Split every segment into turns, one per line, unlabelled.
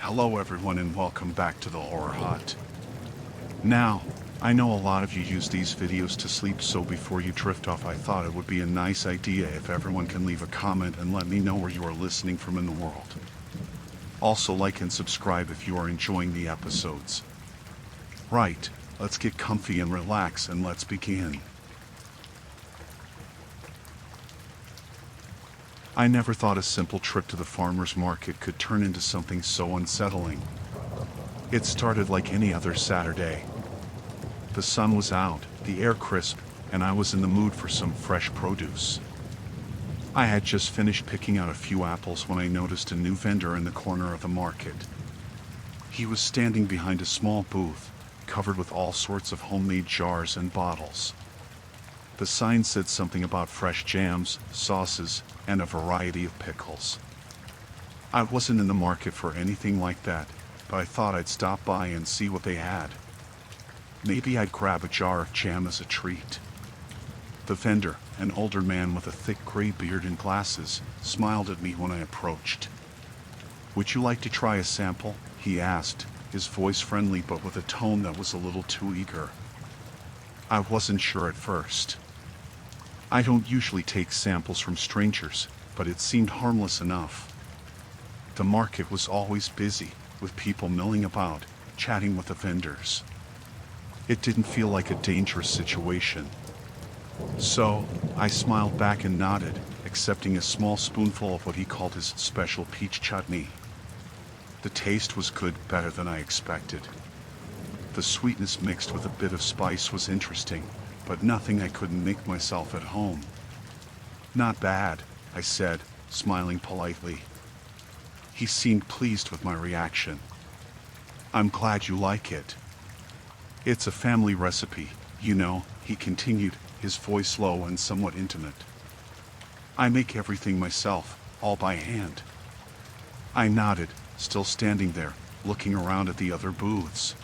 Hello everyone and welcome back to the Horror Hut. Now, I know a lot of you use these videos to sleep, so before you drift off I thought it would be a nice idea if everyone can leave a comment and let me know where you are listening from in the world. Also like and subscribe if you are enjoying the episodes. Right, let's get comfy and relax and let's begin. I never thought a simple trip to the farmer's market could turn into something so unsettling. It started like any other Saturday. The sun was out, the air crisp, and I was in the mood for some fresh produce. I had just finished picking out a few apples when I noticed a new vendor in the corner of the market. He was standing behind a small booth, covered with all sorts of homemade jars and bottles. The sign said something about fresh jams, sauces, and a variety of pickles. I wasn't in the market for anything like that, but I thought I'd stop by and see what they had. Maybe I'd grab a jar of jam as a treat. The vendor, an older man with a thick gray beard and glasses, smiled at me when I approached. "Would you like to try a sample?" he asked, his voice friendly but with a tone that was a little too eager. I wasn't sure at first. I don't usually take samples from strangers, but it seemed harmless enough. The market was always busy, with people milling about, chatting with the vendors. It didn't feel like a dangerous situation. So, I smiled back and nodded, accepting a small spoonful of what he called his special peach chutney. The taste was good, better than I expected. The sweetness mixed with a bit of spice was interesting, but nothing I couldn't make myself at home. "Not bad," I said, smiling politely. He seemed pleased with my reaction. "I'm glad you like it. It's a family recipe, you know," he continued, his voice low and somewhat intimate. "I make everything myself, all by hand." I nodded, still standing there, looking around at the other booths.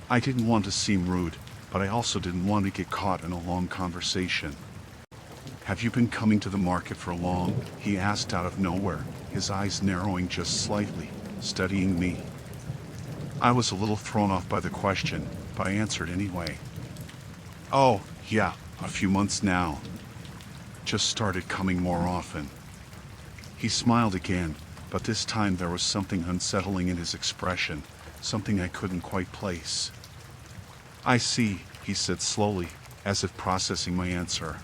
I didn't want to seem rude, but I also didn't want to get caught in a long conversation. "Have you been coming to the market for long?" he asked out of nowhere, his eyes narrowing just slightly, studying me. I was a little thrown off by the question, but I answered anyway. "Oh, yeah, a few months now. Just started coming more often." He smiled again, but this time there was something unsettling in his expression, something I couldn't quite place. "I see," he said slowly, as if processing my answer.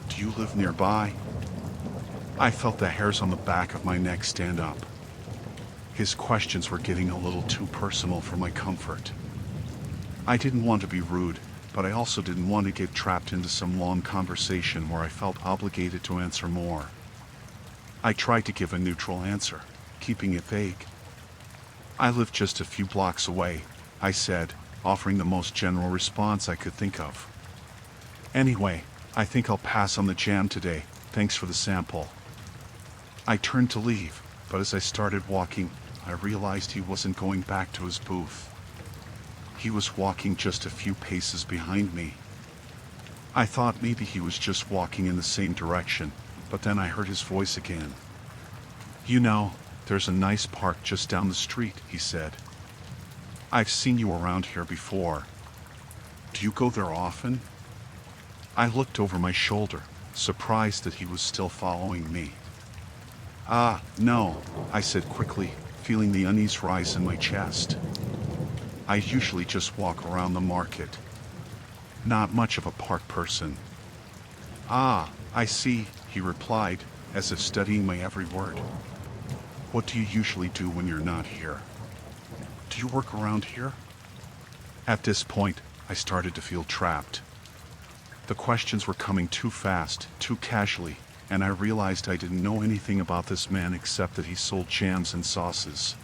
"Do you live nearby?" I felt the hairs on the back of my neck stand up. His questions were getting a little too personal for my comfort. I didn't want to be rude, but I also didn't want to get trapped into some long conversation where I felt obligated to answer more. I tried to give a neutral answer, keeping it vague. "I live just a few blocks away," I said, offering the most general response I could think of. "Anyway, I think I'll pass on the jam today, thanks for the sample." I turned to leave, but as I started walking, I realized he wasn't going back to his booth. He was walking just a few paces behind me. I thought maybe he was just walking in the same direction, but then I heard his voice again. "You know, there's a nice park just down the street," he said. "I've seen you around here before. Do you go there often?" I looked over my shoulder, surprised that he was still following me. "Ah, no," I said quickly, feeling the unease rise in my chest. "I usually just walk around the market. Not much of a park person." "Ah, I see," he replied, as if studying my every word. "What do you usually do when you're not here? Do you work around here?" At this point, I started to feel trapped. The questions were coming too fast, too casually, and I realized I didn't know anything about this man except that he sold jams and sauces.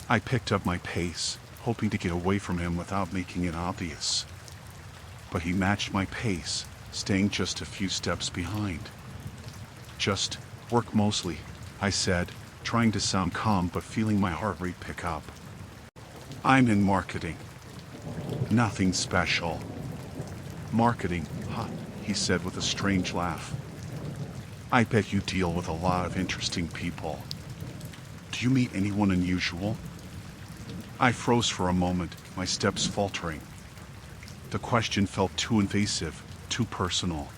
I picked up my pace, hoping to get away from him without making it obvious. But he matched my pace, staying just a few steps behind. "Just work mostly," I said, trying to sound calm but feeling my heart rate pick up. "I'm in marketing. Nothing special." "Marketing, huh?" he said with a strange laugh. "I bet you deal with a lot of interesting people." Do you meet anyone unusual? I froze for a moment, my steps faltering. The question felt too invasive, too personal.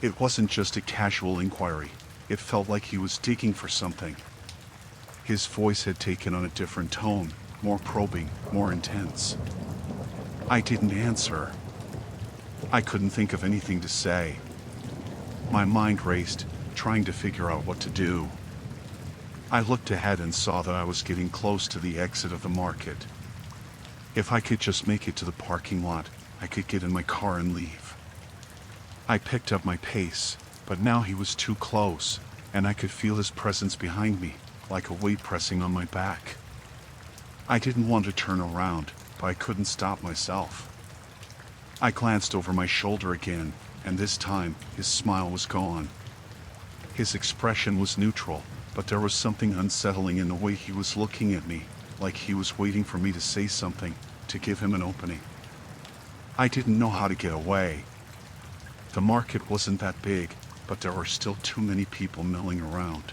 It wasn't just a casual inquiry. It felt like he was digging for something. His voice had taken on a different tone, more probing, more intense. I didn't answer. I couldn't think of anything to say. My mind raced, trying to figure out what to do. I looked ahead and saw that I was getting close to the exit of the market. If I could just make it to the parking lot, I could get in my car and leave. I picked up my pace, but now he was too close, and I could feel his presence behind me, like a weight pressing on my back. I didn't want to turn around, but I couldn't stop myself. I glanced over my shoulder again, and this time, his smile was gone. His expression was neutral, but there was something unsettling in the way he was looking at me, like he was waiting for me to say something, to give him an opening. I didn't know how to get away. The market wasn't that big, but there were still too many people milling around.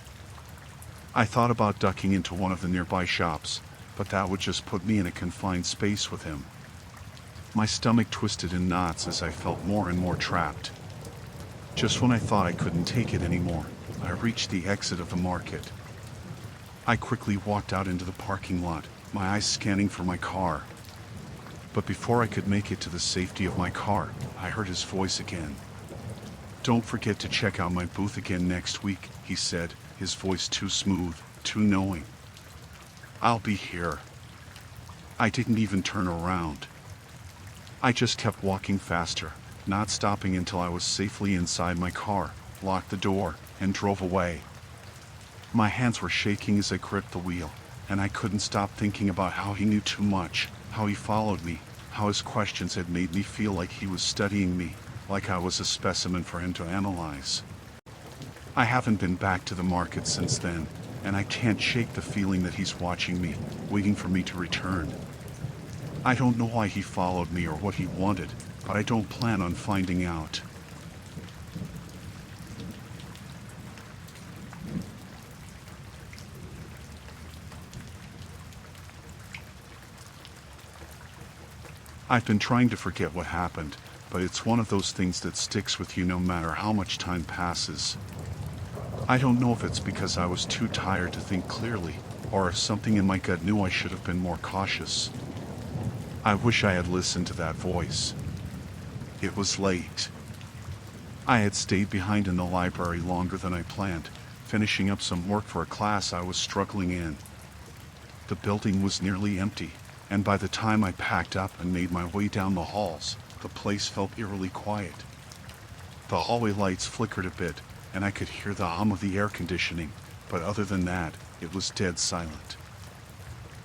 I thought about ducking into one of the nearby shops, but that would just put me in a confined space with him. My stomach twisted in knots as I felt more and more trapped. Just when I thought I couldn't take it anymore, I reached the exit of the market. I quickly walked out into the parking lot, my eyes scanning for my car. But before I could make it to the safety of my car, I heard his voice again. "Don't forget to check out my booth again next week," he said, his voice too smooth, too knowing. "I'll be here." I didn't even turn around. I just kept walking faster, not stopping until I was safely inside my car, locked the door, and drove away. My hands were shaking as I gripped the wheel, and I couldn't stop thinking about how he knew too much, how he followed me, how his questions had made me feel like he was studying me, like I was a specimen for him to analyze. I haven't been back to the market since then, and I can't shake the feeling that he's watching me, waiting for me to return. I don't know why he followed me or what he wanted, but I don't plan on finding out. I've been trying to forget what happened, but it's one of those things that sticks with you no matter how much time passes. I don't know if it's because I was too tired to think clearly, or if something in my gut knew I should have been more cautious. I wish I had listened to that voice. It was late. I had stayed behind in the library longer than I planned, finishing up some work for a class I was struggling in. The building was nearly empty, and by the time I packed up and made my way down the halls, the place felt eerily quiet. The hallway lights flickered a bit, and I could hear the hum of the air conditioning, but other than that, it was dead silent.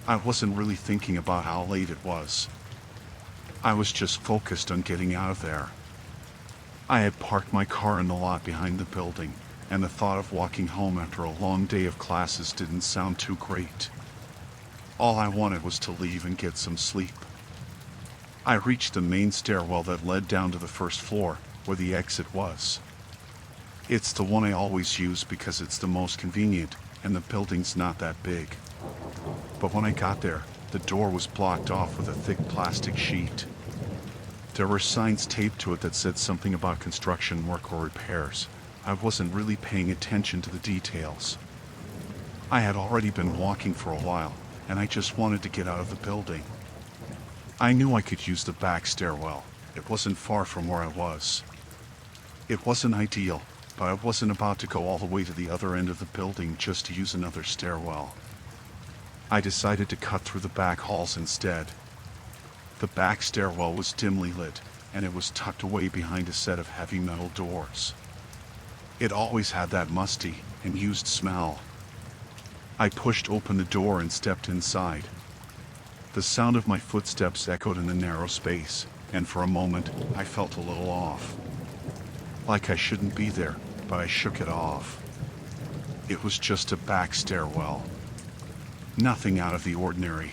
I wasn't really thinking about how late it was. I was just focused on getting out of there. I had parked my car in the lot behind the building, and the thought of walking home after a long day of classes didn't sound too great. All I wanted was to leave and get some sleep. I reached the main stairwell that led down to the first floor, where the exit was. It's the one I always use because it's the most convenient, and the building's not that big. But when I got there, the door was blocked off with a thick plastic sheet. There were signs taped to it that said something about construction work or repairs. I wasn't really paying attention to the details. I had already been walking for a while, and I just wanted to get out of the building. I knew I could use the back stairwell. It wasn't far from where I was. It wasn't ideal, but I wasn't about to go all the way to the other end of the building just to use another stairwell. I decided to cut through the back halls instead. The back stairwell was dimly lit, and it was tucked away behind a set of heavy metal doors. It always had that musty and used smell. I pushed open the door and stepped inside. The sound of my footsteps echoed in the narrow space, and for a moment, I felt a little off. Like I shouldn't be there, but I shook it off. It was just a back stairwell. Nothing out of the ordinary.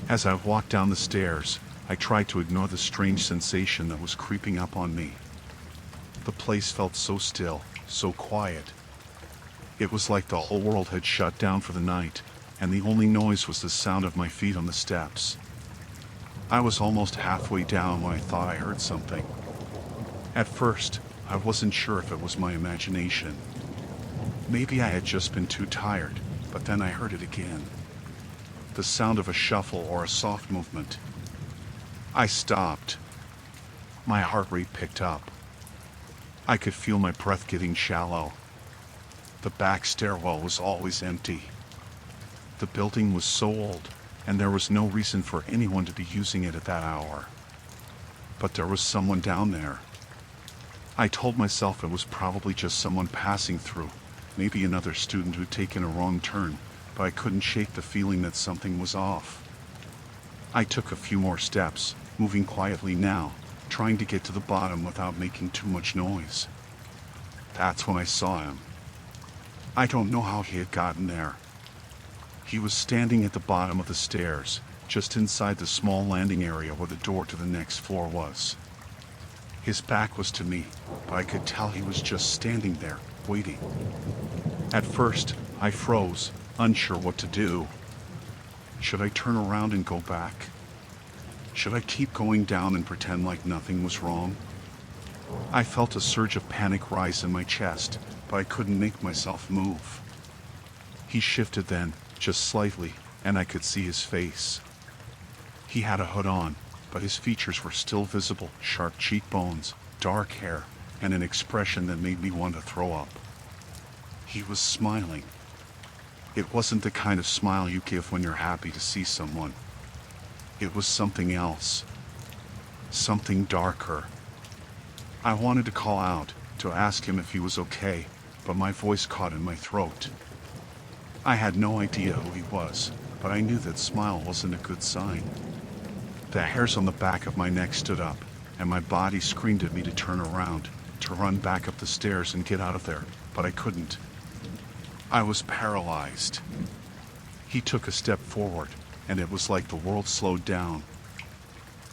As I walked down the stairs, I tried to ignore the strange sensation that was creeping up on me. The place felt so still, so quiet. It was like the whole world had shut down for the night, and the only noise was the sound of my feet on the steps. I was almost halfway down when I thought I heard something. At first, I wasn't sure if it was my imagination. Maybe I had just been too tired, but then I heard it again. The sound of a shuffle or a soft movement. I stopped. My heart rate picked up. I could feel my breath getting shallow. The back stairwell was always empty. The building was so old, and there was no reason for anyone to be using it at that hour. But there was someone down there. I told myself it was probably just someone passing through, maybe another student who'd taken a wrong turn, but I couldn't shake the feeling that something was off. I took a few more steps, moving quietly now, trying to get to the bottom without making too much noise. That's when I saw him. I don't know how he had gotten there. He was standing at the bottom of the stairs, just inside the small landing area where the door to the next floor was. His back was to me, but I could tell he was just standing there, waiting. At first, I froze, unsure what to do. Should I turn around and go back? Should I keep going down and pretend like nothing was wrong? I felt a surge of panic rise in my chest, but I couldn't make myself move. He shifted then, just slightly, and I could see his face. He had a hood on, but his features were still visible, sharp cheekbones, dark hair, and an expression that made me want to throw up. He was smiling. It wasn't the kind of smile you give when you're happy to see someone. It was something else. Something darker. I wanted to call out, to ask him if he was okay, but my voice caught in my throat. I had no idea who he was, but I knew that smile wasn't a good sign. The hairs on the back of my neck stood up, and my body screamed at me to turn around, to run back up the stairs and get out of there, but I couldn't. I was paralyzed. He took a step forward, and it was like the world slowed down.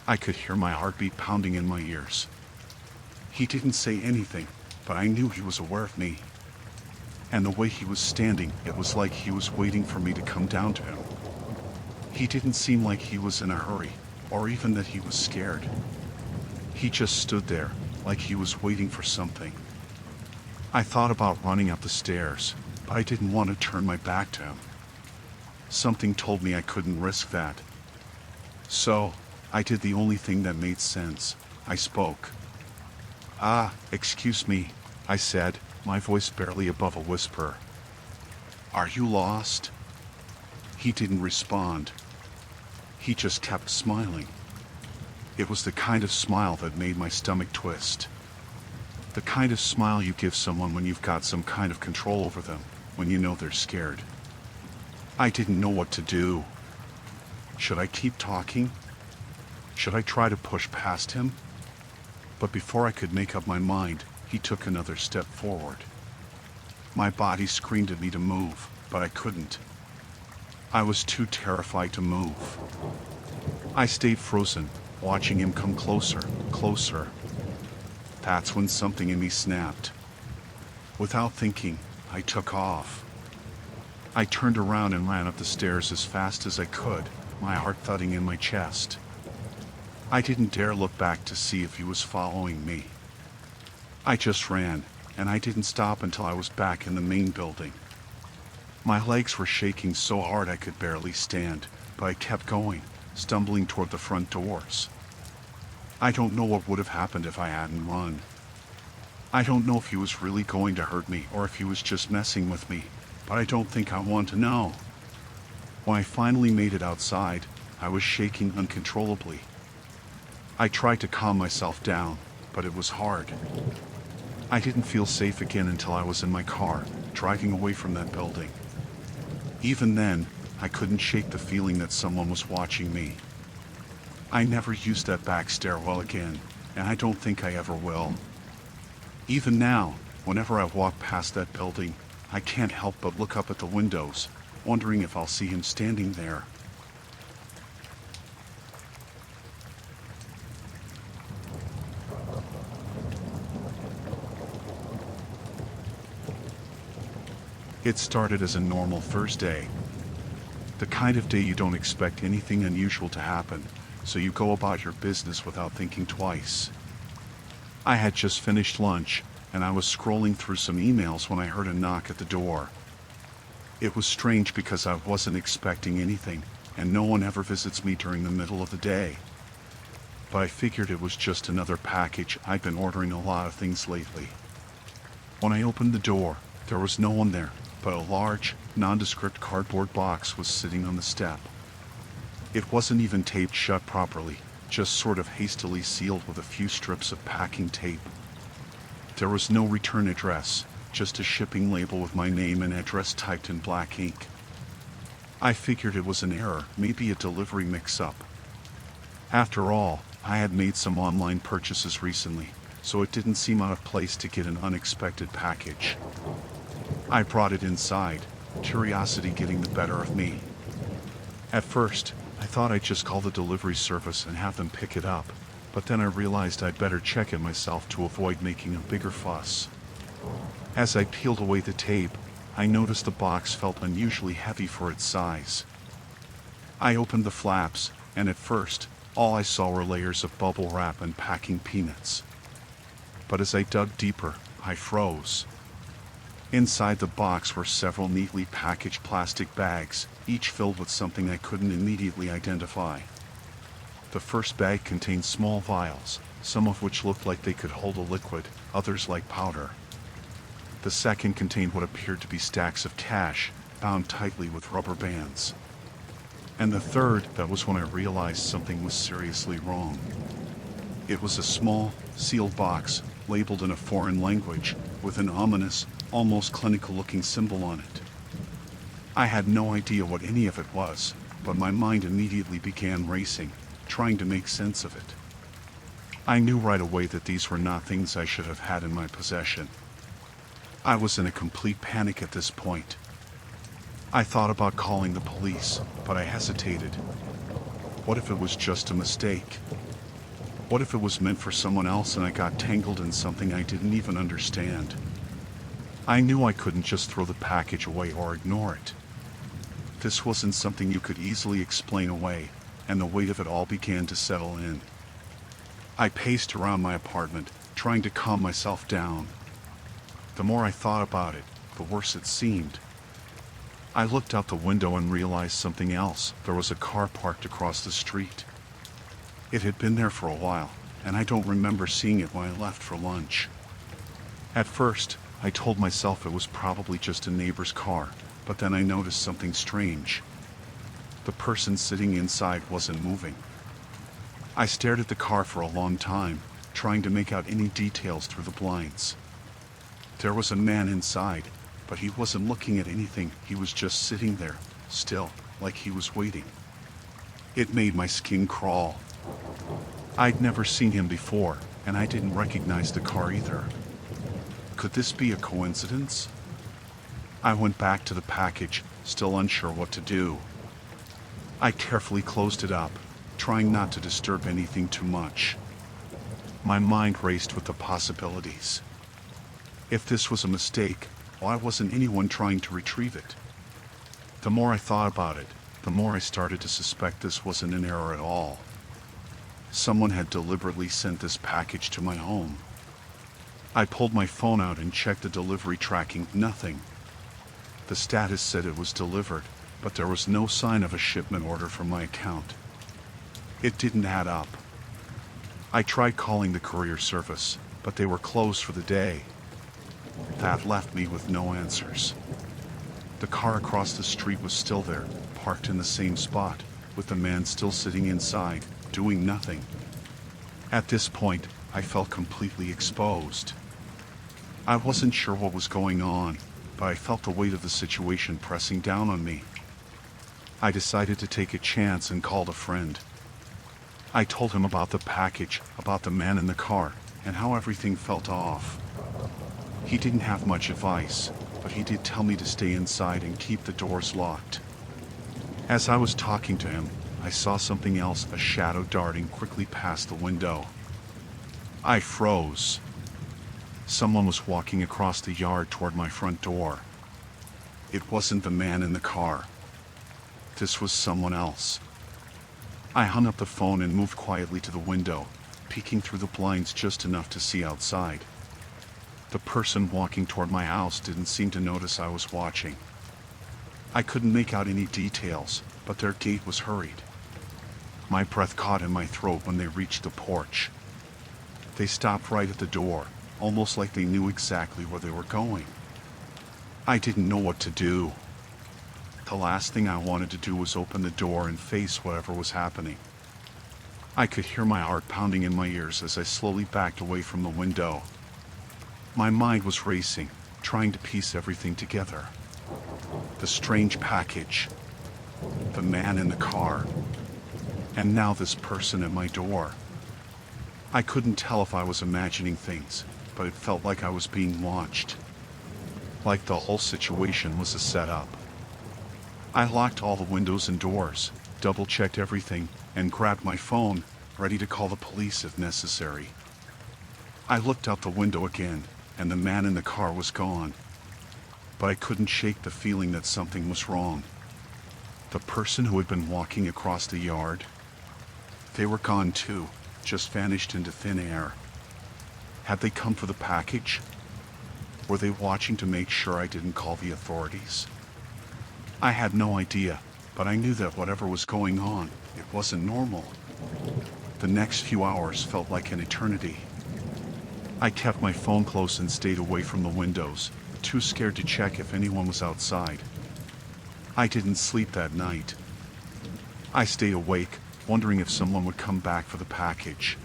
I could hear my heartbeat pounding in my ears. He didn't say anything, but I knew he was aware of me. And the way he was standing, it was like he was waiting for me to come down to him. He didn't seem like he was in a hurry, or even that he was scared. He just stood there, like he was waiting for something. I thought about running up the stairs, but I didn't want to turn my back to him. Something told me I couldn't risk that. So, I did the only thing that made sense. I spoke. Excuse me, I said, my voice barely above a whisper. Are you lost? He didn't respond. He just kept smiling. It was the kind of smile that made my stomach twist. The kind of smile you give someone when you've got some kind of control over them, when you know they're scared. I didn't know what to do. Should I keep talking? Should I try to push past him? But before I could make up my mind, he took another step forward. My body screamed at me to move, but I couldn't. I was too terrified to move. I stayed frozen, watching him come closer, closer. That's when something in me snapped. Without thinking, I took off. I turned around and ran up the stairs as fast as I could, my heart thudding in my chest. I didn't dare look back to see if he was following me. I just ran, and I didn't stop until I was back in the main building. My legs were shaking so hard I could barely stand, but I kept going, stumbling toward the front doors. I don't know what would have happened if I hadn't run. I don't know if he was really going to hurt me or if he was just messing with me, but I don't think I want to know. When I finally made it outside, I was shaking uncontrollably. I tried to calm myself down, but it was hard. I didn't feel safe again until I was in my car, driving away from that building. Even then, I couldn't shake the feeling that someone was watching me. I never used that back stairwell again, and I don't think I ever will. Even now, whenever I walk past that building, I can't help but look up at the windows, wondering if I'll see him standing there. It started as a normal Thursday. The kind of day you don't expect anything unusual to happen, so you go about your business without thinking twice. I had just finished lunch, and I was scrolling through some emails when I heard a knock at the door. It was strange because I wasn't expecting anything, and no one ever visits me during the middle of the day. But I figured it was just another package. I'd been ordering a lot of things lately. When I opened the door, there was no one there, but a large, nondescript cardboard box was sitting on the step. It wasn't even taped shut properly, just sort of hastily sealed with a few strips of packing tape. There was no return address, just a shipping label with my name and address typed in black ink. I figured it was an error, maybe a delivery mix-up. After all, I had made some online purchases recently, so it didn't seem out of place to get an unexpected package. I brought it inside, curiosity getting the better of me. At first, I thought I'd just call the delivery service and have them pick it up, but then I realized I'd better check it myself to avoid making a bigger fuss. As I peeled away the tape, I noticed the box felt unusually heavy for its size. I opened the flaps, and at first, all I saw were layers of bubble wrap and packing peanuts. But as I dug deeper, I froze. Inside the box were several neatly packaged plastic bags, each filled with something I couldn't immediately identify. The first bag contained small vials, some of which looked like they could hold a liquid, others like powder. The second contained what appeared to be stacks of cash, bound tightly with rubber bands. And the third, that was when I realized something was seriously wrong. It was a small, sealed box, labeled in a foreign language, with an ominous, almost clinical-looking symbol on it. I had no idea what any of it was, but my mind immediately began racing, trying to make sense of it. I knew right away that these were not things I should have had in my possession. I was in a complete panic at this point. I thought about calling the police, but I hesitated. What if it was just a mistake? What if it was meant for someone else and I got tangled in something I didn't even understand? I knew I couldn't just throw the package away or ignore it. This wasn't something you could easily explain away, and the weight of it all began to settle in. I paced around my apartment, trying to calm myself down. The more I thought about it, the worse it seemed. I looked out the window and realized something else. There was a car parked across the street. It had been there for a while, and I don't remember seeing it when I left for lunch. At first, I told myself it was probably just a neighbor's car, but then I noticed something strange. The person sitting inside wasn't moving. I stared at the car for a long time, trying to make out any details through the blinds. There was a man inside, but he wasn't looking at anything. He was just sitting there, still, like he was waiting. It made my skin crawl. I'd never seen him before, and I didn't recognize the car either. Could this be a coincidence? I went back to the package, still unsure what to do. I carefully closed it up, trying not to disturb anything too much. My mind raced with the possibilities. If this was a mistake, why wasn't anyone trying to retrieve it? The more I thought about it, the more I started to suspect this wasn't an error at all. Someone had deliberately sent this package to my home. I pulled my phone out and checked the delivery tracking. Nothing. The status said it was delivered, but there was no sign of a shipment order from my account. It didn't add up. I tried calling the courier service, but they were closed for the day. That left me with no answers. The car across the street was still there, parked in the same spot, with the man still sitting inside, doing nothing. At this point, I felt completely exposed. I wasn't sure what was going on, but I felt the weight of the situation pressing down on me. I decided to take a chance and called a friend. I told him about the package, about the man in the car, and how everything felt off. He didn't have much advice, but he did tell me to stay inside and keep the doors locked. As I was talking to him, I saw something else, a shadow darting quickly past the window. I froze. Someone was walking across the yard toward my front door. It wasn't the man in the car. This was someone else. I hung up the phone and moved quietly to the window, peeking through the blinds just enough to see outside. The person walking toward my house didn't seem to notice I was watching. I couldn't make out any details, but their gait was hurried. My breath caught in my throat when they reached the porch. They stopped right at the door, almost like they knew exactly where they were going. I didn't know what to do. The last thing I wanted to do was open the door and face whatever was happening. I could hear my heart pounding in my ears as I slowly backed away from the window. My mind was racing, trying to piece everything together. The strange package, the man in the car, and now this person at my door. I couldn't tell if I was imagining things, but it felt like I was being watched. Like the whole situation was a setup. I locked all the windows and doors, double-checked everything, and grabbed my phone, ready to call the police if necessary. I looked out the window again, and the man in the car was gone. But I couldn't shake the feeling that something was wrong. The person who had been walking across the yard, they were gone too, just vanished into thin air. Had they come for the package? Were they watching to make sure I didn't call the authorities? I had no idea, but I knew that whatever was going on, it wasn't normal. The next few hours felt like an eternity. I kept my phone close and stayed away from the windows, too scared to check if anyone was outside. I didn't sleep that night. I stayed awake, wondering if someone would come back for the package.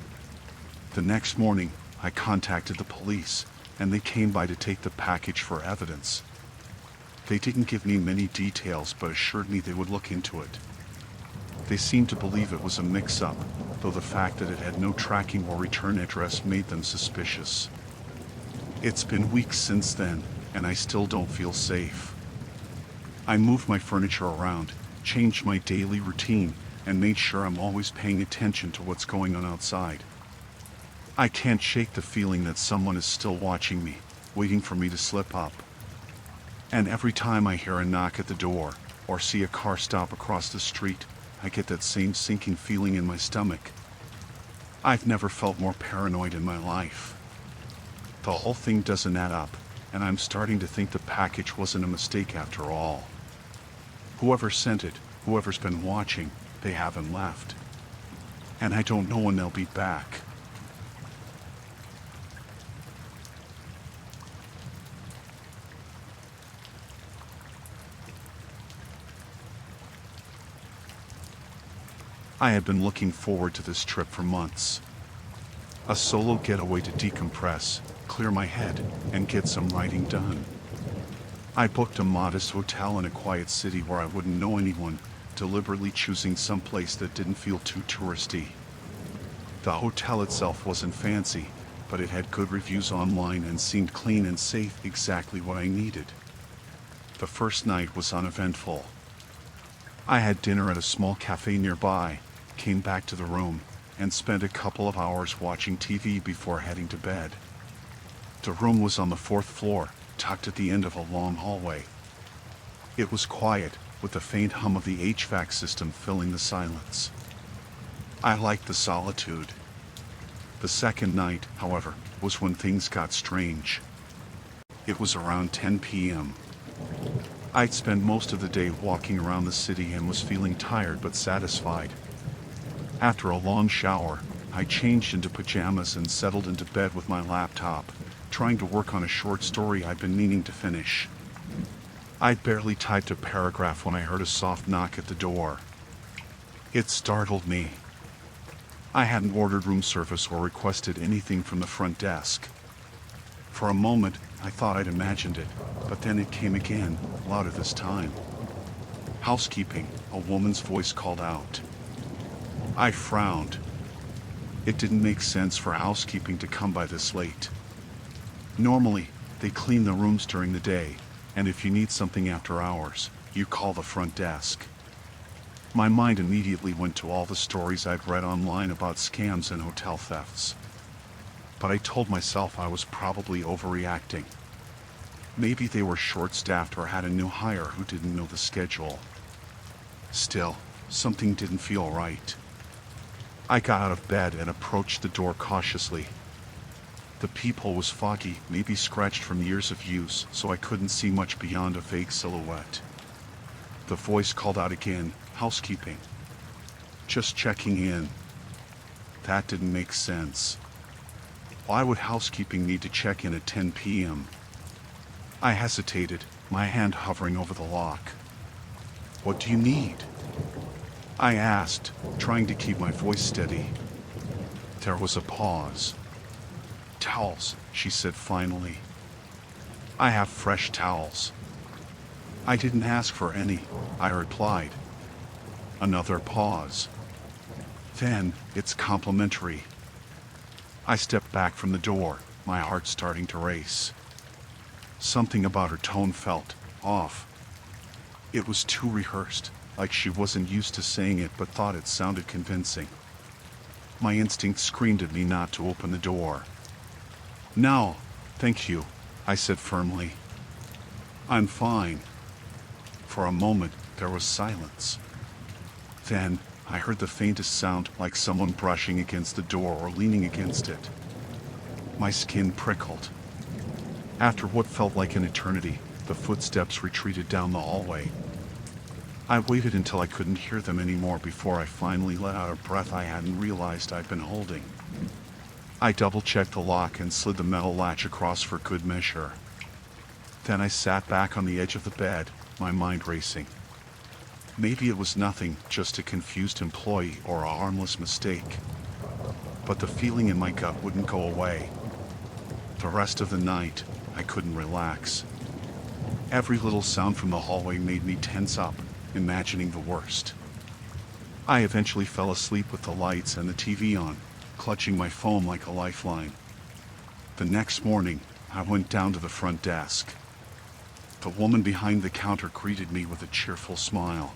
The next morning, I contacted the police, and they came by to take the package for evidence. They didn't give me many details, but assured me they would look into it. They seemed to believe it was a mix-up, though the fact that it had no tracking or return address made them suspicious. It's been weeks since then, and I still don't feel safe. I moved my furniture around, changed my daily routine, and made sure I'm always paying attention to what's going on outside. I can't shake the feeling that someone is still watching me, waiting for me to slip up. And every time I hear a knock at the door, or see a car stop across the street, I get that same sinking feeling in my stomach. I've never felt more paranoid in my life. The whole thing doesn't add up, and I'm starting to think the package wasn't a mistake after all. Whoever sent it, whoever's been watching, they haven't left. And I don't know when they'll be back. I had been looking forward to this trip for months. A solo getaway to decompress, clear my head, and get some writing done. I booked a modest hotel in a quiet city where I wouldn't know anyone, deliberately choosing some place that didn't feel too touristy. The hotel itself wasn't fancy, but it had good reviews online and seemed clean and safe, exactly what I needed. The first night was uneventful. I had dinner at a small cafe nearby, came back to the room, and spent a couple of hours watching TV before heading to bed. The room was on the 4th floor, tucked at the end of a long hallway. It was quiet, with the faint hum of the HVAC system filling the silence. I liked the solitude. The second night, however, was when things got strange. It was around 10 p.m. I'd spent most of the day walking around the city and was feeling tired but satisfied. After a long shower, I changed into pajamas and settled into bed with my laptop, trying to work on a short story I'd been meaning to finish. I'd barely typed a paragraph when I heard a soft knock at the door. It startled me. I hadn't ordered room service or requested anything from the front desk. For a moment, I thought I'd imagined it, but then it came again, louder this time. "Housekeeping," a woman's voice called out. I frowned. It didn't make sense for housekeeping to come by this late. Normally, they clean the rooms during the day, and if you need something after hours, you call the front desk. My mind immediately went to all the stories I'd read online about scams and hotel thefts. But I told myself I was probably overreacting. Maybe they were short-staffed or had a new hire who didn't know the schedule. Still, something didn't feel right. I got out of bed and approached the door cautiously. The peephole was foggy, maybe scratched from years of use, so I couldn't see much beyond a vague silhouette. The voice called out again, "Housekeeping." "Just checking in." That didn't make sense. Why would housekeeping need to check in at 10 p.m.? I hesitated, my hand hovering over the lock. "What do you need?" I asked, trying to keep my voice steady. There was a pause. "Towels," she said finally. "I have fresh towels." "I didn't ask for any," I replied. Another pause. "Then, it's complimentary." I stepped back from the door, my heart starting to race. Something about her tone felt off. It was too rehearsed, like she wasn't used to saying it but thought it sounded convincing. My instinct screamed at me not to open the door. "No, thank you," I said firmly. "I'm fine." For a moment, there was silence. Then, I heard the faintest sound, like someone brushing against the door or leaning against it. My skin prickled. After what felt like an eternity, the footsteps retreated down the hallway. I waited until I couldn't hear them anymore before I finally let out a breath I hadn't realized I'd been holding. I double-checked the lock and slid the metal latch across for good measure. Then I sat back on the edge of the bed, my mind racing. Maybe it was nothing, just a confused employee or a harmless mistake. But the feeling in my gut wouldn't go away. The rest of the night, I couldn't relax. Every little sound from the hallway made me tense up, imagining the worst. I eventually fell asleep with the lights and the TV on, clutching my phone like a lifeline. The next morning, I went down to the front desk. The woman behind the counter greeted me with a cheerful smile.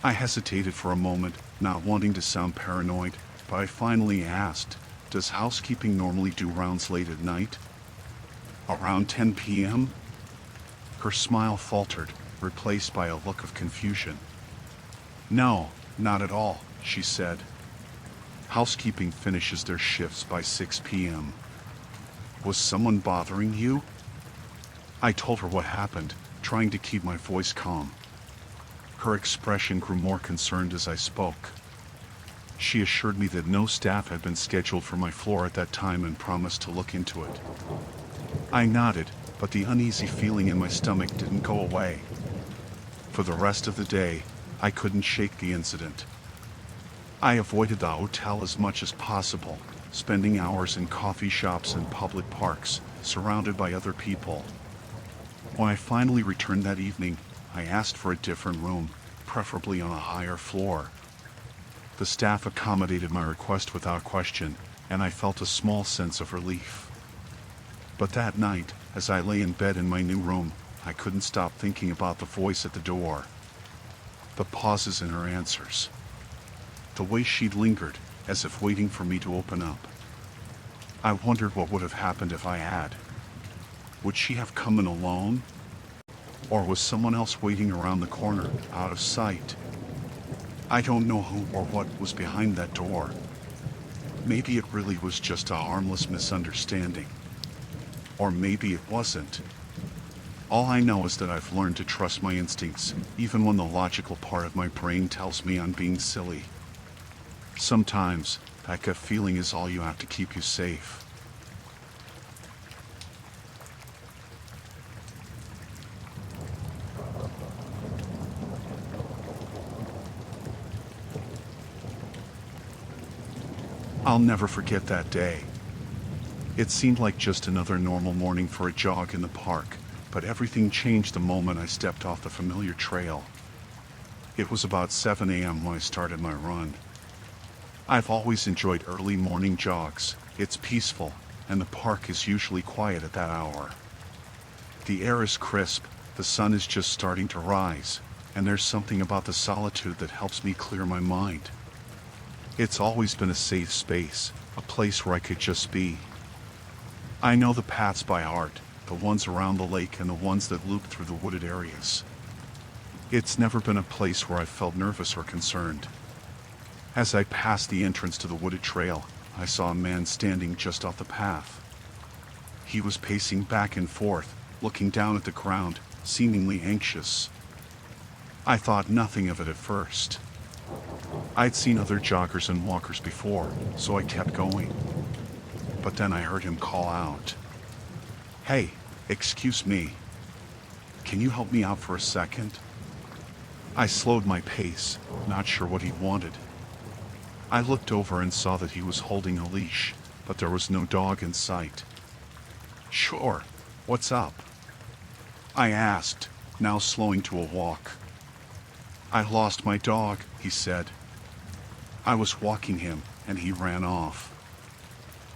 I hesitated for a moment, not wanting to sound paranoid, but I finally asked, "Does housekeeping normally do rounds late at night?" "Around 10 p.m.? Her smile faltered, replaced by a look of confusion. "No, not at all," she said. "Housekeeping finishes their shifts by 6 p.m. Was someone bothering you?" I told her what happened, trying to keep my voice calm. Her expression grew more concerned as I spoke. She assured me that no staff had been scheduled for my floor at that time and promised to look into it. I nodded, but the uneasy feeling in my stomach didn't go away. For the rest of the day, I couldn't shake the incident. I avoided the hotel as much as possible, spending hours in coffee shops and public parks, surrounded by other people. When I finally returned that evening, I asked for a different room, preferably on a higher floor. The staff accommodated my request without question, and I felt a small sense of relief. But that night, as I lay in bed in my new room, I couldn't stop thinking about the voice at the door. The pauses in her answers. The way she'd lingered, as if waiting for me to open up. I wondered what would have happened if I had. Would she have come in alone? Or was someone else waiting around the corner, out of sight? I don't know who or what was behind that door. Maybe it really was just a harmless misunderstanding. Or maybe it wasn't. All I know is that I've learned to trust my instincts, even when the logical part of my brain tells me I'm being silly. Sometimes, that gut feeling is all you have to keep you safe. I'll never forget that day. It seemed like just another normal morning for a jog in the park, but everything changed the moment I stepped off the familiar trail. It was about 7 a.m. when I started my run. I've always enjoyed early morning jogs. It's peaceful, and the park is usually quiet at that hour. The air is crisp, the sun is just starting to rise, and there's something about the solitude that helps me clear my mind. It's always been a safe space, a place where I could just be. I know the paths by heart, the ones around the lake and the ones that loop through the wooded areas. It's never been a place where I felt nervous or concerned. As I passed the entrance to the wooded trail, I saw a man standing just off the path. He was pacing back and forth, looking down at the ground, seemingly anxious. I thought nothing of it at first. I'd seen other joggers and walkers before, so I kept going. But then I heard him call out, "Hey, excuse me. Can you help me out for a second?" I slowed my pace, not sure what he wanted. I looked over and saw that he was holding a leash, but there was no dog in sight. "Sure, what's up?" I asked, now slowing to a walk. "I lost my dog," he said. "I was walking him, and he ran off.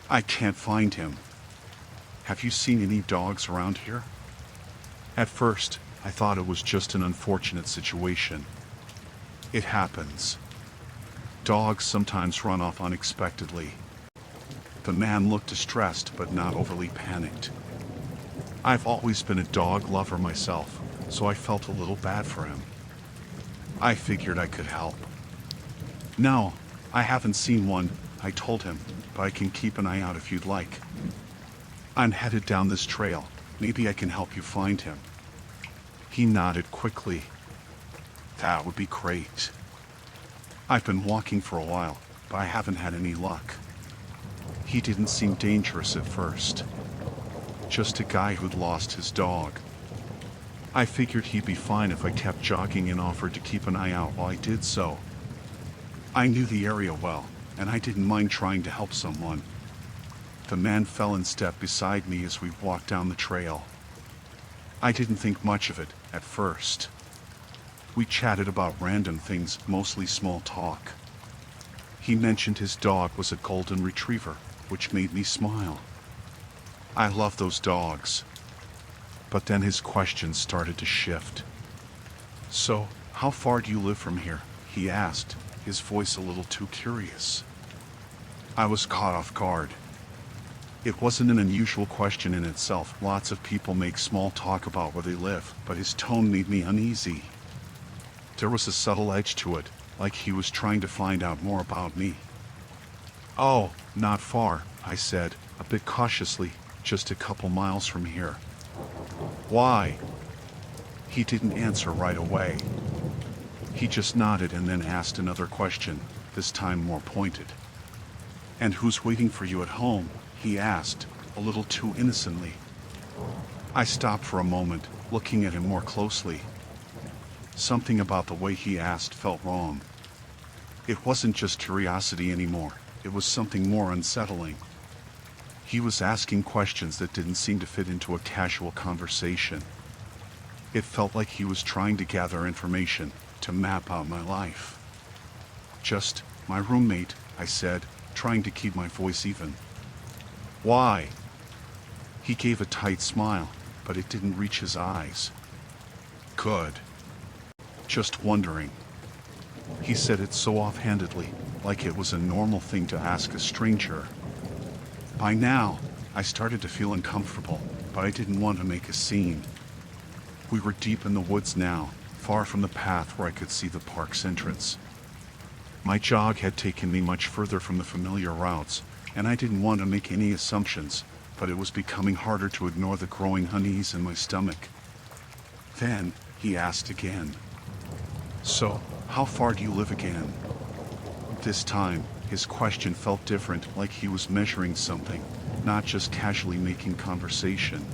I can't find him. Have you seen any dogs around here?" At first, I thought it was just an unfortunate situation. It happens. Dogs sometimes run off unexpectedly. The man looked distressed but not overly panicked. I've always been a dog lover myself, so I felt a little bad for him. I figured I could help. "No, I haven't seen one," I told him, "but I can keep an eye out if you'd like. I'm headed down this trail. Maybe I can help you find him." He nodded quickly. "That would be great. I've been walking for a while, but I haven't had any luck." He didn't seem dangerous at first. Just a guy who'd lost his dog. I figured he'd be fine if I kept jogging and offered to keep an eye out while I did so. I knew the area well, and I didn't mind trying to help someone. The man fell in step beside me as we walked down the trail. I didn't think much of it at first. We chatted about random things, mostly small talk. He mentioned his dog was a golden retriever, which made me smile. I love those dogs. But then his questions started to shift. "So, how far do you live from here?" he asked, his voice a little too curious. I was caught off guard. It wasn't an unusual question in itself. Lots of people make small talk about where they live, but his tone made me uneasy. There was a subtle edge to it, like he was trying to find out more about me. "Oh, not far," I said, a bit cautiously, "just a couple miles from here." "Why?" He didn't answer right away. He just nodded and then asked another question, this time more pointed. "And who's waiting for you at home?" he asked, a little too innocently. I stopped for a moment, looking at him more closely. Something about the way he asked felt wrong. It wasn't just curiosity anymore, it was something more unsettling. He was asking questions that didn't seem to fit into a casual conversation. It felt like he was trying to gather information, to map out my life. "Just my roommate," I said, trying to keep my voice even. "Why?" He gave a tight smile, but it didn't reach his eyes. "Good. Just wondering." He said it so offhandedly, like it was a normal thing to ask a stranger. By now, I started to feel uncomfortable, but I didn't want to make a scene. We were deep in the woods now, far from the path where I could see the park's entrance. My jog had taken me much further from the familiar routes, and I didn't want to make any assumptions, but it was becoming harder to ignore the growing unease in my stomach. Then, he asked again. "So, how far do you live again?" This time, his question felt different, like he was measuring something, not just casually making conversation.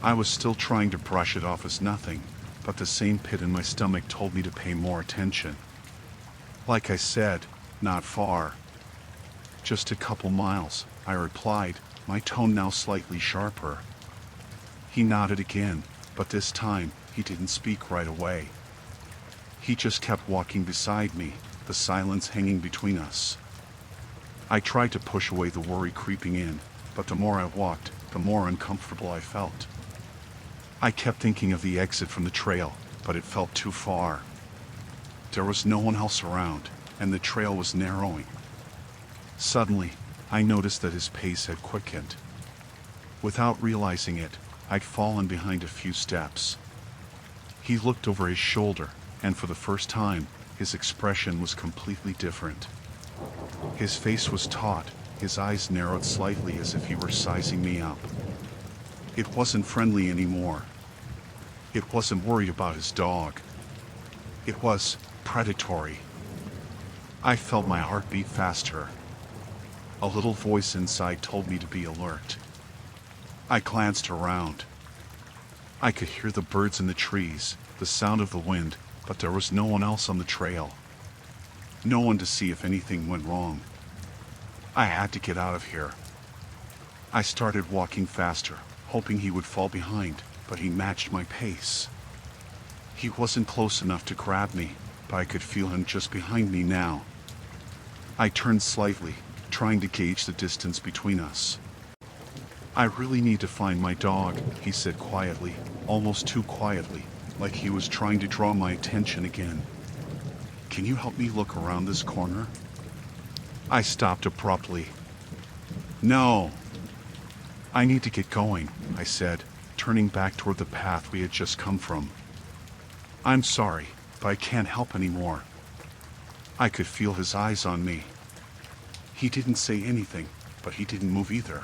I was still trying to brush it off as nothing, but the same pit in my stomach told me to pay more attention. "Like I said, not far. Just a couple miles," I replied, my tone now slightly sharper. He nodded again, but this time, he didn't speak right away. He just kept walking beside me, the silence hanging between us. I tried to push away the worry creeping in, but the more I walked, the more uncomfortable I felt. I kept thinking of the exit from the trail, but it felt too far. There was no one else around, and the trail was narrowing. Suddenly, I noticed that his pace had quickened. Without realizing it, I'd fallen behind a few steps. He looked over his shoulder, and for the first time, his expression was completely different. His face was taut, his eyes narrowed slightly as if he were sizing me up. It wasn't friendly anymore. It wasn't worried about his dog. It was predatory. I felt my heart beat faster. A little voice inside told me to be alert. I glanced around. I could hear the birds in the trees, the sound of the wind, but there was no one else on the trail. No one to see if anything went wrong. I had to get out of here. I started walking faster, hoping he would fall behind, but he matched my pace. He wasn't close enough to grab me, but I could feel him just behind me now. I turned slightly, trying to gauge the distance between us. I really need to find my dog, he said quietly, almost too quietly, like he was trying to draw my attention again. Can you help me look around this corner? I stopped abruptly. No. I need to get going, I said, turning back toward the path we had just come from. I'm sorry, but I can't help anymore. I could feel his eyes on me. He didn't say anything, but he didn't move either.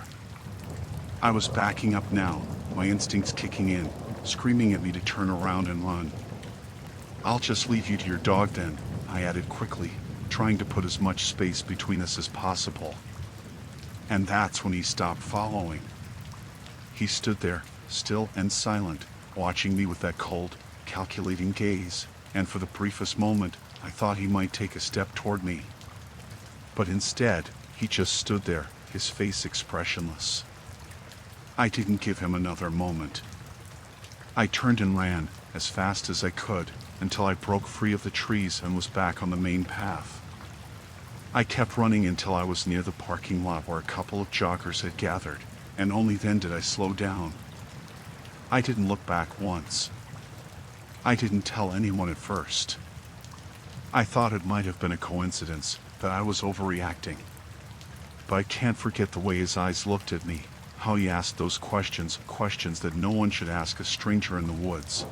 I was backing up now, my instincts kicking in, screaming at me to turn around and run. I'll just leave you to your dog then, I added quickly, trying to put as much space between us as possible. And that's when he stopped following. He stood there, still and silent, watching me with that cold, calculating gaze, and for the briefest moment, I thought he might take a step toward me. But instead, he just stood there, his face expressionless. I didn't give him another moment. I turned and ran, as fast as I could, until I broke free of the trees and was back on the main path. I kept running until I was near the parking lot where a couple of joggers had gathered, and only then did I slow down. I didn't look back once. I didn't tell anyone at first. I thought it might have been a coincidence, that I was overreacting. But I can't forget the way his eyes looked at me, how he asked those questions that no one should ask a stranger in the woods.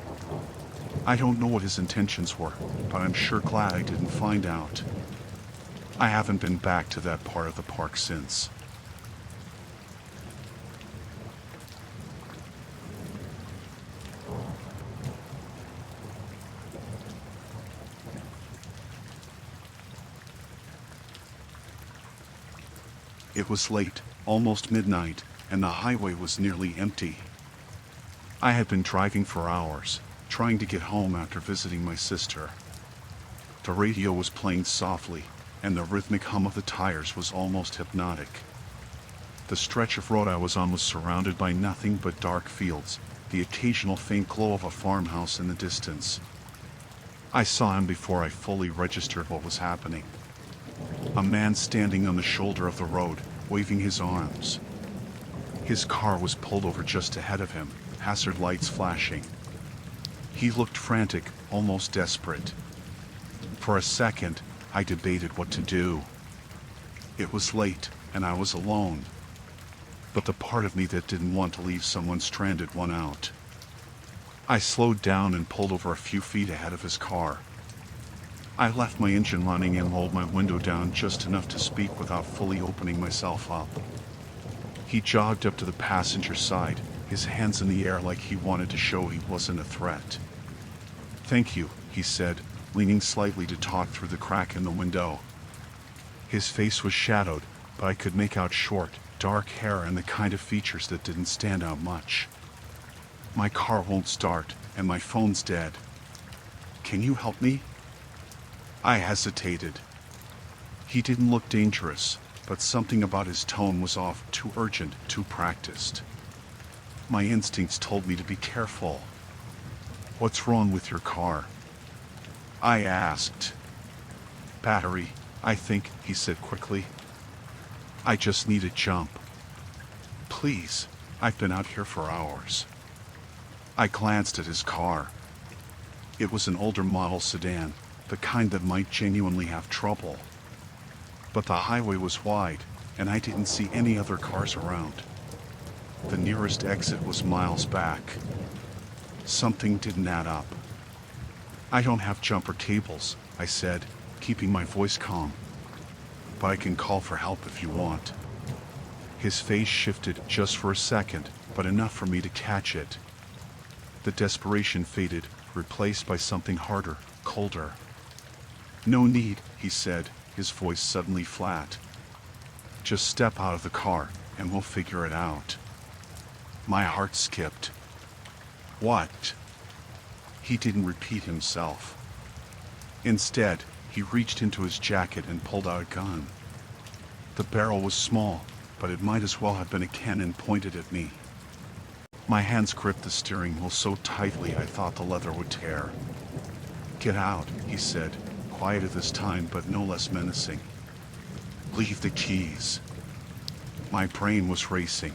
I don't know what his intentions were, but I'm sure glad I didn't find out. I haven't been back to that part of the park since. It was late, almost midnight, and the highway was nearly empty. I had been driving for hours, trying to get home after visiting my sister. The radio was playing softly, and the rhythmic hum of the tires was almost hypnotic. The stretch of road I was on was surrounded by nothing but dark fields, the occasional faint glow of a farmhouse in the distance. I saw him before I fully registered what was happening. A man standing on the shoulder of the road, waving his arms. His car was pulled over just ahead of him, hazard lights flashing. He looked frantic, almost desperate. For a second, I debated what to do. It was late, and I was alone. But the part of me that didn't want to leave someone stranded won out. I slowed down and pulled over a few feet ahead of his car. I left my engine running and rolled my window down just enough to speak without fully opening myself up. He jogged up to the passenger side, his hands in the air like he wanted to show he wasn't a threat. "Thank you," he said, leaning slightly to talk through the crack in the window. His face was shadowed, but I could make out short, dark hair and the kind of features that didn't stand out much. "My car won't start, and my phone's dead. Can you help me?" I hesitated. He didn't look dangerous, but something about his tone was off, too urgent, too practiced. My instincts told me to be careful. "What's wrong with your car?" I asked. "Battery, I think," he said quickly. "I just need a jump. Please, I've been out here for hours." I glanced at his car. It was an older model sedan, the kind that might genuinely have trouble. But the highway was wide, and I didn't see any other cars around. The nearest exit was miles back. Something didn't add up. "I don't have jumper cables," I said, keeping my voice calm. "But I can call for help if you want." His face shifted just for a second, but enough for me to catch it. The desperation faded, replaced by something harder, colder. "No need," he said, his voice suddenly flat. "Just step out of the car, and we'll figure it out." My heart skipped. "What?" He didn't repeat himself. Instead, he reached into his jacket and pulled out a gun. The barrel was small, but it might as well have been a cannon pointed at me. My hands gripped the steering wheel so tightly I thought the leather would tear. "Get out," he said, quieter this time but no less menacing. "Leave the keys." My brain was racing.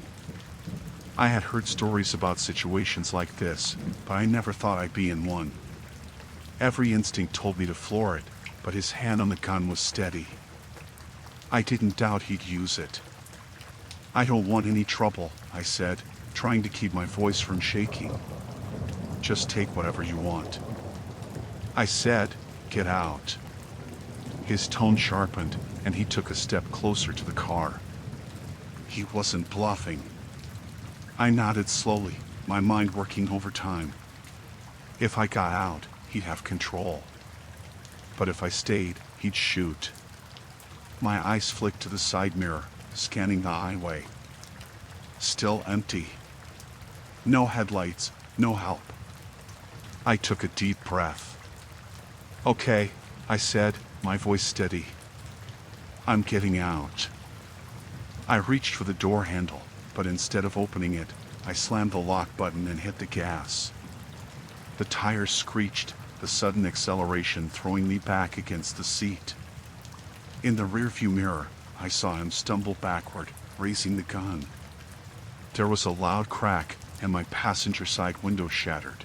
I had heard stories about situations like this, but I never thought I'd be in one. Every instinct told me to floor it, but his hand on the gun was steady. I didn't doubt he'd use it. "I don't want any trouble," I said, trying to keep my voice from shaking. "Just take whatever you want." I said, "Get out." His tone sharpened, and he took a step closer to the car. He wasn't bluffing. I nodded slowly, my mind working overtime. If I got out, he'd have control. But if I stayed, he'd shoot. My eyes flicked to the side mirror, scanning the highway. Still empty. No headlights, no help. I took a deep breath. "Okay," I said, my voice steady. "I'm getting out." I reached for the door handle, but instead of opening it, I slammed the lock button and hit the gas. The tires screeched, the sudden acceleration throwing me back against the seat. In the rearview mirror, I saw him stumble backward, raising the gun. There was a loud crack, and my passenger side window shattered.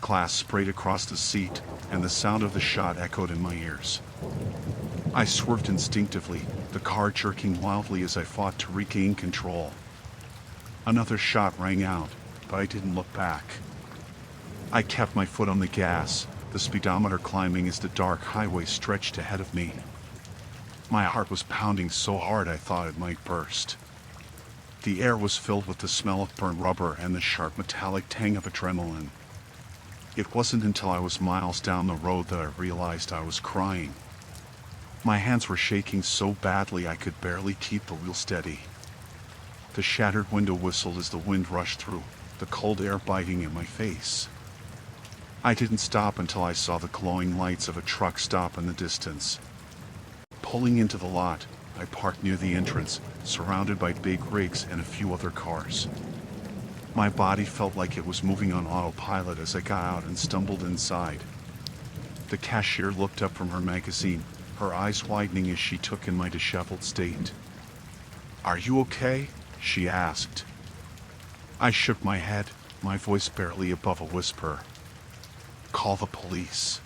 Glass sprayed across the seat, and the sound of the shot echoed in my ears. I swerved instinctively, the car jerking wildly as I fought to regain control. Another shot rang out, but I didn't look back. I kept my foot on the gas, the speedometer climbing as the dark highway stretched ahead of me. My heart was pounding so hard I thought it might burst. The air was filled with the smell of burnt rubber and the sharp metallic tang of adrenaline. It wasn't until I was miles down the road that I realized I was crying. My hands were shaking so badly I could barely keep the wheel steady. The shattered window whistled as the wind rushed through, the cold air biting at my face. I didn't stop until I saw the glowing lights of a truck stop in the distance. Pulling into the lot, I parked near the entrance, surrounded by big rigs and a few other cars. My body felt like it was moving on autopilot as I got out and stumbled inside. The cashier looked up from her magazine, her eyes widening as she took in my disheveled state. "Are you okay?" she asked. I shook my head, my voice barely above a whisper. "Call the police."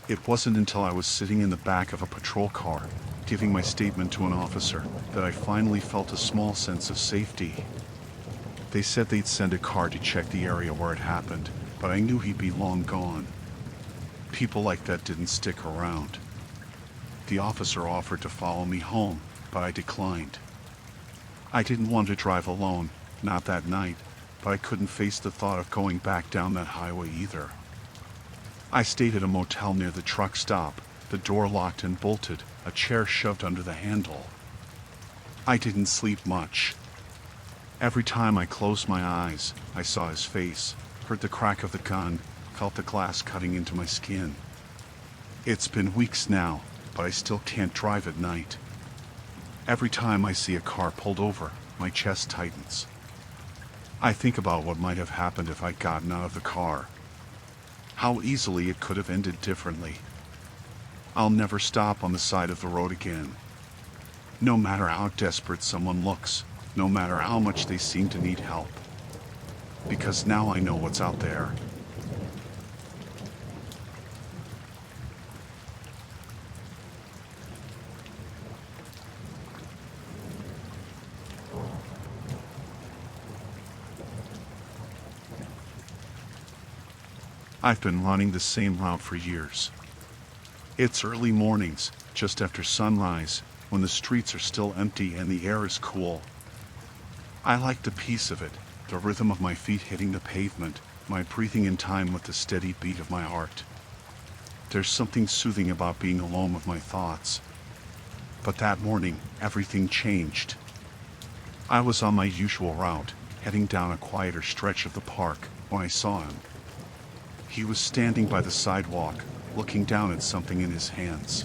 It wasn't until I was sitting in the back of a patrol car, giving my statement to an officer, that I finally felt a small sense of safety. They said they'd send a car to check the area where it happened, but I knew he'd be long gone. People like that didn't stick around. The officer offered to follow me home, but I declined. I didn't want to drive alone, not that night, but I couldn't face the thought of going back down that highway either. I stayed at a motel near the truck stop, the door locked and bolted, a chair shoved under the handle. I didn't sleep much. Every time I closed my eyes, I saw his face, heard the crack of the gun, felt the glass cutting into my skin. It's been weeks now, but I still can't drive at night. Every time I see a car pulled over, my chest tightens. I think about what might have happened if I'd gotten out of the car. How easily it could have ended differently. I'll never stop on the side of the road again. No matter how desperate someone looks, no matter how much they seem to need help. Because now I know what's out there. I've been running the same route for years. It's early mornings, just after sunrise, when the streets are still empty and the air is cool. I like the peace of it, the rhythm of my feet hitting the pavement, my breathing in time with the steady beat of my heart. There's something soothing about being alone with my thoughts. But that morning, everything changed. I was on my usual route, heading down a quieter stretch of the park, when I saw him. He was standing by the sidewalk, looking down at something in his hands.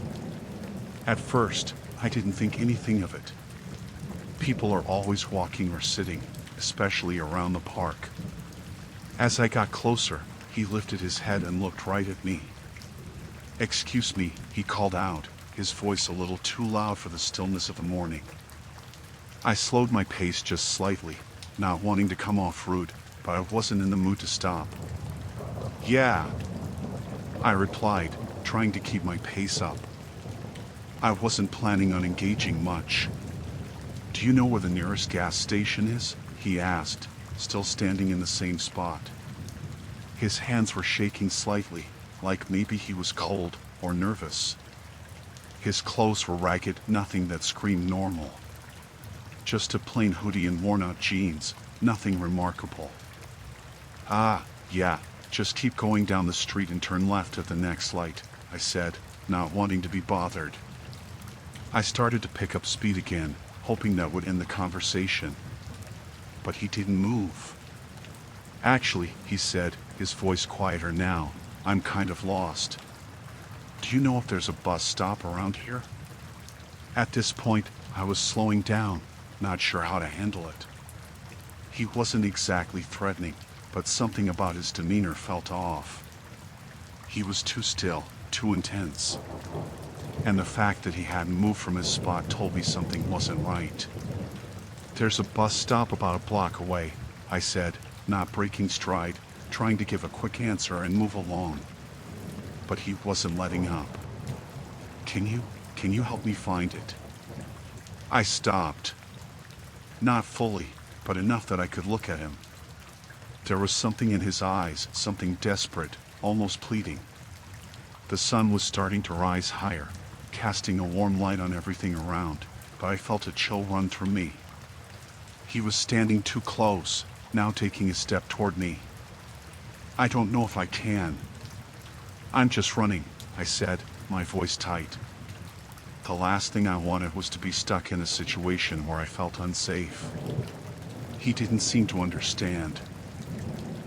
At first, I didn't think anything of it. People are always walking or sitting, especially around the park. As I got closer, he lifted his head and looked right at me. "Excuse me," he called out, his voice a little too loud for the stillness of the morning. I slowed my pace just slightly, not wanting to come off rude, but I wasn't in the mood to stop. "Yeah," I replied, trying to keep my pace up. I wasn't planning on engaging much. "Do you know where the nearest gas station is?" he asked, still standing in the same spot. His hands were shaking slightly, like maybe he was cold or nervous. His clothes were ragged, nothing that screamed normal. Just a plain hoodie and worn-out jeans, nothing remarkable. "Ah, yeah, just keep going down the street and turn left at the next light," I said, not wanting to be bothered. I started to pick up speed again, hoping that would end the conversation. But he didn't move. "Actually," he said, his voice quieter now, "I'm kind of lost. Do you know if there's a bus stop around here?" At this point, I was slowing down, not sure how to handle it. He wasn't exactly threatening, but something about his demeanor felt off. He was too still, too intense. And the fact that he hadn't moved from his spot told me something wasn't right. "There's a bus stop about a block away," I said, not breaking stride, trying to give a quick answer and move along. But he wasn't letting up. Can you help me find it?" I stopped. Not fully, but enough that I could look at him. There was something in his eyes, something desperate, almost pleading. The sun was starting to rise higher, casting a warm light on everything around, but I felt a chill run through me. He was standing too close, now taking a step toward me. "I don't know if I can." "I'm just running," I said, my voice tight. The last thing I wanted was to be stuck in a situation where I felt unsafe. He didn't seem to understand.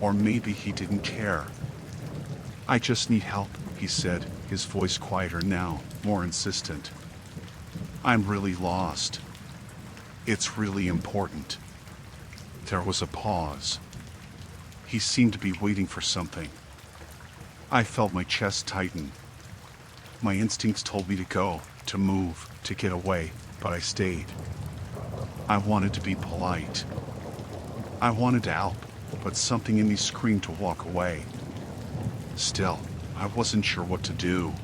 Or maybe he didn't care. "I just need help," he said, his voice quieter now, more insistent. "I'm really lost. It's really important." There was a pause. He seemed to be waiting for something. I felt my chest tighten. My instincts told me to go, to move, to get away, but I stayed. I wanted to be polite. I wanted to help, but something in me screamed to walk away. Still, I wasn't sure what to do.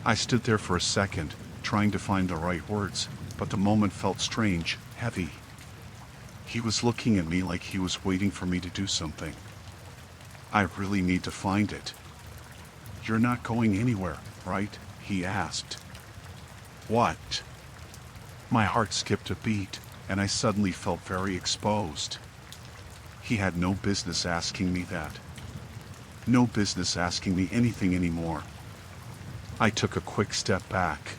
I stood there for a second, trying to find the right words, but the moment felt strange, heavy. He was looking at me like he was waiting for me to do something. "I really need to find it." "You're not going anywhere, right?" he asked. "What?" My heart skipped a beat, and I suddenly felt very exposed. He had no business asking me that. No business asking me anything anymore. I took a quick step back.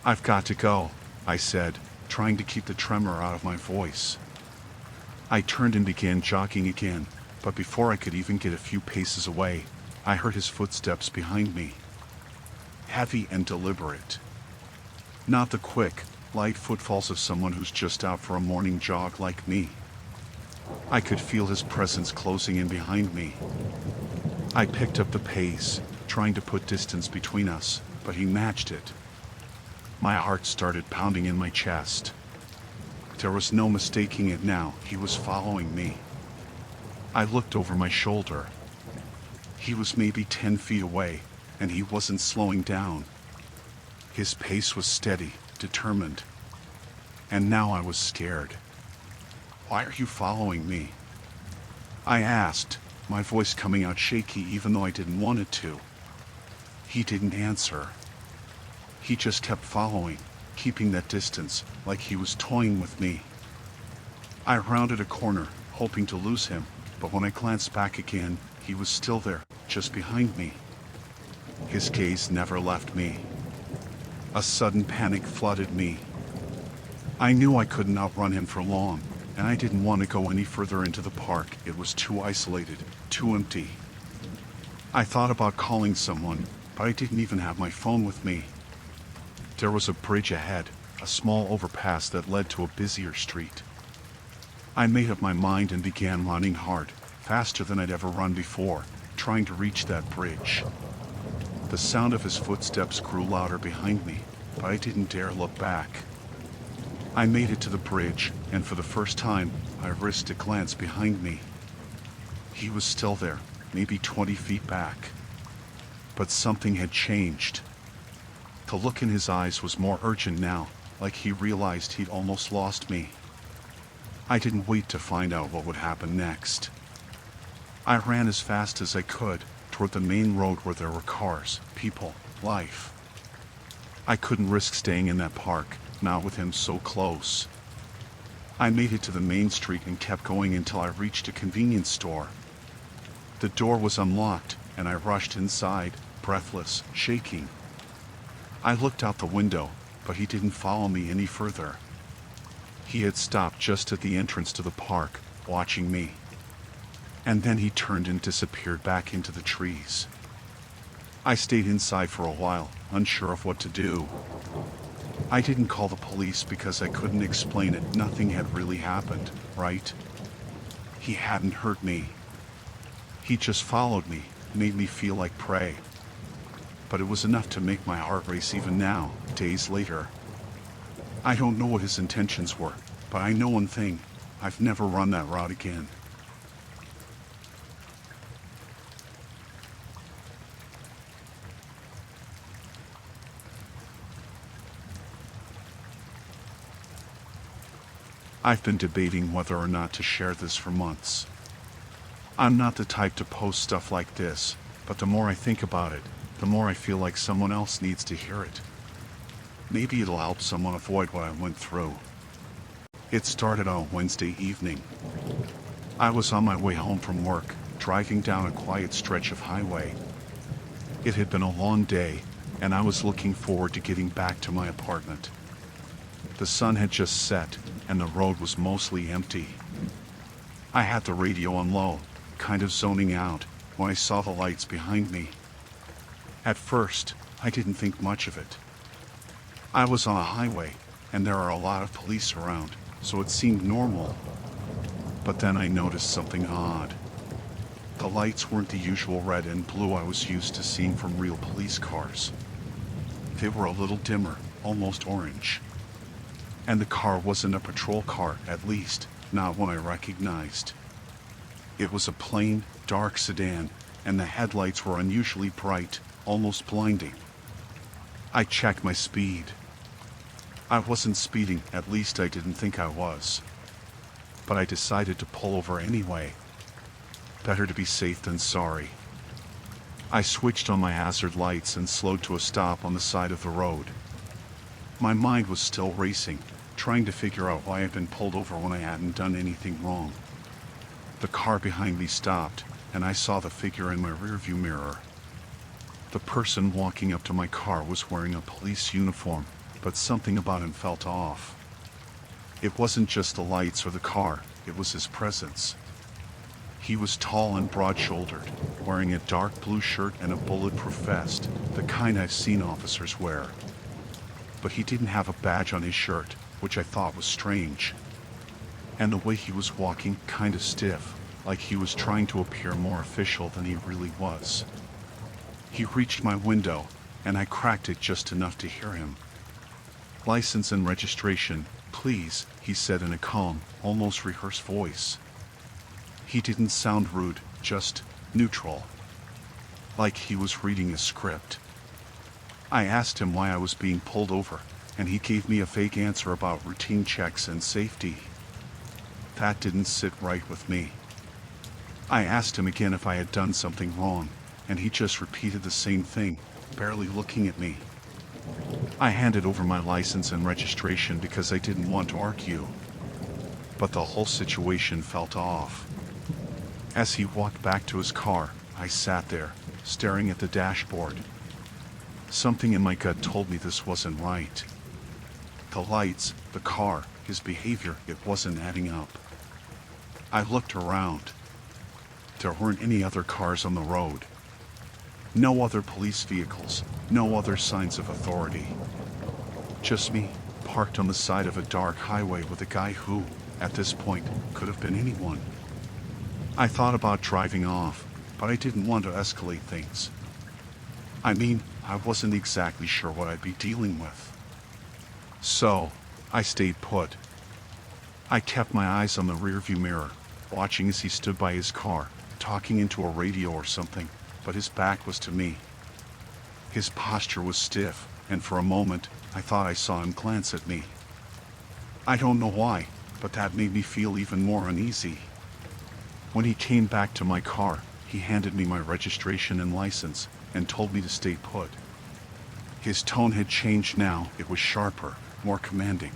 "I've got to go," I said, trying to keep the tremor out of my voice. I turned and began jogging again, but before I could even get a few paces away, I heard his footsteps behind me. Heavy and deliberate. Not the quick, light footfalls of someone who's just out for a morning jog like me. I could feel his presence closing in behind me. I picked up the pace, trying to put distance between us, but he matched it. My heart started pounding in my chest. There was no mistaking it now, he was following me. I looked over my shoulder. He was maybe 10 feet away, and he wasn't slowing down. His pace was steady, determined. And now I was scared. "Why are you following me?" I asked, my voice coming out shaky even though I didn't want it to. He didn't answer. He just kept following, keeping that distance, like he was toying with me. I rounded a corner, hoping to lose him, but when I glanced back again, he was still there, just behind me. His gaze never left me. A sudden panic flooded me. I knew I couldn't outrun him for long, and I didn't want to go any further into the park. It was too isolated, too empty. I thought about calling someone, but I didn't even have my phone with me. There was a bridge ahead, a small overpass that led to a busier street. I made up my mind and began running hard, faster than I'd ever run before, trying to reach that bridge. The sound of his footsteps grew louder behind me, but I didn't dare look back. I made it to the bridge, and for the first time, I risked a glance behind me. He was still there, maybe 20 feet back. But something had changed. The look in his eyes was more urgent now, like he realized he'd almost lost me. I didn't wait to find out what would happen next. I ran as fast as I could toward the main road where there were cars, people, life. I couldn't risk staying in that park, not with him so close. I made it to the main street and kept going until I reached a convenience store. The door was unlocked, and I rushed inside, breathless, shaking. I looked out the window, but he didn't follow me any further. He had stopped just at the entrance to the park, watching me. And then he turned and disappeared back into the trees. I stayed inside for a while, unsure of what to do. I didn't call the police because I couldn't explain it. Nothing had really happened, right? He hadn't hurt me. He just followed me, made me feel like prey. But it was enough to make my heart race even now, days later. I don't know what his intentions were, but I know one thing: I've never run that route again. I've been debating whether or not to share this for months. I'm not the type to post stuff like this, but the more I think about it, the more I feel like someone else needs to hear it. Maybe it'll help someone avoid what I went through. It started on Wednesday evening. I was on my way home from work, driving down a quiet stretch of highway. It had been a long day, and I was looking forward to getting back to my apartment. The sun had just set, and the road was mostly empty. I had the radio on low, kind of zoning out, when I saw the lights behind me. At first, I didn't think much of it. I was on a highway, and there are a lot of police around, so it seemed normal. But then I noticed something odd. The lights weren't the usual red and blue I was used to seeing from real police cars. They were a little dimmer, almost orange. And the car wasn't a patrol car, at least, not one I recognized. It was a plain, dark sedan, and the headlights were unusually bright, almost blinding. I checked my speed. I wasn't speeding, at least I didn't think I was. But I decided to pull over anyway. Better to be safe than sorry. I switched on my hazard lights and slowed to a stop on the side of the road. My mind was still racing, trying to figure out why I'd been pulled over when I hadn't done anything wrong. The car behind me stopped, and I saw the figure in my rearview mirror. The person walking up to my car was wearing a police uniform, but something about him felt off. It wasn't just the lights or the car, it was his presence. He was tall and broad-shouldered, wearing a dark blue shirt and a bulletproof vest, the kind I've seen officers wear. But he didn't have a badge on his shirt, which I thought was strange. And the way he was walking, kind of stiff, like he was trying to appear more official than he really was. He reached my window, and I cracked it just enough to hear him. "License and registration, please," he said in a calm, almost rehearsed voice. He didn't sound rude, just neutral. Like he was reading a script. I asked him why I was being pulled over, and he gave me a vague answer about routine checks and safety. That didn't sit right with me. I asked him again if I had done something wrong, and he just repeated the same thing, barely looking at me. I handed over my license and registration because I didn't want to argue. But the whole situation felt off. As he walked back to his car, I sat there, staring at the dashboard. Something in my gut told me this wasn't right. The lights, the car, his behavior, it wasn't adding up. I looked around. There weren't any other cars on the road. No other police vehicles, no other signs of authority. Just me, parked on the side of a dark highway with a guy who, at this point, could have been anyone. I thought about driving off, but I didn't want to escalate things. I mean, I wasn't exactly sure what I'd be dealing with. So, I stayed put. I kept my eyes on the rearview mirror, watching as he stood by his car, talking into a radio or something, but his back was to me. His posture was stiff, and for a moment, I thought I saw him glance at me. I don't know why, but that made me feel even more uneasy. When he came back to my car, he handed me my registration and license, and told me to stay put. His tone had changed now, it was sharper, more commanding.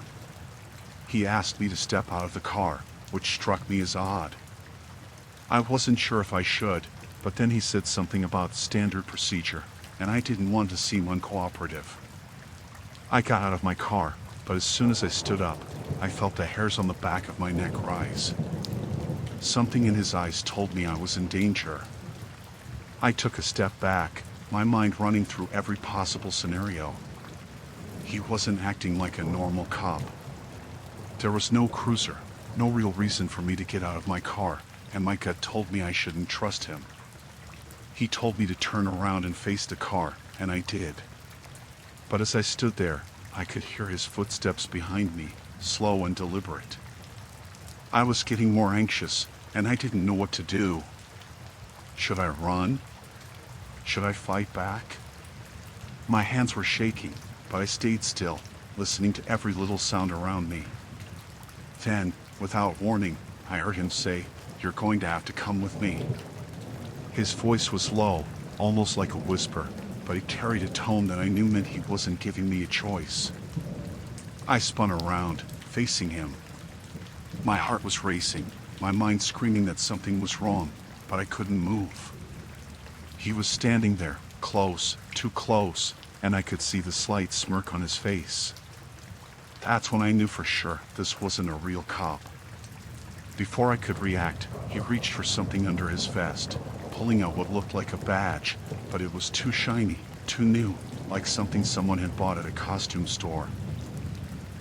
He asked me to step out of the car, which struck me as odd. I wasn't sure if I should, but then he said something about standard procedure, and I didn't want to seem uncooperative. I got out of my car, but as soon as I stood up, I felt the hairs on the back of my neck rise. Something in his eyes told me I was in danger. I took a step back, my mind running through every possible scenario. He wasn't acting like a normal cop. There was no cruiser, no real reason for me to get out of my car, and my gut told me I shouldn't trust him. He told me to turn around and face the car, and I did. But as I stood there, I could hear his footsteps behind me, slow and deliberate. I was getting more anxious, and I didn't know what to do. Should I run? Should I fight back? My hands were shaking, but I stayed still, listening to every little sound around me. Then, without warning, I heard him say, "You're going to have to come with me." His voice was low, almost like a whisper, but it carried a tone that I knew meant he wasn't giving me a choice. I spun around, facing him. My heart was racing, my mind screaming that something was wrong, but I couldn't move. He was standing there, close, too close, and I could see the slight smirk on his face. That's when I knew for sure this wasn't a real cop. Before I could react, he reached for something under his vest, pulling out what looked like a badge, but it was too shiny, too new, like something someone had bought at a costume store.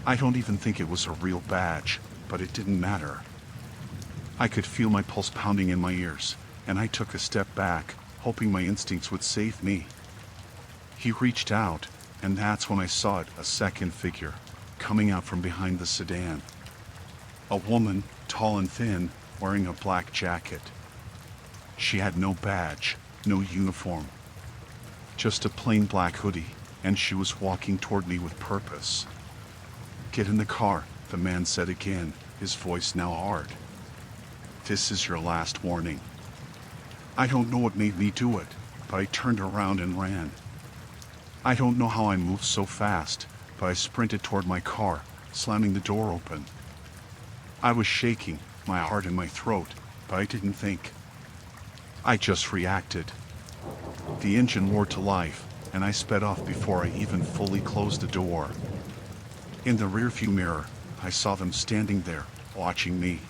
I don't even think it was a real badge, but it didn't matter. I could feel my pulse pounding in my ears, and I took a step back, hoping my instincts would save me. He reached out, and that's when I saw it, a second figure, coming out from behind the sedan. A woman, tall and thin, wearing a black jacket. She had no badge, no uniform. Just a plain black hoodie, and she was walking toward me with purpose. "Get in the car," the man said again, his voice now hard. "This is your last warning." I don't know what made me do it, but I turned around and ran. I don't know how I moved so fast, but I sprinted toward my car, slamming the door open. I was shaking, my heart in my throat, but I didn't think. I just reacted. The engine roared to life, and I sped off before I even fully closed the door. In the rearview mirror, I saw them standing there, watching me.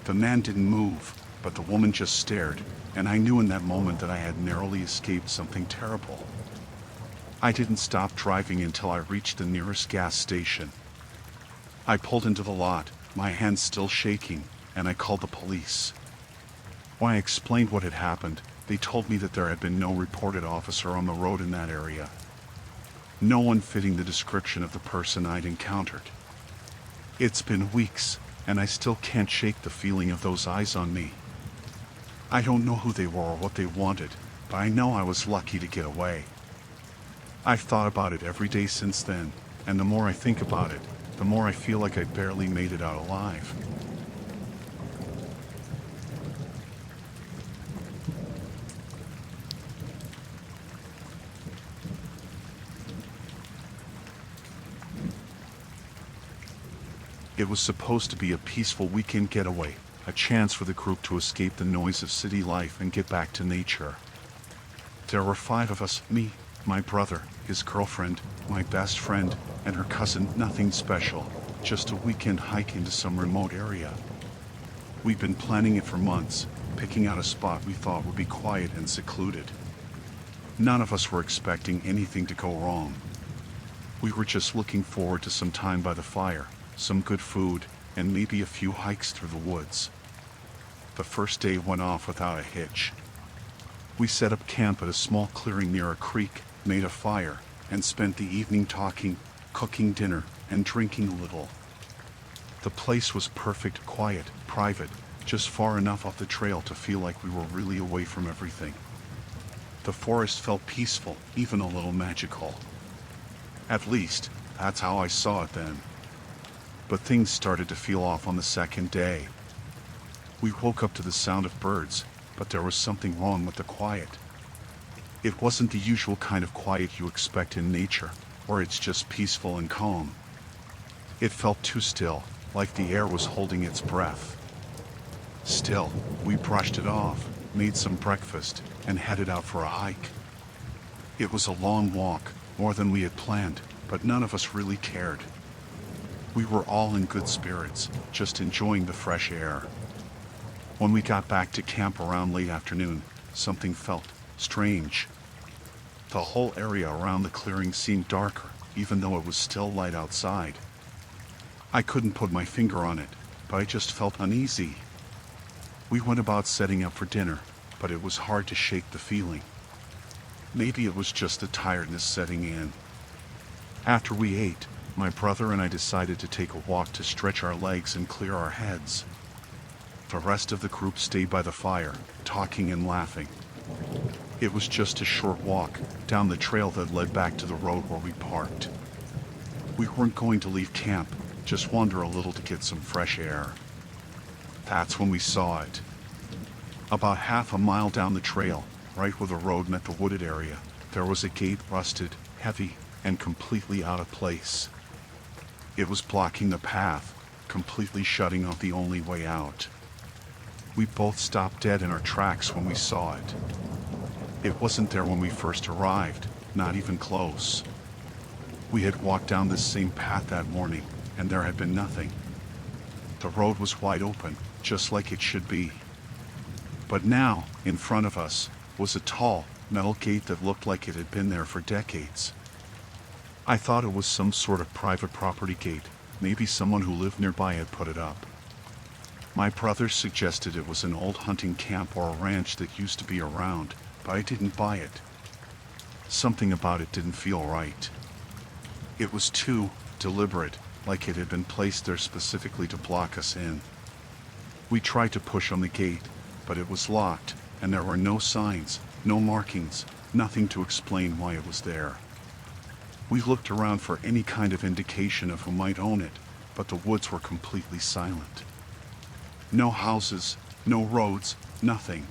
The man didn't move, but the woman just stared, and I knew in that moment that I had narrowly escaped something terrible. I didn't stop driving until I reached the nearest gas station. I pulled into the lot, my hands still shaking, and I called the police. When I explained what had happened, they told me that there had been no reported officer on the road in that area. No one fitting the description of the person I'd encountered. It's been weeks, and I still can't shake the feeling of those eyes on me. I don't know who they were or what they wanted, but I know I was lucky to get away. I've thought about it every day since then, and the more I think about it, the more I feel like I barely made it out alive. It was supposed to be a peaceful weekend getaway, a chance for the group to escape the noise of city life and get back to nature. There were 5 of us, me, my brother, his girlfriend, my best friend, and her cousin. Nothing special, just a weekend hike into some remote area. We'd been planning it for months, picking out a spot we thought would be quiet and secluded. None of us were expecting anything to go wrong. We were just looking forward to some time by the fire, some good food, and maybe a few hikes through the woods. The first day went off without a hitch. We set up camp at a small clearing near a creek, made a fire, and spent the evening talking, cooking dinner, and drinking a little. The place was perfect, quiet, private, just far enough off the trail to feel like we were really away from everything. The forest felt peaceful, even a little magical. At least, that's how I saw it then. But things started to feel off on the second day. We woke up to the sound of birds, but there was something wrong with the quiet. It wasn't the usual kind of quiet you expect in nature, where it's just peaceful and calm. It felt too still, like the air was holding its breath. Still, we brushed it off, made some breakfast, and headed out for a hike. It was a long walk, more than we had planned, but none of us really cared. We were all in good spirits, just enjoying the fresh air. When we got back to camp around late afternoon, something felt strange. The whole area around the clearing seemed darker, even though it was still light outside. I couldn't put my finger on it, but I just felt uneasy. We went about setting up for dinner, but it was hard to shake the feeling. Maybe it was just the tiredness setting in. After we ate, my brother and I decided to take a walk to stretch our legs and clear our heads. The rest of the group stayed by the fire, talking and laughing. It was just a short walk down the trail that led back to the road where we parked. We weren't going to leave camp, just wander a little to get some fresh air. That's when we saw it. About half a mile down the trail, right where the road met the wooded area, there was a gate, rusted, heavy, and completely out of place. It was blocking the path, completely shutting off the only way out. We both stopped dead in our tracks when we saw it. It wasn't there when we first arrived, not even close. We had walked down this same path that morning, and there had been nothing. The road was wide open, just like it should be. But now, in front of us, was a tall, metal gate that looked like it had been there for decades. I thought it was some sort of private property gate, maybe someone who lived nearby had put it up. My brother suggested it was an old hunting camp or a ranch that used to be around, but I didn't buy it. Something about it didn't feel right. It was too deliberate, like it had been placed there specifically to block us in. We tried to push on the gate, but it was locked, and there were no signs, no markings, nothing to explain why it was there. We looked around for any kind of indication of who might own it, but the woods were completely silent. No houses, no roads, nothing.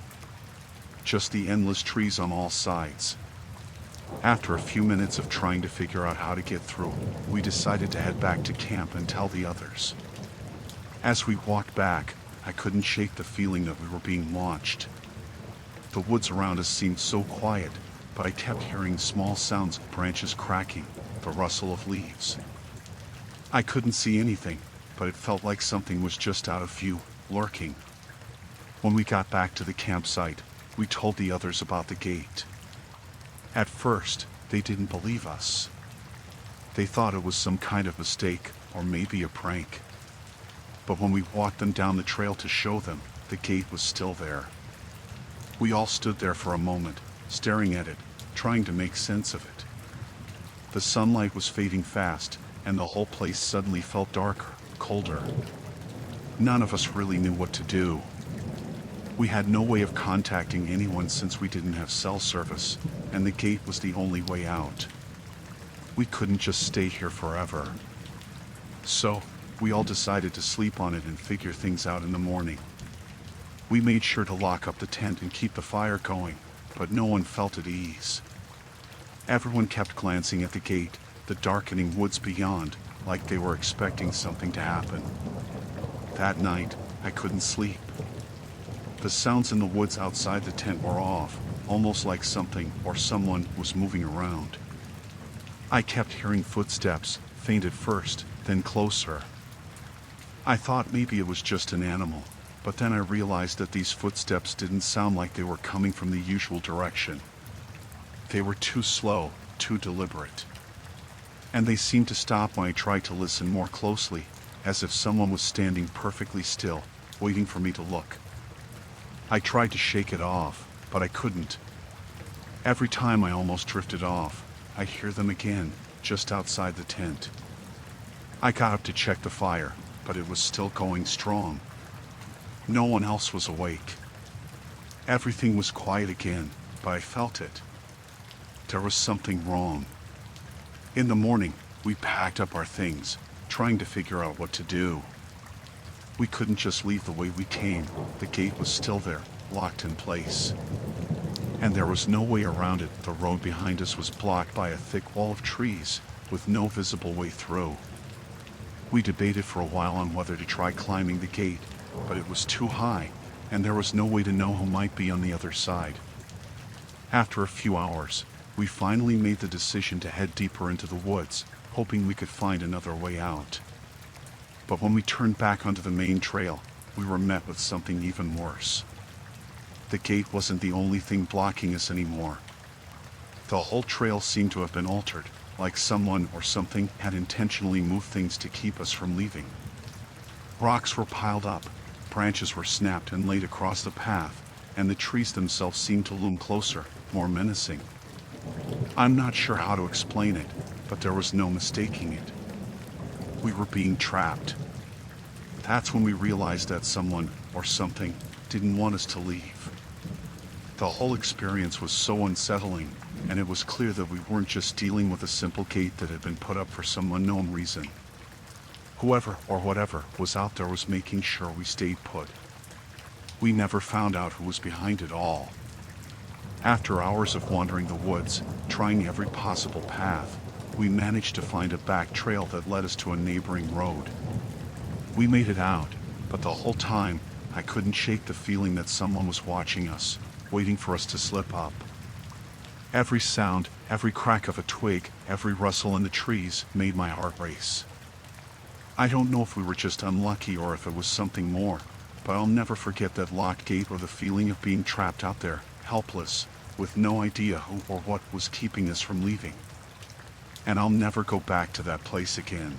Just the endless trees on all sides. After a few minutes of trying to figure out how to get through, we decided to head back to camp and tell the others. As we walked back, I couldn't shake the feeling that we were being watched. The woods around us seemed so quiet, but I kept hearing small sounds of branches cracking, the rustle of leaves. I couldn't see anything, but it felt like something was just out of view, lurking. When we got back to the campsite, we told the others about the gate. At first, they didn't believe us. They thought it was some kind of mistake, or maybe a prank. But when we walked them down the trail to show them, the gate was still there. We all stood there for a moment, staring at it, trying to make sense of it. The sunlight was fading fast, and the whole place suddenly felt darker, colder. None of us really knew what to do. We had no way of contacting anyone since we didn't have cell service, and the gate was the only way out. We couldn't just stay here forever. So, we all decided to sleep on it and figure things out in the morning. We made sure to lock up the tent and keep the fire going, but no one felt at ease. Everyone kept glancing at the gate, the darkening woods beyond, like they were expecting something to happen. That night, I couldn't sleep. The sounds in the woods outside the tent were off, almost like something or someone was moving around. I kept hearing footsteps, faint at first, then closer. I thought maybe it was just an animal, but then I realized that these footsteps didn't sound like they were coming from the usual direction. They were too slow, too deliberate. And they seemed to stop when I tried to listen more closely, as if someone was standing perfectly still, waiting for me to look. I tried to shake it off, but I couldn't. Every time I almost drifted off, I'd hear them again, just outside the tent. I got up to check the fire, but it was still going strong. No one else was awake. Everything was quiet again, but I felt it. There was something wrong. In the morning, we packed up our things, trying to figure out what to do. We couldn't just leave the way we came. The gate was still there, locked in place. And there was no way around it. The road behind us was blocked by a thick wall of trees, with no visible way through. We debated for a while on whether to try climbing the gate, but it was too high, and there was no way to know who might be on the other side. After a few hours, we finally made the decision to head deeper into the woods, hoping we could find another way out. But when we turned back onto the main trail, we were met with something even worse. The gate wasn't the only thing blocking us anymore. The whole trail seemed to have been altered, like someone or something had intentionally moved things to keep us from leaving. Rocks were piled up, branches were snapped and laid across the path, and the trees themselves seemed to loom closer, more menacing. I'm not sure how to explain it, but there was no mistaking it. We were being trapped. That's when we realized that someone or something didn't want us to leave. The whole experience was so unsettling, and it was clear that we weren't just dealing with a simple gate that had been put up for some unknown reason. Whoever or whatever was out there was making sure we stayed put. We never found out who was behind it all. After hours of wandering the woods, trying every possible path, we managed to find a back trail that led us to a neighboring road. We made it out, but the whole time, I couldn't shake the feeling that someone was watching us, waiting for us to slip up. Every sound, every crack of a twig, every rustle in the trees made my heart race. I don't know if we were just unlucky or if it was something more, but I'll never forget that locked gate or the feeling of being trapped out there, helpless, with no idea who or what was keeping us from leaving. And I'll never go back to that place again.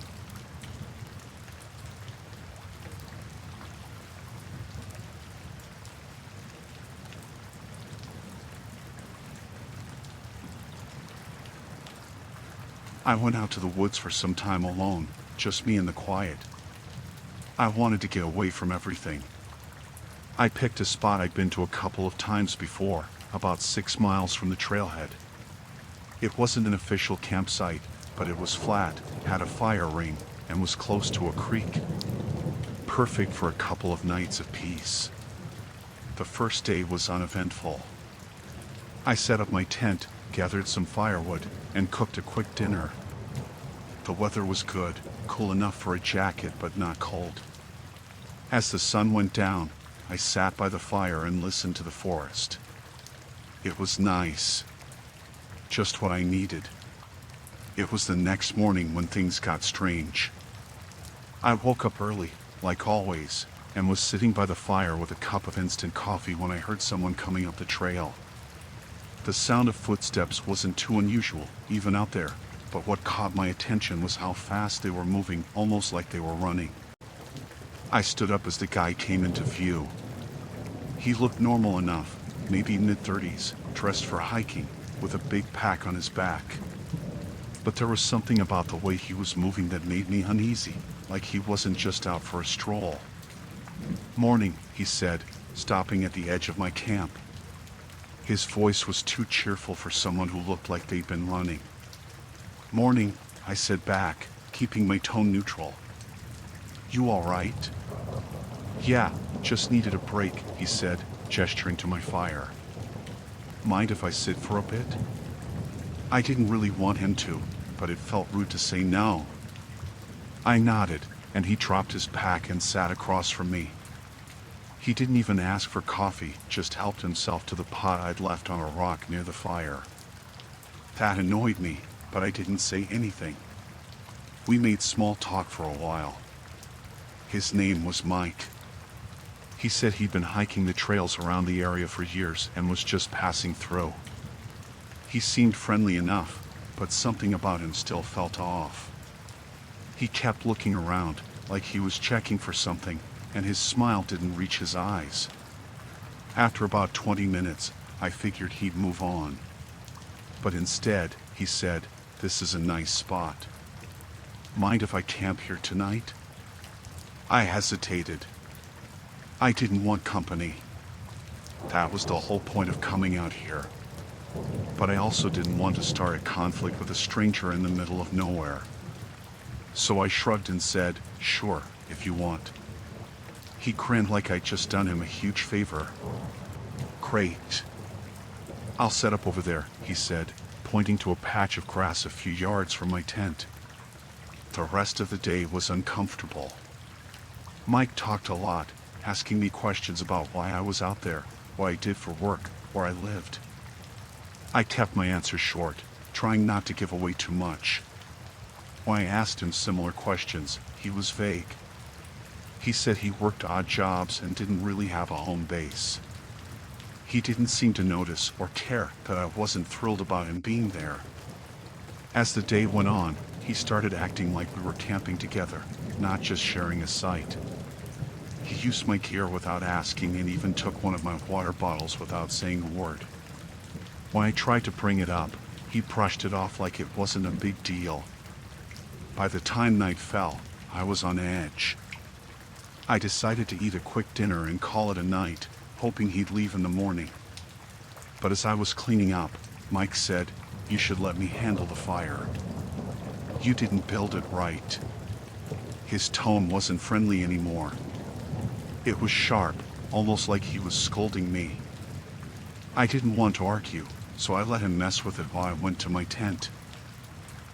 I went out to the woods for some time alone, just me and the quiet. I wanted to get away from everything. I picked a spot I'd been to a couple of times before, about 6 miles from the trailhead. It wasn't an official campsite, but it was flat, had a fire ring, and was close to a creek. Perfect for a couple of nights of peace. The first day was uneventful. I set up my tent, gathered some firewood, and cooked a quick dinner. The weather was good, cool enough for a jacket but not cold. As the sun went down, I sat by the fire and listened to the forest. It was nice. Just what I needed. It was the next morning when things got strange. I woke up early, like always, and was sitting by the fire with a cup of instant coffee when I heard someone coming up the trail. The sound of footsteps wasn't too unusual, even out there, but what caught my attention was how fast they were moving, almost like they were running. I stood up as the guy came into view. He looked normal enough, maybe mid-30s, dressed for hiking, with a big pack on his back. But there was something about the way he was moving that made me uneasy, like he wasn't just out for a stroll. "Morning," he said, stopping at the edge of my camp. His voice was too cheerful for someone who looked like they'd been running. "Morning," I said back, keeping my tone neutral. "You all right?" "Yeah, just needed a break," he said, gesturing to my fire. "Mind if I sit for a bit?" I didn't really want him to, but it felt rude to say no. I nodded, and he dropped his pack and sat across from me. He didn't even ask for coffee, just helped himself to the pot I'd left on a rock near the fire. That annoyed me, but I didn't say anything. We made small talk for a while. His name was Mike. He said he'd been hiking the trails around the area for years and was just passing through. He seemed friendly enough, but something about him still felt off. He kept looking around, like he was checking for something, and his smile didn't reach his eyes. After about 20 minutes, I figured he'd move on. But instead, he said, "This is a nice spot. Mind if I camp here tonight?" I hesitated. I didn't want company. That was the whole point of coming out here. But I also didn't want to start a conflict with a stranger in the middle of nowhere. So I shrugged and said, "Sure, if you want." He grinned like I'd just done him a huge favor. "Great. I'll set up over there," he said, pointing to a patch of grass a few yards from my tent. The rest of the day was uncomfortable. Mike talked a lot, asking me questions about why I was out there, what I did for work, where I lived. I kept my answers short, trying not to give away too much. When I asked him similar questions, he was vague. He said he worked odd jobs and didn't really have a home base. He didn't seem to notice or care that I wasn't thrilled about him being there. As the day went on, he started acting like we were camping together, not just sharing a site. He used my gear without asking and even took one of my water bottles without saying a word. When I tried to bring it up, he brushed it off like it wasn't a big deal. By the time night fell, I was on edge. I decided to eat a quick dinner and call it a night, hoping he'd leave in the morning. But as I was cleaning up, Mike said, "You should let me handle the fire. You didn't build it right." His tone wasn't friendly anymore. It was sharp, almost like he was scolding me. I didn't want to argue, so I let him mess with it while I went to my tent.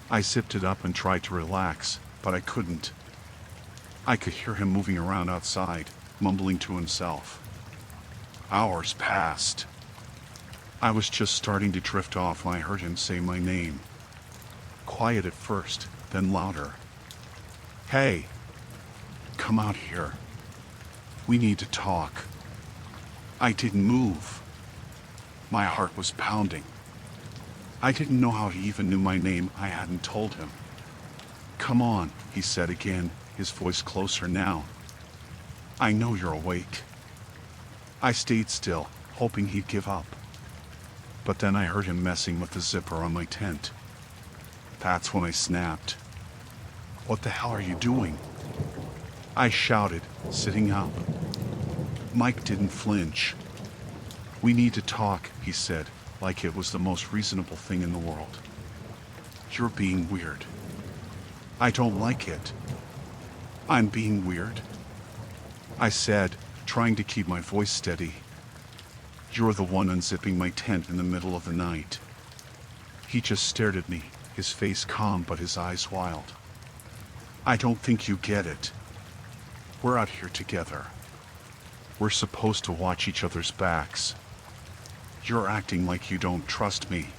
I zipped it up and tried to relax, but I couldn't. I could hear him moving around outside, mumbling to himself. Hours passed. I was just starting to drift off when I heard him say my name. Quiet at first, then louder. "Hey, come out here. We need to talk." I didn't move. My heart was pounding. I didn't know how he even knew my name. I hadn't told him. "Come on," he said again, his voice closer now. "I know you're awake." I stayed still, hoping he'd give up. But then I heard him messing with the zipper on my tent. That's when I snapped. "What the hell are you doing?" I shouted, sitting up. Mike didn't flinch. "We need to talk," he said, like it was the most reasonable thing in the world. "You're being weird." "I don't like it." "I'm being weird," I said, trying to keep my voice steady. "You're the one unzipping my tent in the middle of the night." He just stared at me, his face calm but his eyes wild. "I don't think you get it. We're out here together. We're supposed to watch each other's backs. You're acting like you don't trust me."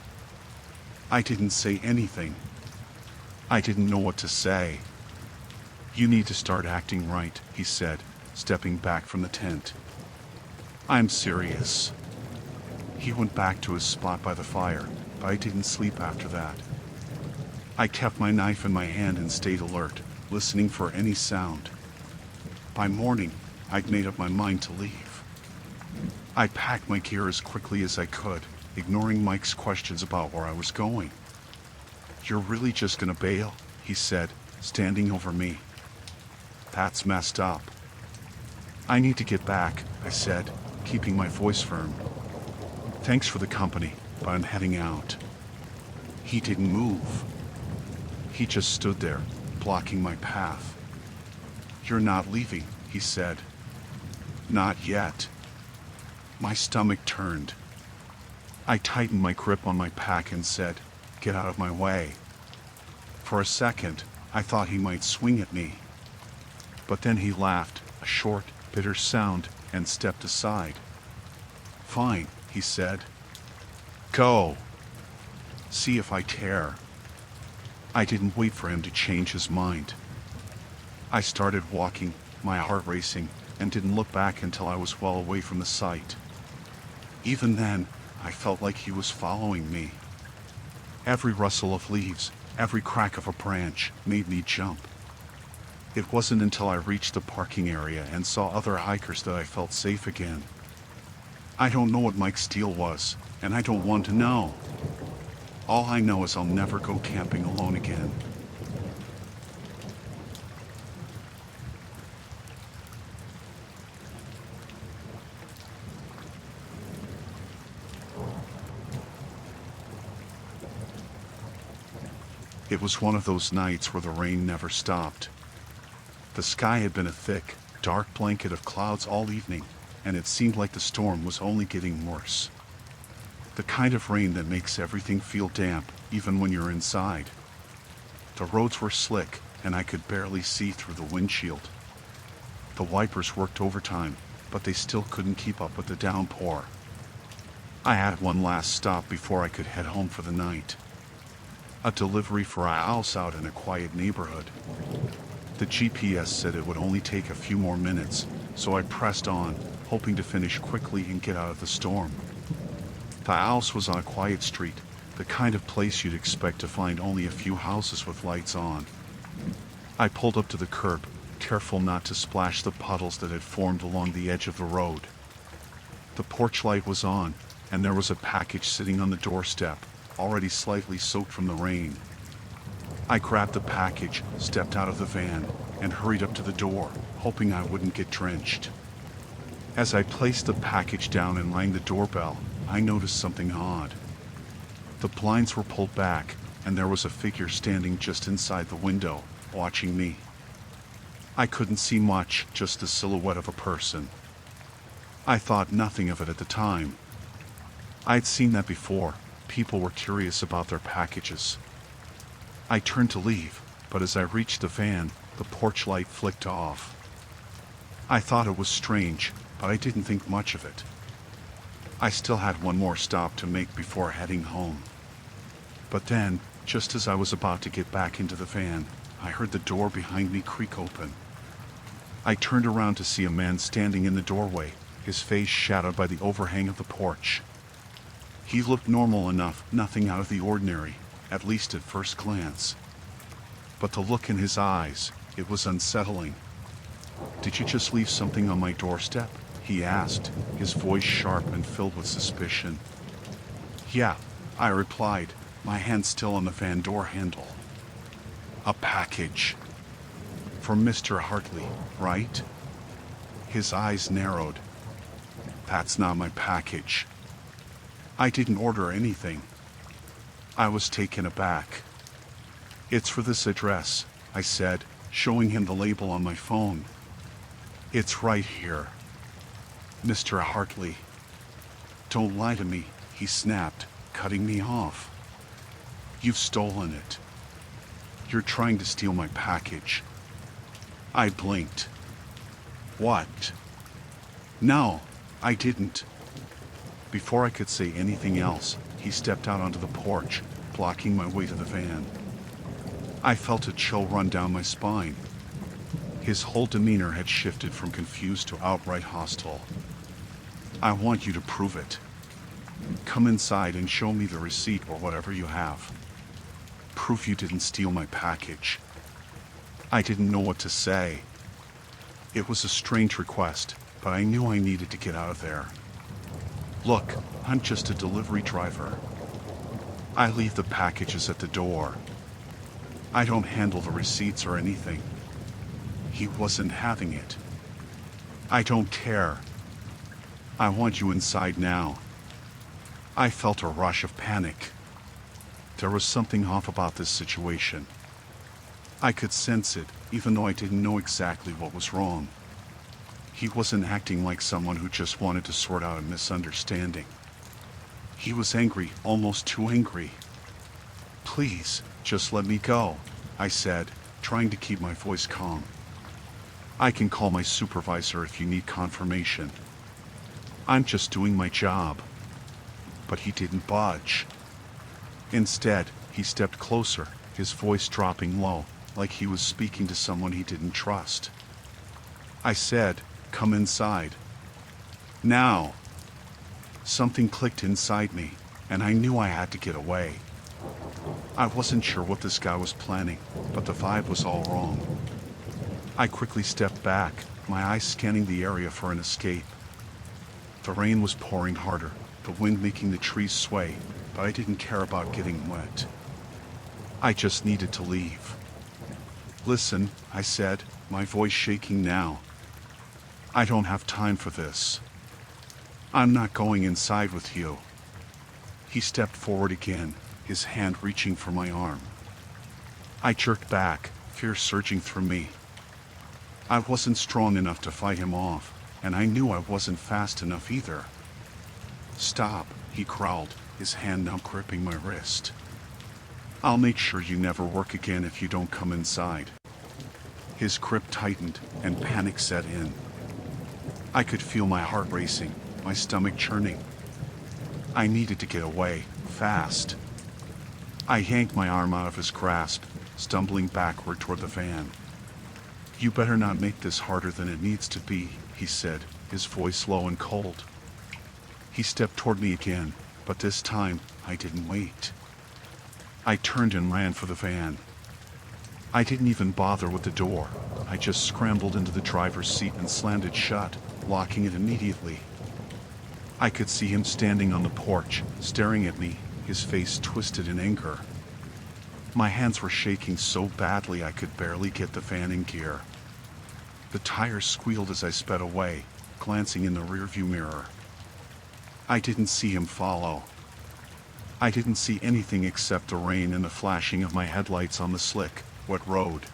I didn't say anything. I didn't know what to say. "You need to start acting right," he said, stepping back from the tent. "I'm serious." He went back to his spot by the fire, but I didn't sleep after that. I kept my knife in my hand and stayed alert, listening for any sound. By morning, I'd made up my mind to leave. I packed my gear as quickly as I could, ignoring Mike's questions about where I was going. "You're really just gonna bail?" he said, standing over me. "That's messed up." "I need to get back," I said, keeping my voice firm. "Thanks for the company, but I'm heading out." He didn't move. He just stood there, blocking my path. "You're not leaving," he said. "Not yet." My stomach turned. I tightened my grip on my pack and said, "Get out of my way." For a second, I thought he might swing at me. But then he laughed, a short, bitter sound, and stepped aside. "Fine," he said. "Go. See if I care." I didn't wait for him to change his mind. I started walking, my heart racing, and didn't look back until I was well away from the site. Even then, I felt like he was following me. Every rustle of leaves, every crack of a branch made me jump. It wasn't until I reached the parking area and saw other hikers that I felt safe again. I don't know what Mike's deal was, and I don't want to know. All I know is I'll never go camping alone again. It was one of those nights where the rain never stopped. The sky had been a thick, dark blanket of clouds all evening, and it seemed like the storm was only getting worse. The kind of rain that makes everything feel damp, even when you're inside. The roads were slick, and I could barely see through the windshield. The wipers worked overtime, but they still couldn't keep up with the downpour. I had one last stop before I could head home for the night. A delivery for a house out in a quiet neighborhood. The GPS said it would only take a few more minutes, so I pressed on, hoping to finish quickly and get out of the storm. The house was on a quiet street, the kind of place you'd expect to find only a few houses with lights on. I pulled up to the curb, careful not to splash the puddles that had formed along the edge of the road. The porch light was on, and there was a package sitting on the doorstep, already slightly soaked from the rain. I grabbed the package, stepped out of the van, and hurried up to the door, hoping I wouldn't get drenched. As I placed the package down and rang the doorbell, I noticed something odd. The blinds were pulled back, and there was a figure standing just inside the window, watching me. I couldn't see much, just the silhouette of a person. I thought nothing of it at the time. I'd seen that before. People were curious about their packages. I turned to leave, but as I reached the van, the porch light flicked off. I thought it was strange, but I didn't think much of it. I still had one more stop to make before heading home. But then, just as I was about to get back into the van, I heard the door behind me creak open. I turned around to see a man standing in the doorway, his face shadowed by the overhang of the porch. He looked normal enough, nothing out of the ordinary, at least at first glance. But the look in his eyes, it was unsettling. "Did you just leave something on my doorstep?" he asked, his voice sharp and filled with suspicion. "Yeah," I replied, my hand still on the van door handle. "A package. For Mr. Hartley, right?" His eyes narrowed. "That's not my package. I didn't order anything." I was taken aback. "It's for this address," I said, showing him the label on my phone. "It's right here. Mr. Hartley." "Don't lie to me," he snapped, cutting me off. "You've stolen it. You're trying to steal my package." I blinked. "What?" "No, I didn't." Before I could say anything else, he stepped out onto the porch, blocking my way to the van. I felt a chill run down my spine. His whole demeanor had shifted from confused to outright hostile. "I want you to prove it. Come inside and show me the receipt or whatever you have. Proof you didn't steal my package." I didn't know what to say. It was a strange request, but I knew I needed to get out of there. "Look, I'm just a delivery driver. I leave the packages at the door. I don't handle the receipts or anything." He wasn't having it. "I don't care. I want you inside now." I felt a rush of panic. There was something off about this situation. I could sense it, even though I didn't know exactly what was wrong. He wasn't acting like someone who just wanted to sort out a misunderstanding. He was angry, almost too angry. "Please, just let me go," I said, trying to keep my voice calm. "I can call my supervisor if you need confirmation. I'm just doing my job." But he didn't budge. Instead, he stepped closer, his voice dropping low, like he was speaking to someone he didn't trust. I said, "Come inside. Now." Something clicked inside me, and I knew I had to get away. I wasn't sure what this guy was planning, but the vibe was all wrong. I quickly stepped back, my eyes scanning the area for an escape. The rain was pouring harder, the wind making the trees sway, but I didn't care about getting wet. I just needed to leave. "Listen," I said, my voice shaking now. "I don't have time for this. I'm not going inside with you." He stepped forward again, his hand reaching for my arm. I jerked back, fear surging through me. I wasn't strong enough to fight him off, and I knew I wasn't fast enough either. "Stop," he growled, his hand now gripping my wrist. "I'll make sure you never work again if you don't come inside." His grip tightened, and panic set in. I could feel my heart racing, my stomach churning. I needed to get away, fast. I yanked my arm out of his grasp, stumbling backward toward the van. "You better not make this harder than it needs to be," he said, his voice low and cold. He stepped toward me again, but this time, I didn't wait. I turned and ran for the van. I didn't even bother with the door. I just scrambled into the driver's seat and slammed it shut, locking it immediately. I could see him standing on the porch, staring at me, his face twisted in anger. My hands were shaking so badly I could barely get the van in gear. The tires squealed as I sped away, glancing in the rearview mirror. I didn't see him follow. I didn't see anything except the rain and the flashing of my headlights on the slick, wet road.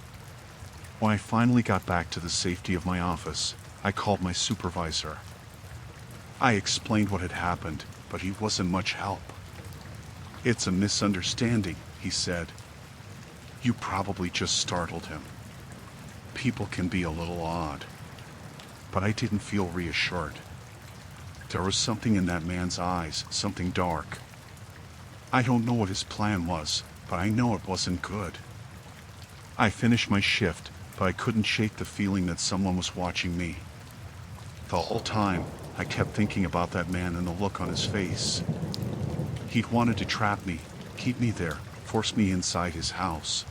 When I finally got back to the safety of my office, I called my supervisor. I explained what had happened, but he wasn't much help. "It's a misunderstanding," he said. "You probably just startled him. People can be a little odd." But I didn't feel reassured. There was something in that man's eyes, something dark. I don't know what his plan was, but I know it wasn't good. I finished my shift, but I couldn't shake the feeling that someone was watching me. The whole time, I kept thinking about that man and the look on his face. He'd wanted to trap me, keep me there, force me inside his house.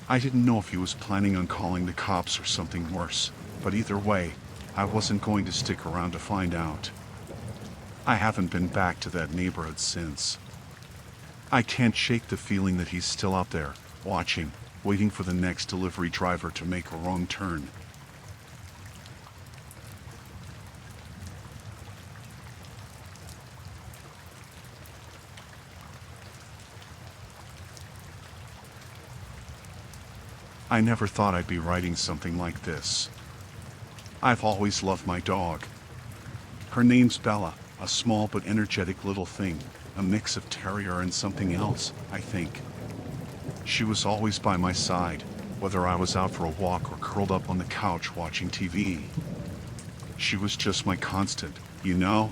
I didn't know if he was planning on calling the cops or something worse, but either way, I wasn't going to stick around to find out. I haven't been back to that neighborhood since. I can't shake the feeling that he's still out there, watching, waiting for the next delivery driver to make a wrong turn. I never thought I'd be writing something like this. I've always loved my dog. Her name's Bella, a small but energetic little thing, a mix of terrier and something else, I think. She was always by my side, whether I was out for a walk or curled up on the couch watching TV. She was just my constant, you know?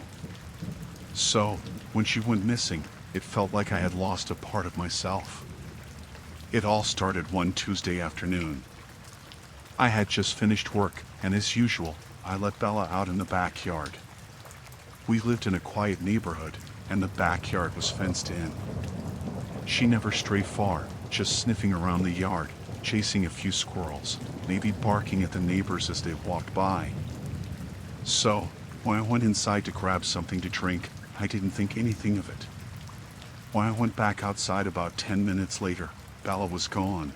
So, when she went missing, it felt like I had lost a part of myself. It all started one Tuesday afternoon. I had just finished work, and as usual, I let Bella out in the backyard. We lived in a quiet neighborhood, and the backyard was fenced in. She never strayed far, just sniffing around the yard, chasing a few squirrels, maybe barking at the neighbors as they walked by. So, when I went inside to grab something to drink, I didn't think anything of it. When I went back outside about 10 minutes later, Bella was gone.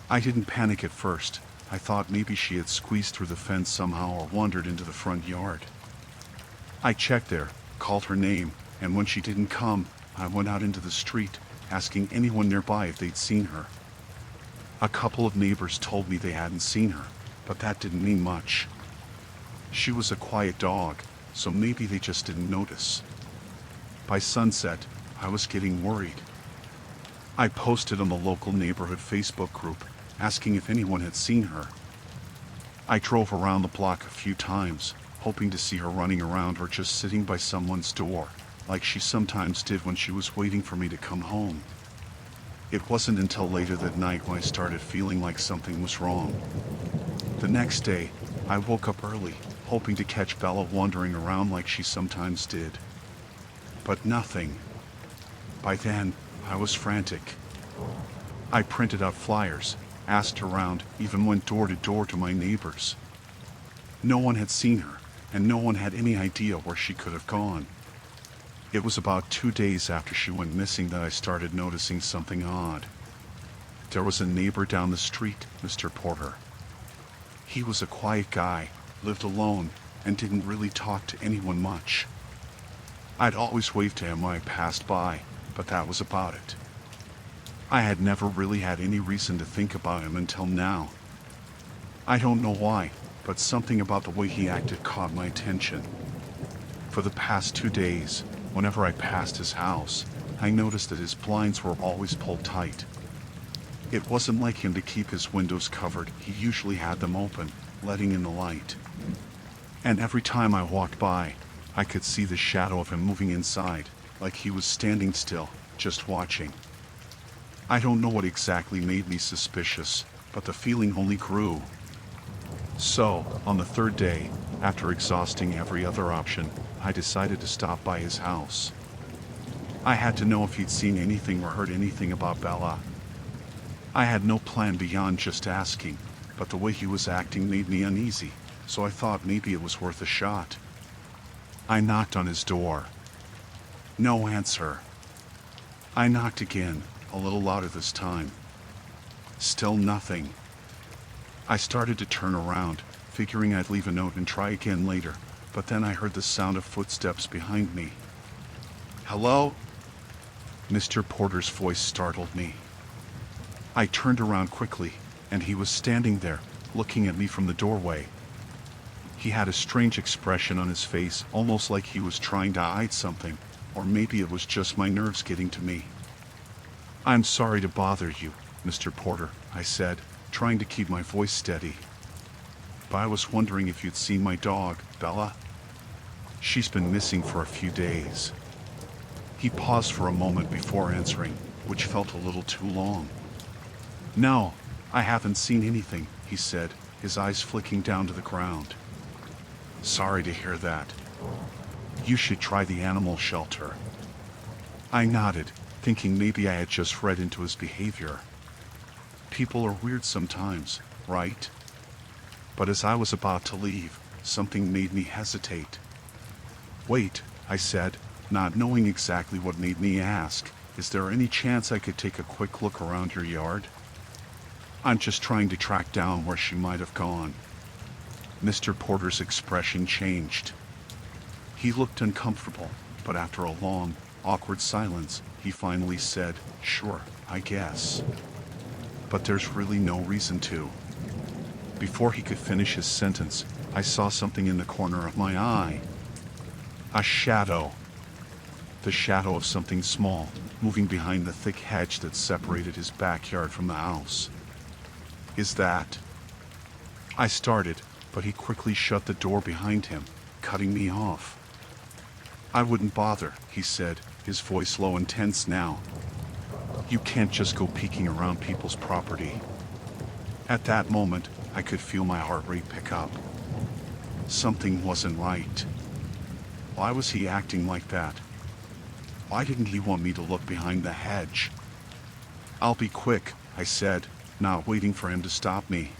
I didn't panic at first. I thought maybe she had squeezed through the fence somehow or wandered into the front yard. I checked there, called her name, and when she didn't come, I went out into the street, asking anyone nearby if they'd seen her. A couple of neighbors told me they hadn't seen her, but that didn't mean much. She was a quiet dog, so maybe they just didn't notice. By sunset, I was getting worried. I posted on the local neighborhood Facebook group, asking if anyone had seen her. I drove around the block a few times, hoping to see her running around or just sitting by someone's door, like she sometimes did when she was waiting for me to come home. It wasn't until later that night when I started feeling like something was wrong. The next day, I woke up early, hoping to catch Bella wandering around like she sometimes did. But nothing. By then, I was frantic. I printed out flyers, asked around, even went door to door to my neighbors. No one had seen her, and no one had any idea where she could have gone. It was about 2 days after she went missing that I started noticing something odd. There was a neighbor down the street, Mr. Porter. He was a quiet guy, lived alone, and didn't really talk to anyone much. I'd always wave to him when I passed by, but that was about it. I had never really had any reason to think about him until now. I don't know why, but something about the way he acted caught my attention. For the past 2 days, whenever I passed his house, I noticed that his blinds were always pulled tight. It wasn't like him to keep his windows covered. He usually had them open, letting in the light. And every time I walked by, I could see the shadow of him moving inside, like he was standing still, just watching. I don't know what exactly made me suspicious, but the feeling only grew. So, on the 3rd day, after exhausting every other option, I decided to stop by his house. I had to know if he'd seen anything or heard anything about Bella. I had no plan beyond just asking, but the way he was acting made me uneasy, so I thought maybe it was worth a shot. I knocked on his door. No answer. I knocked again, a little louder this time. Still nothing. I started to turn around, figuring I'd leave a note and try again later, but then I heard the sound of footsteps behind me. "Hello?" Mr. Porter's voice startled me. I turned around quickly, and he was standing there, looking at me from the doorway. He had a strange expression on his face, almost like he was trying to hide something, or maybe it was just my nerves getting to me. "I'm sorry to bother you, Mr. Porter," I said, trying to keep my voice steady. "But I was wondering if you'd seen my dog, Bella. She's been missing for a few days." He paused for a moment before answering, which felt a little too long. "No, I haven't seen anything," he said, his eyes flicking down to the ground. "Sorry to hear that. You should try the animal shelter." I nodded, thinking maybe I had just read into his behavior. People are weird sometimes, right? But as I was about to leave, something made me hesitate. "Wait," I said, not knowing exactly what made me ask, "is there any chance I could take a quick look around your yard? I'm just trying to track down where she might have gone." Mr. Porter's expression changed. He looked uncomfortable, but after a long, awkward silence, he finally said, "Sure, I guess. But there's really no reason to." Before he could finish his sentence, I saw something in the corner of my eye. A shadow. The shadow of something small, moving behind the thick hedge that separated his backyard from the house. "Is that?" I started, but he quickly shut the door behind him, cutting me off. "I wouldn't bother," he said, his voice low and tense now. "You can't just go peeking around people's property." At that moment, I could feel my heart rate pick up. Something wasn't right. Why was he acting like that? Why didn't he want me to look behind the hedge? "I'll be quick," I said, not waiting for him to stop me.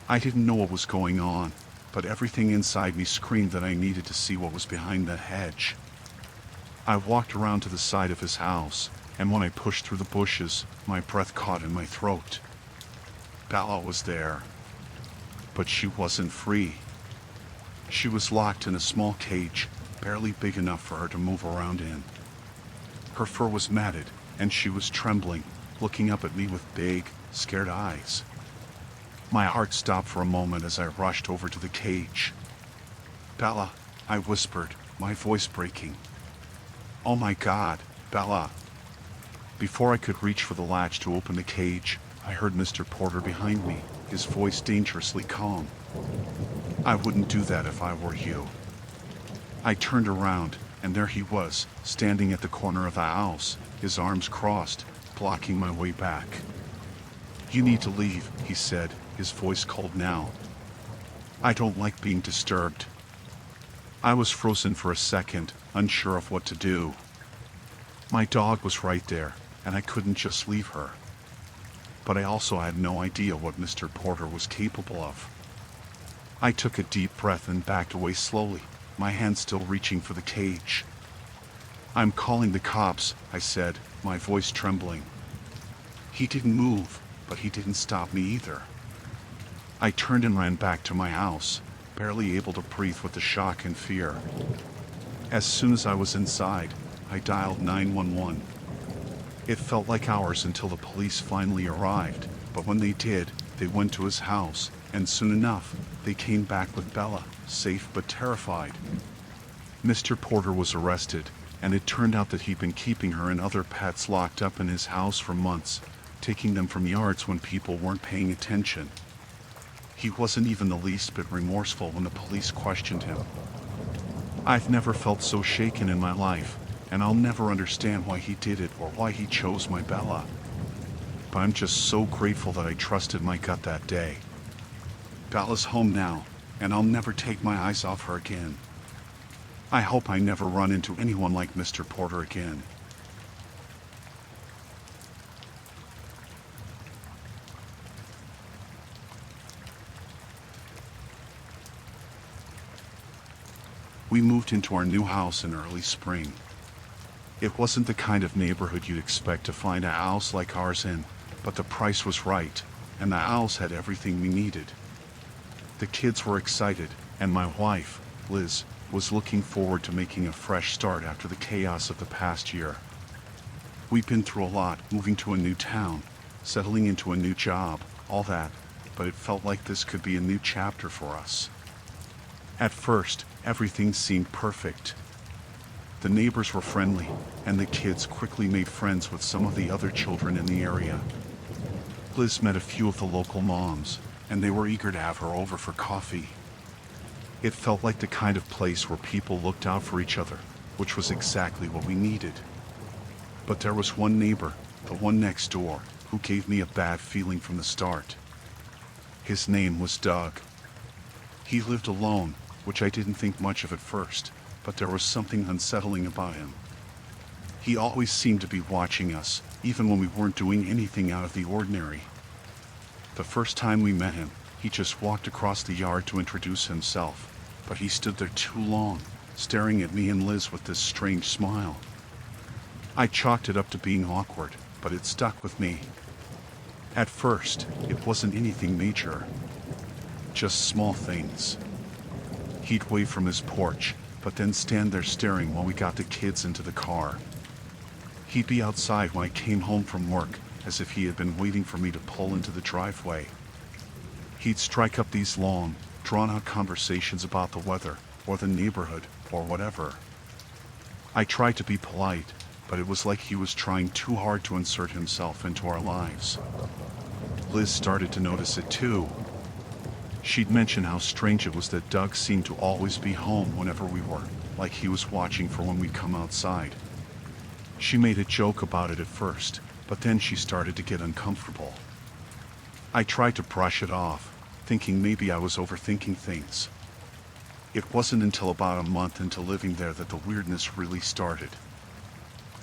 I didn't know what was going on, but everything inside me screamed that I needed to see what was behind that hedge. I walked around to the side of his house, and when I pushed through the bushes, my breath caught in my throat. Bella was there, but she wasn't free. She was locked in a small cage, barely big enough for her to move around in. Her fur was matted, and she was trembling, looking up at me with big, scared eyes. My heart stopped for a moment as I rushed over to the cage. "Bella," I whispered, my voice breaking. "Oh my God, Bella." Before I could reach for the latch to open the cage, I heard Mr. Porter behind me, his voice dangerously calm. "I wouldn't do that if I were you." I turned around, and there he was, standing at the corner of the house, his arms crossed, blocking my way back. "You need to leave," he said, his voice cold now. "I don't like being disturbed." I was frozen for a second, unsure of what to do. My dog was right there, and I couldn't just leave her. But I also had no idea what Mr. Porter was capable of. I took a deep breath and backed away slowly, my hand still reaching for the cage. "I'm calling the cops," I said, my voice trembling. He didn't move, but he didn't stop me either. I turned and ran back to my house, barely able to breathe with the shock and fear. As soon as I was inside, I dialed 911. It felt like hours until the police finally arrived, but when they did, they went to his house, and soon enough, they came back with Bella, safe but terrified. Mr. Porter was arrested, and it turned out that he'd been keeping her and other pets locked up in his house for months, taking them from yards when people weren't paying attention. He wasn't even the least bit remorseful when the police questioned him. I've never felt so shaken in my life, and I'll never understand why he did it or why he chose my Bella. But I'm just so grateful that I trusted my gut that day. Bella's home now, and I'll never take my eyes off her again. I hope I never run into anyone like Mr. Porter again. We moved into our new house in early spring. It wasn't the kind of neighborhood you'd expect to find a house like ours in, but the price was right, and the house had everything we needed. The kids were excited, and my wife, Liz, was looking forward to making a fresh start after the chaos of the past year. We'd been through a lot, moving to a new town, settling into a new job, all that, but it felt like this could be a new chapter for us. At first, everything seemed perfect. The neighbors were friendly, and the kids quickly made friends with some of the other children in the area. Liz met a few of the local moms, and they were eager to have her over for coffee. It felt like the kind of place where people looked out for each other, which was exactly what we needed. But there was one neighbor, the one next door, who gave me a bad feeling from the start. His name was Doug. He lived alone, which I didn't think much of at first, but there was something unsettling about him. He always seemed to be watching us, even when we weren't doing anything out of the ordinary. The first time we met him, he just walked across the yard to introduce himself, but he stood there too long, staring at me and Liz with this strange smile. I chalked it up to being awkward, but it stuck with me. At first, it wasn't anything major, just small things. He'd wave from his porch, but then stand there staring while we got the kids into the car. He'd be outside when I came home from work, as if he had been waiting for me to pull into the driveway. He'd strike up these long, drawn-out conversations about the weather, or the neighborhood, or whatever. I tried to be polite, but it was like he was trying too hard to insert himself into our lives. Liz started to notice it too. She'd mention how strange it was that Doug seemed to always be home whenever we were, like he was watching for when we'd come outside. She made a joke about it at first, but then she started to get uncomfortable. I tried to brush it off, thinking maybe I was overthinking things. It wasn't until about a month into living there that the weirdness really started.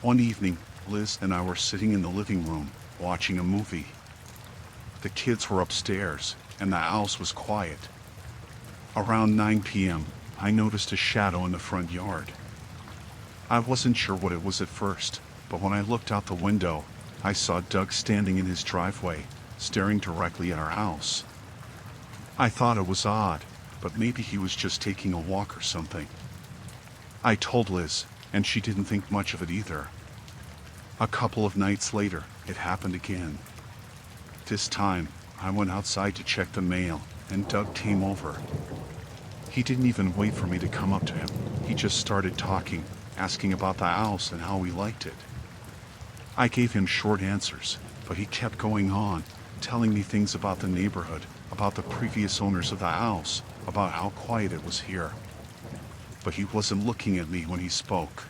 One evening, Liz and I were sitting in the living room, watching a movie. The kids were upstairs, and the house was quiet. Around 9 p.m., I noticed a shadow in the front yard. I wasn't sure what it was at first, but when I looked out the window, I saw Doug standing in his driveway, staring directly at our house. I thought it was odd, but maybe he was just taking a walk or something. I told Liz, and she didn't think much of it either. A couple of nights later, it happened again. This time, I went outside to check the mail, and Doug came over. He didn't even wait for me to come up to him. He just started talking, asking about the house and how we liked it. I gave him short answers, but he kept going on, telling me things about the neighborhood, about the previous owners of the house, about how quiet it was here. But he wasn't looking at me when he spoke.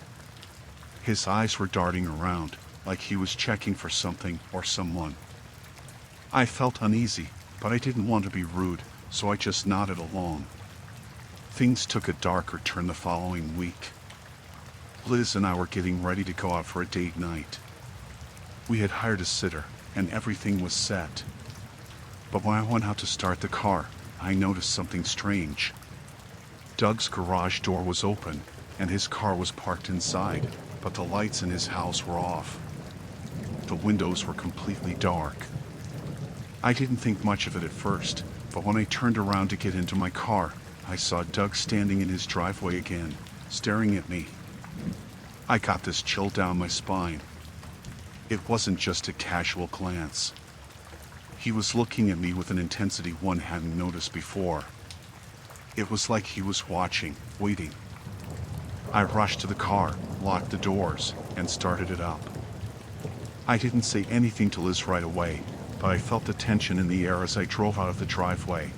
His eyes were darting around, like he was checking for something or someone. I felt uneasy, but I didn't want to be rude, so I just nodded along. Things took a darker turn the following week. Liz and I were getting ready to go out for a date night. We had hired a sitter, and everything was set. But when I went out to start the car, I noticed something strange. Doug's garage door was open, and his car was parked inside, but the lights in his house were off. The windows were completely dark. I didn't think much of it at first, but when I turned around to get into my car, I saw Doug standing in his driveway again, staring at me. I got this chill down my spine. It wasn't just a casual glance. He was looking at me with an intensity one hadn't noticed before. It was like he was watching, waiting. I rushed to the car, locked the doors, and started it up. I didn't say anything to Liz right away, but I felt the tension in the air as I drove out of the driveway.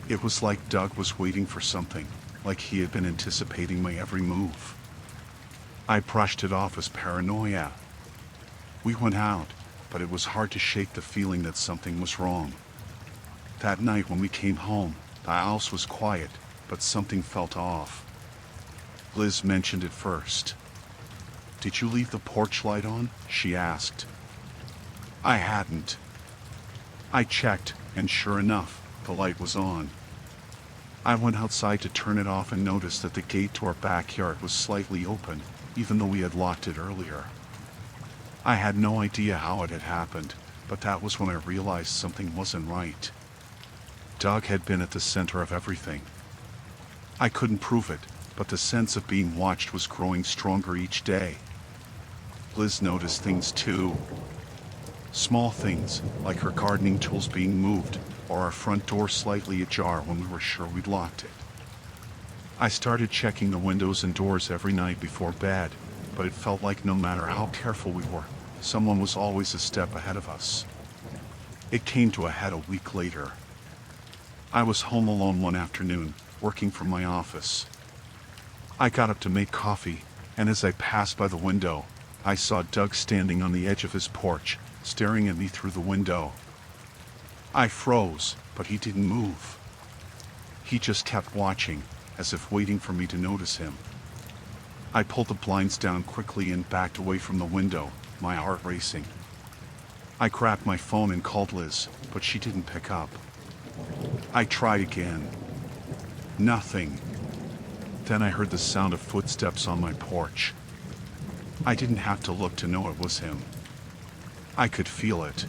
It was like Doug was waiting for something, like he had been anticipating my every move. I brushed it off as paranoia. We went out, but it was hard to shake the feeling that something was wrong. That night when we came home, the house was quiet, but something felt off. Liz mentioned it first. "Did you leave the porch light on?" she asked. I hadn't. I checked, and sure enough, the light was on. I went outside to turn it off and noticed that the gate to our backyard was slightly open, even though we had locked it earlier. I had no idea how it had happened, but that was when I realized something wasn't right. Doug had been at the center of everything. I couldn't prove it, but the sense of being watched was growing stronger each day. Liz noticed things too. Small things, like her gardening tools being moved, or our front door slightly ajar when we were sure we'd locked it. I started checking the windows and doors every night before bed, but it felt like no matter how careful we were, someone was always a step ahead of us. It came to a head a week later. I was home alone one afternoon, working from my office. I got up to make coffee, and as I passed by the window, I saw Doug standing on the edge of his porch, staring at me through the window. I froze, but he didn't move. He just kept watching, as if waiting for me to notice him. I pulled the blinds down quickly and backed away from the window, my heart racing. I grabbed my phone and called Liz, but she didn't pick up. I tried again. Nothing. Then I heard the sound of footsteps on my porch. I didn't have to look to know it was him. I could feel it.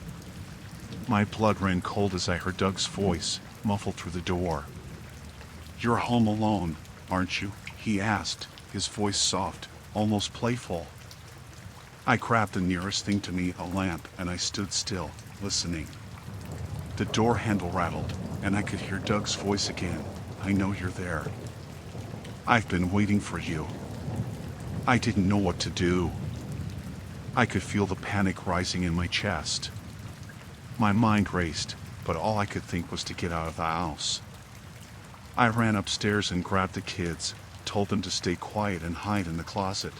My blood ran cold as I heard Doug's voice, muffled through the door. "You're home alone, aren't you?" he asked, his voice soft, almost playful. I grabbed the nearest thing to me, a lamp, and I stood still, listening. The door handle rattled, and I could hear Doug's voice again. "I know you're there. I've been waiting for you." I didn't know what to do. I could feel the panic rising in my chest. My mind raced, but all I could think was to get out of the house. I ran upstairs and grabbed the kids, told them to stay quiet and hide in the closet.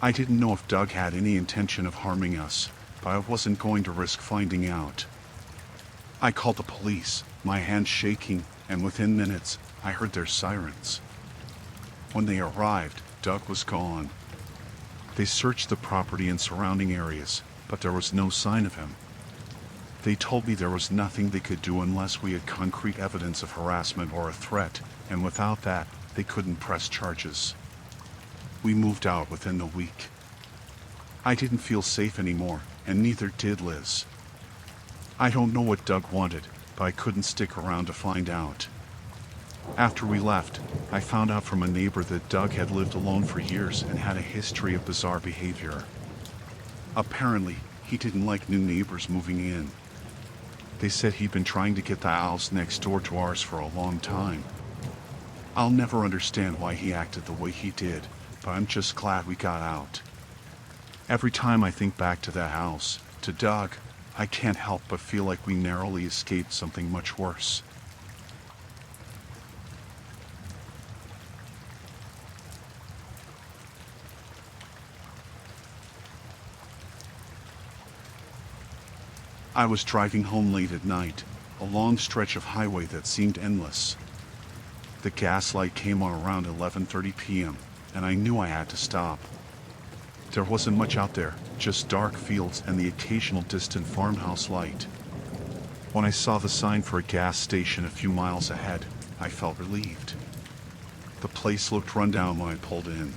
I didn't know if Doug had any intention of harming us, but I wasn't going to risk finding out. I called the police, my hands shaking, and within minutes, I heard their sirens. When they arrived, Doug was gone. They searched the property and surrounding areas, but there was no sign of him. They told me there was nothing they could do unless we had concrete evidence of harassment or a threat, and without that, they couldn't press charges. We moved out within the week. I didn't feel safe anymore, and neither did Liz. I don't know what Doug wanted, but I couldn't stick around to find out. After we left, I found out from a neighbor that Doug had lived alone for years and had a history of bizarre behavior. Apparently, he didn't like new neighbors moving in. They said he'd been trying to get the house next door to ours for a long time. I'll never understand why he acted the way he did, but I'm just glad we got out. Every time I think back to that house, to Doug, I can't help but feel like we narrowly escaped something much worse. I was driving home late at night, a long stretch of highway that seemed endless. The gas light came on around 11:30 p.m., and I knew I had to stop. There wasn't much out there, just dark fields and the occasional distant farmhouse light. When I saw the sign for a gas station a few miles ahead, I felt relieved. The place looked run down when I pulled in.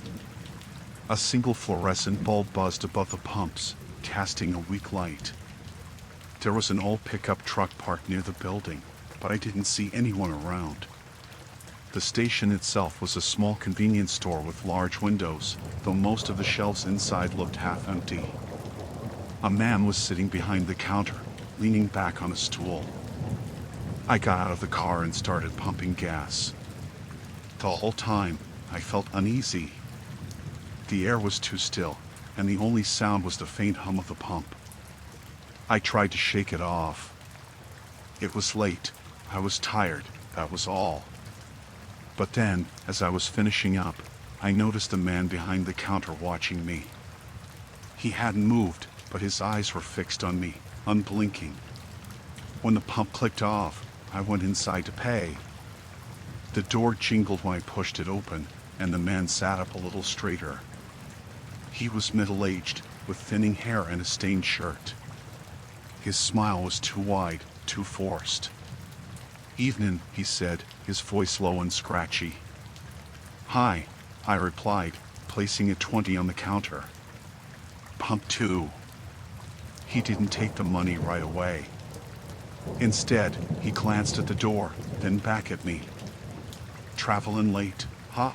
A single fluorescent bulb buzzed above the pumps, casting a weak light. There was an old pickup truck parked near the building, but I didn't see anyone around. The station itself was a small convenience store with large windows, though most of the shelves inside looked half empty. A man was sitting behind the counter, leaning back on a stool. I got out of the car and started pumping gas. The whole time, I felt uneasy. The air was too still, and the only sound was the faint hum of the pump. I tried to shake it off. It was late. I was tired, that was all. But then, as I was finishing up, I noticed a man behind the counter watching me. He hadn't moved, but his eyes were fixed on me, unblinking. When the pump clicked off, I went inside to pay. The door jingled when I pushed it open, and the man sat up a little straighter. He was middle-aged, with thinning hair and a stained shirt. His smile was too wide, too forced. "Evening," he said, his voice low and scratchy. "Hi," I replied, placing a 20 on the counter. "Pump 2. He didn't take the money right away. Instead, he glanced at the door, then back at me. "Travelin' late, huh?"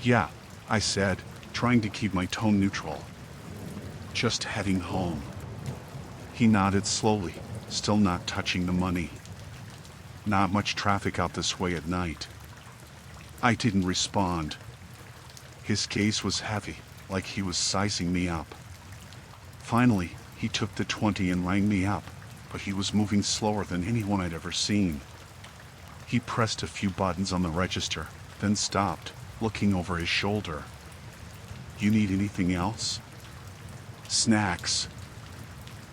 "Yeah," I said, trying to keep my tone neutral. "Just heading home." He nodded slowly, still not touching the money. "Not much traffic out this way at night." I didn't respond. His gaze was heavy, like he was sizing me up. Finally, he took the 20 and rang me up, but he was moving slower than anyone I'd ever seen. He pressed a few buttons on the register, then stopped, looking over his shoulder. "You need anything else?" "Snacks."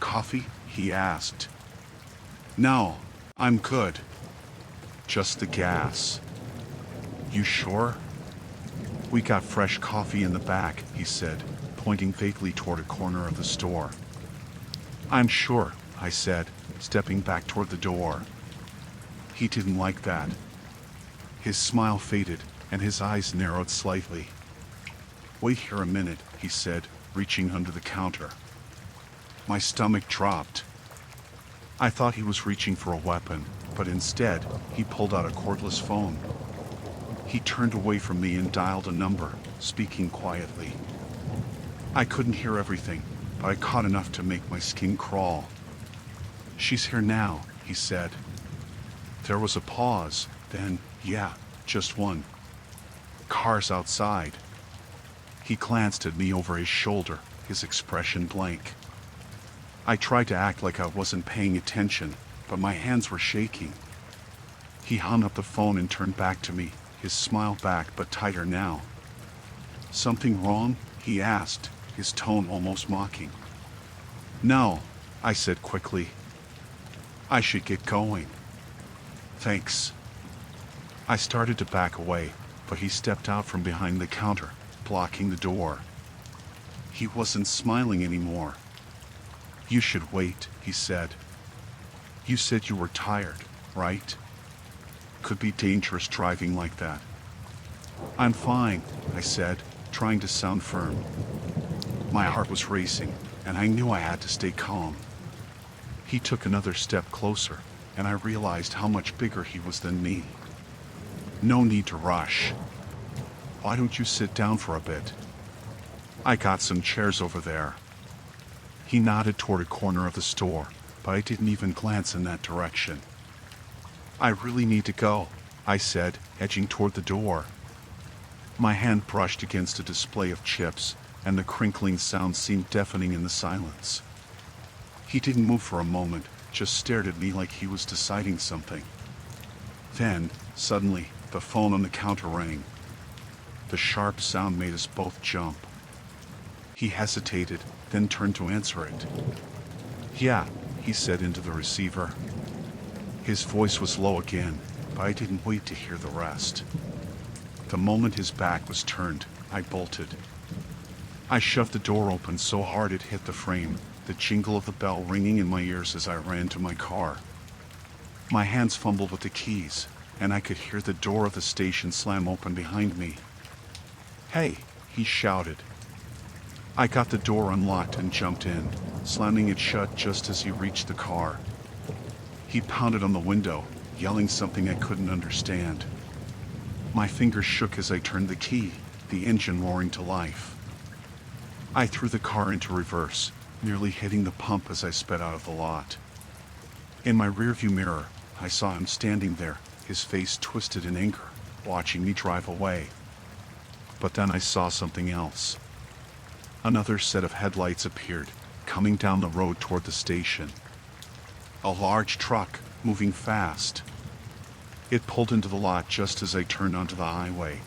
"Coffee?" he asked. "No, I'm good. Just the gas." "You sure?" "We got fresh coffee in the back," he said, pointing vaguely toward a corner of the store. "I'm sure," I said, stepping back toward the door. He didn't like that. His smile faded, and his eyes narrowed slightly. "Wait here a minute," he said, reaching under the counter. My stomach dropped. I thought he was reaching for a weapon, but instead, he pulled out a cordless phone. He turned away from me and dialed a number, speaking quietly. I couldn't hear everything, but I caught enough to make my skin crawl. "She's here now," he said. There was a pause, then, "Yeah, just one. Car's outside." He glanced at me over his shoulder, his expression blank. I tried to act like I wasn't paying attention, but my hands were shaking. He hung up the phone and turned back to me, his smile back but tighter now. "Something wrong?" he asked, his tone almost mocking. "No," I said quickly. "I should get going." "Thanks." I started to back away, but he stepped out from behind the counter, blocking the door. He wasn't smiling anymore. "You should wait," he said. "You said you were tired, right? Could be dangerous driving like that." "I'm fine," I said, trying to sound firm. My heart was racing, and I knew I had to stay calm. He took another step closer, and I realized how much bigger he was than me. "No need to rush. Why don't you sit down for a bit? I got some chairs over there." He nodded toward a corner of the store, but I didn't even glance in that direction. "I really need to go," I said, edging toward the door. My hand brushed against a display of chips, and the crinkling sound seemed deafening in the silence. He didn't move for a moment, just stared at me like he was deciding something. Then, suddenly, the phone on the counter rang. The sharp sound made us both jump. He hesitated, then turned to answer it. "Yeah," he said into the receiver. His voice was low again, but I didn't wait to hear the rest. The moment his back was turned, I bolted. I shoved the door open so hard it hit the frame, the jingle of the bell ringing in my ears as I ran to my car. My hands fumbled with the keys, and I could hear the door of the station slam open behind me. "Hey!" he shouted. I got the door unlocked and jumped in, slamming it shut just as he reached the car. He pounded on the window, yelling something I couldn't understand. My fingers shook as I turned the key, the engine roaring to life. I threw the car into reverse, nearly hitting the pump as I sped out of the lot. In my rearview mirror, I saw him standing there, his face twisted in anger, watching me drive away. But then I saw something else. Another set of headlights appeared, coming down the road toward the station. A large truck, moving fast. It pulled into the lot just as I turned onto the highway.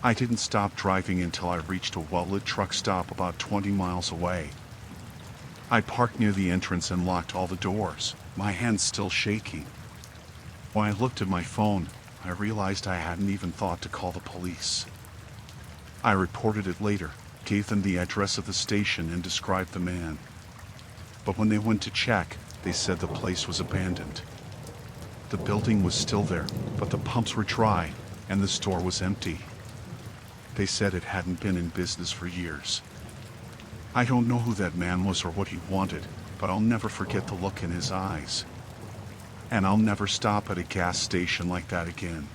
I didn't stop driving until I reached a well-lit truck stop about 20 miles away. I parked near the entrance and locked all the doors, my hands still shaking. When I looked at my phone, I realized I hadn't even thought to call the police. I reported it later, gave them the address of the station and described the man. But when they went to check, they said the place was abandoned. The building was still there, but the pumps were dry, and the store was empty. They said it hadn't been in business for years. I don't know who that man was or what he wanted, but I'll never forget the look in his eyes. And I'll never stop at a gas station like that again.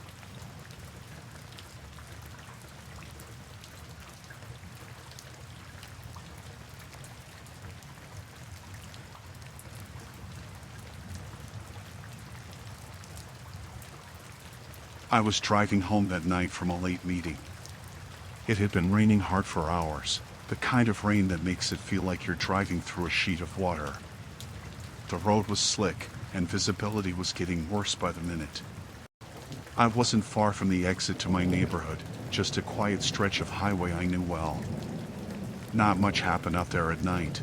I was driving home that night from a late meeting. It had been raining hard for hours, the kind of rain that makes it feel like you're driving through a sheet of water. The road was slick, and visibility was getting worse by the minute. I wasn't far from the exit to my neighborhood, just a quiet stretch of highway I knew well. Not much happened out there at night.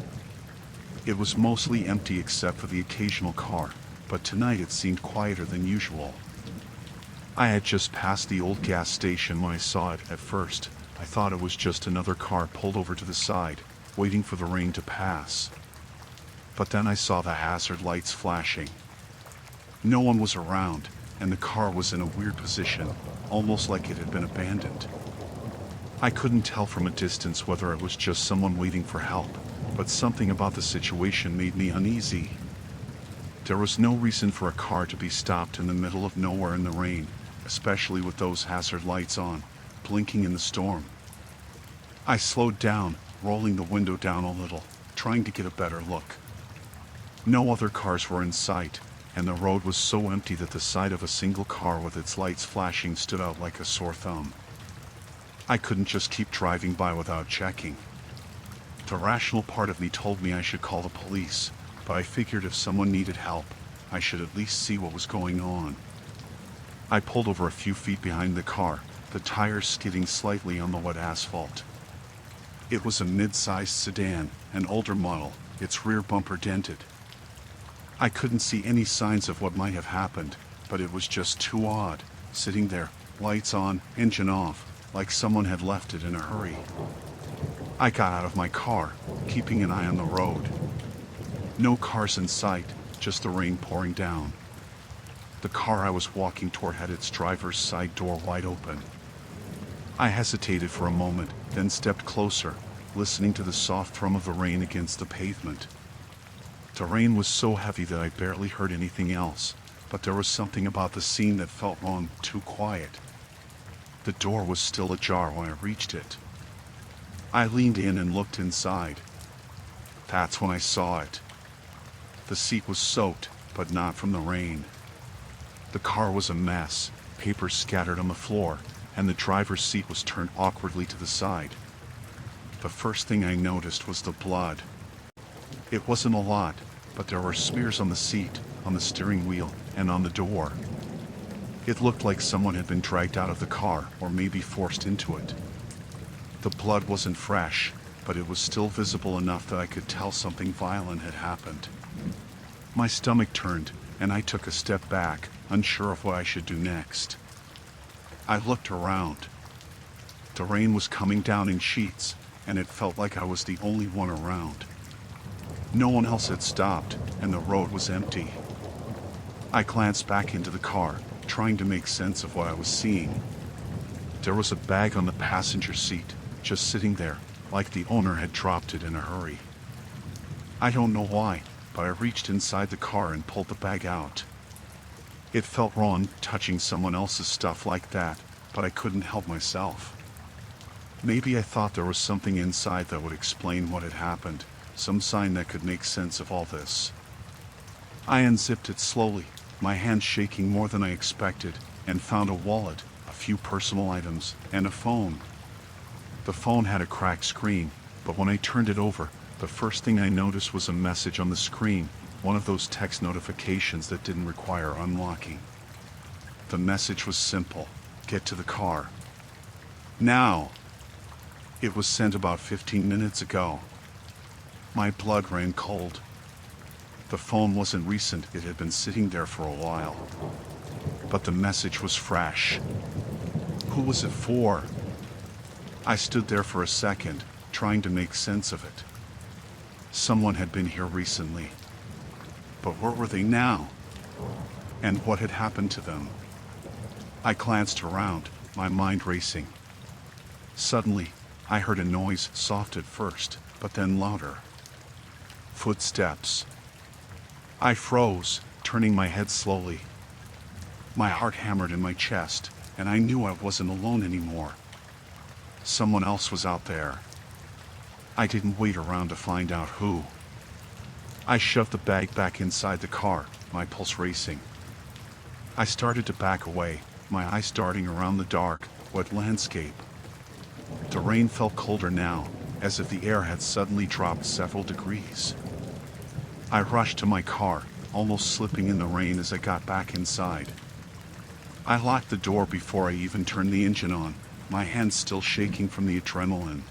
It was mostly empty except for the occasional car, but tonight it seemed quieter than usual. I had just passed the old gas station when I saw it. At first, I thought it was just another car pulled over to the side, waiting for the rain to pass. But then I saw the hazard lights flashing. No one was around, and the car was in a weird position, almost like it had been abandoned. I couldn't tell from a distance whether it was just someone waiting for help, but something about the situation made me uneasy. There was no reason for a car to be stopped in the middle of nowhere in the rain, especially with those hazard lights on, blinking in the storm. I slowed down, rolling the window down a little, trying to get a better look. No other cars were in sight, and the road was so empty that the sight of a single car with its lights flashing stood out like a sore thumb. I couldn't just keep driving by without checking. The rational part of me told me I should call the police, but I figured if someone needed help, I should at least see what was going on. I pulled over a few feet behind the car, the tires skidding slightly on the wet asphalt. It was a mid-sized sedan, an older model, its rear bumper dented. I couldn't see any signs of what might have happened, but it was just too odd, sitting there, lights on, engine off, like someone had left it in a hurry. I got out of my car, keeping an eye on the road. No cars in sight, just the rain pouring down. The car I was walking toward had its driver's side door wide open. I hesitated for a moment, then stepped closer, listening to the soft thrum of the rain against the pavement. The rain was so heavy that I barely heard anything else, but there was something about the scene that felt wrong, too quiet. The door was still ajar when I reached it. I leaned in and looked inside. That's when I saw it. The seat was soaked, but not from the rain. The car was a mess, papers scattered on the floor, and the driver's seat was turned awkwardly to the side. The first thing I noticed was the blood. It wasn't a lot, but there were smears on the seat, on the steering wheel, and on the door. It looked like someone had been dragged out of the car, or maybe forced into it. The blood wasn't fresh, but it was still visible enough that I could tell something violent had happened. My stomach turned, and I took a step back, unsure of what I should do next. I looked around. The rain was coming down in sheets, and it felt like I was the only one around. No one else had stopped, and the road was empty. I glanced back into the car, trying to make sense of what I was seeing. There was a bag on the passenger seat, just sitting there, like the owner had dropped it in a hurry. I don't know why, but I reached inside the car and pulled the bag out. It felt wrong touching someone else's stuff like that, but I couldn't help myself. Maybe I thought there was something inside that would explain what had happened, some sign that could make sense of all this. I unzipped it slowly, my hands shaking more than I expected, and found a wallet, a few personal items, and a phone. The phone had a cracked screen, but when I turned it over, the first thing I noticed was a message on the screen, one of those text notifications that didn't require unlocking. The message was simple: get to the car. Now! It was sent about 15 minutes ago. My blood ran cold. The phone wasn't recent, it had been sitting there for a while. But the message was fresh. Who was it for? I stood there for a second, trying to make sense of it. Someone had been here recently. But where were they now? And what had happened to them? I glanced around, my mind racing. Suddenly, I heard a noise, soft at first, but then louder. Footsteps. I froze, turning my head slowly. My heart hammered in my chest, and I knew I wasn't alone anymore. Someone else was out there. I didn't wait around to find out who. I shoved the bag back inside the car, my pulse racing. I started to back away, my eyes darting around the dark, wet landscape. The rain felt colder now, as if the air had suddenly dropped several degrees. I rushed to my car, almost slipping in the rain as I got back inside. I locked the door before I even turned the engine on, my hands still shaking from the adrenaline.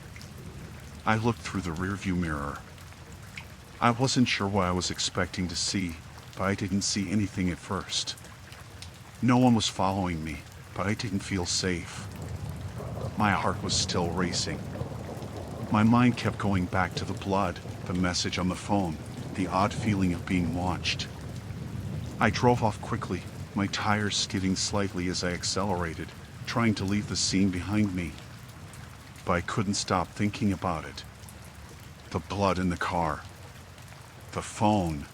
I looked through the rearview mirror. I wasn't sure what I was expecting to see, but I didn't see anything at first. No one was following me, but I didn't feel safe. My heart was still racing. My mind kept going back to the blood, the message on the phone, the odd feeling of being watched. I drove off quickly, my tires skidding slightly as I accelerated, trying to leave the scene behind me. But I couldn't stop thinking about it. The blood in the car. The phone.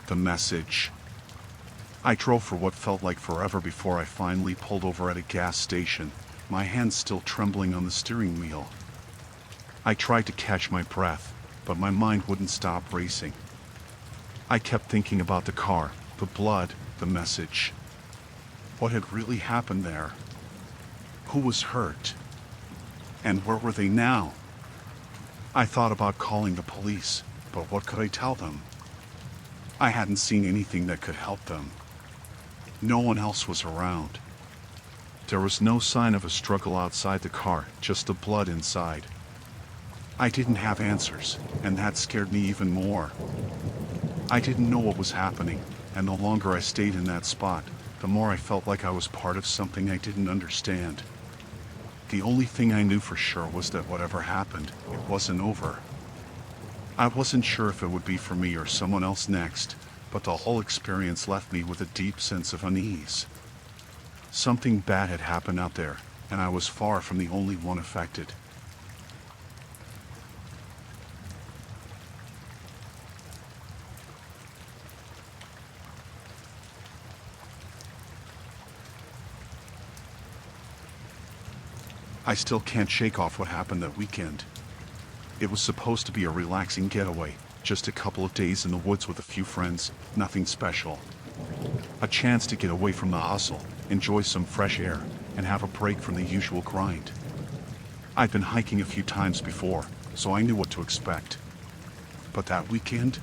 The message. I drove for what felt like forever before I finally pulled over at a gas station, my hands still trembling on the steering wheel. I tried to catch my breath, but my mind wouldn't stop racing. I kept thinking about the car, the blood, the message. What had really happened there? Who was hurt? And where were they now? I thought about calling the police, but what could I tell them? I hadn't seen anything that could help them. No one else was around. There was no sign of a struggle outside the car, just the blood inside. I didn't have answers, and that scared me even more. I didn't know what was happening, and the longer I stayed in that spot, the more I felt like I was part of something I didn't understand. The only thing I knew for sure was that whatever happened, it wasn't over. I wasn't sure if it would be for me or someone else next, but the whole experience left me with a deep sense of unease. Something bad had happened out there, and I was far from the only one affected. I still can't shake off what happened that weekend. It was supposed to be a relaxing getaway, just a couple of days in the woods with a few friends, nothing special. A chance to get away from the hustle, enjoy some fresh air, and have a break from the usual grind. I'd been hiking a few times before, so I knew what to expect. But that weekend,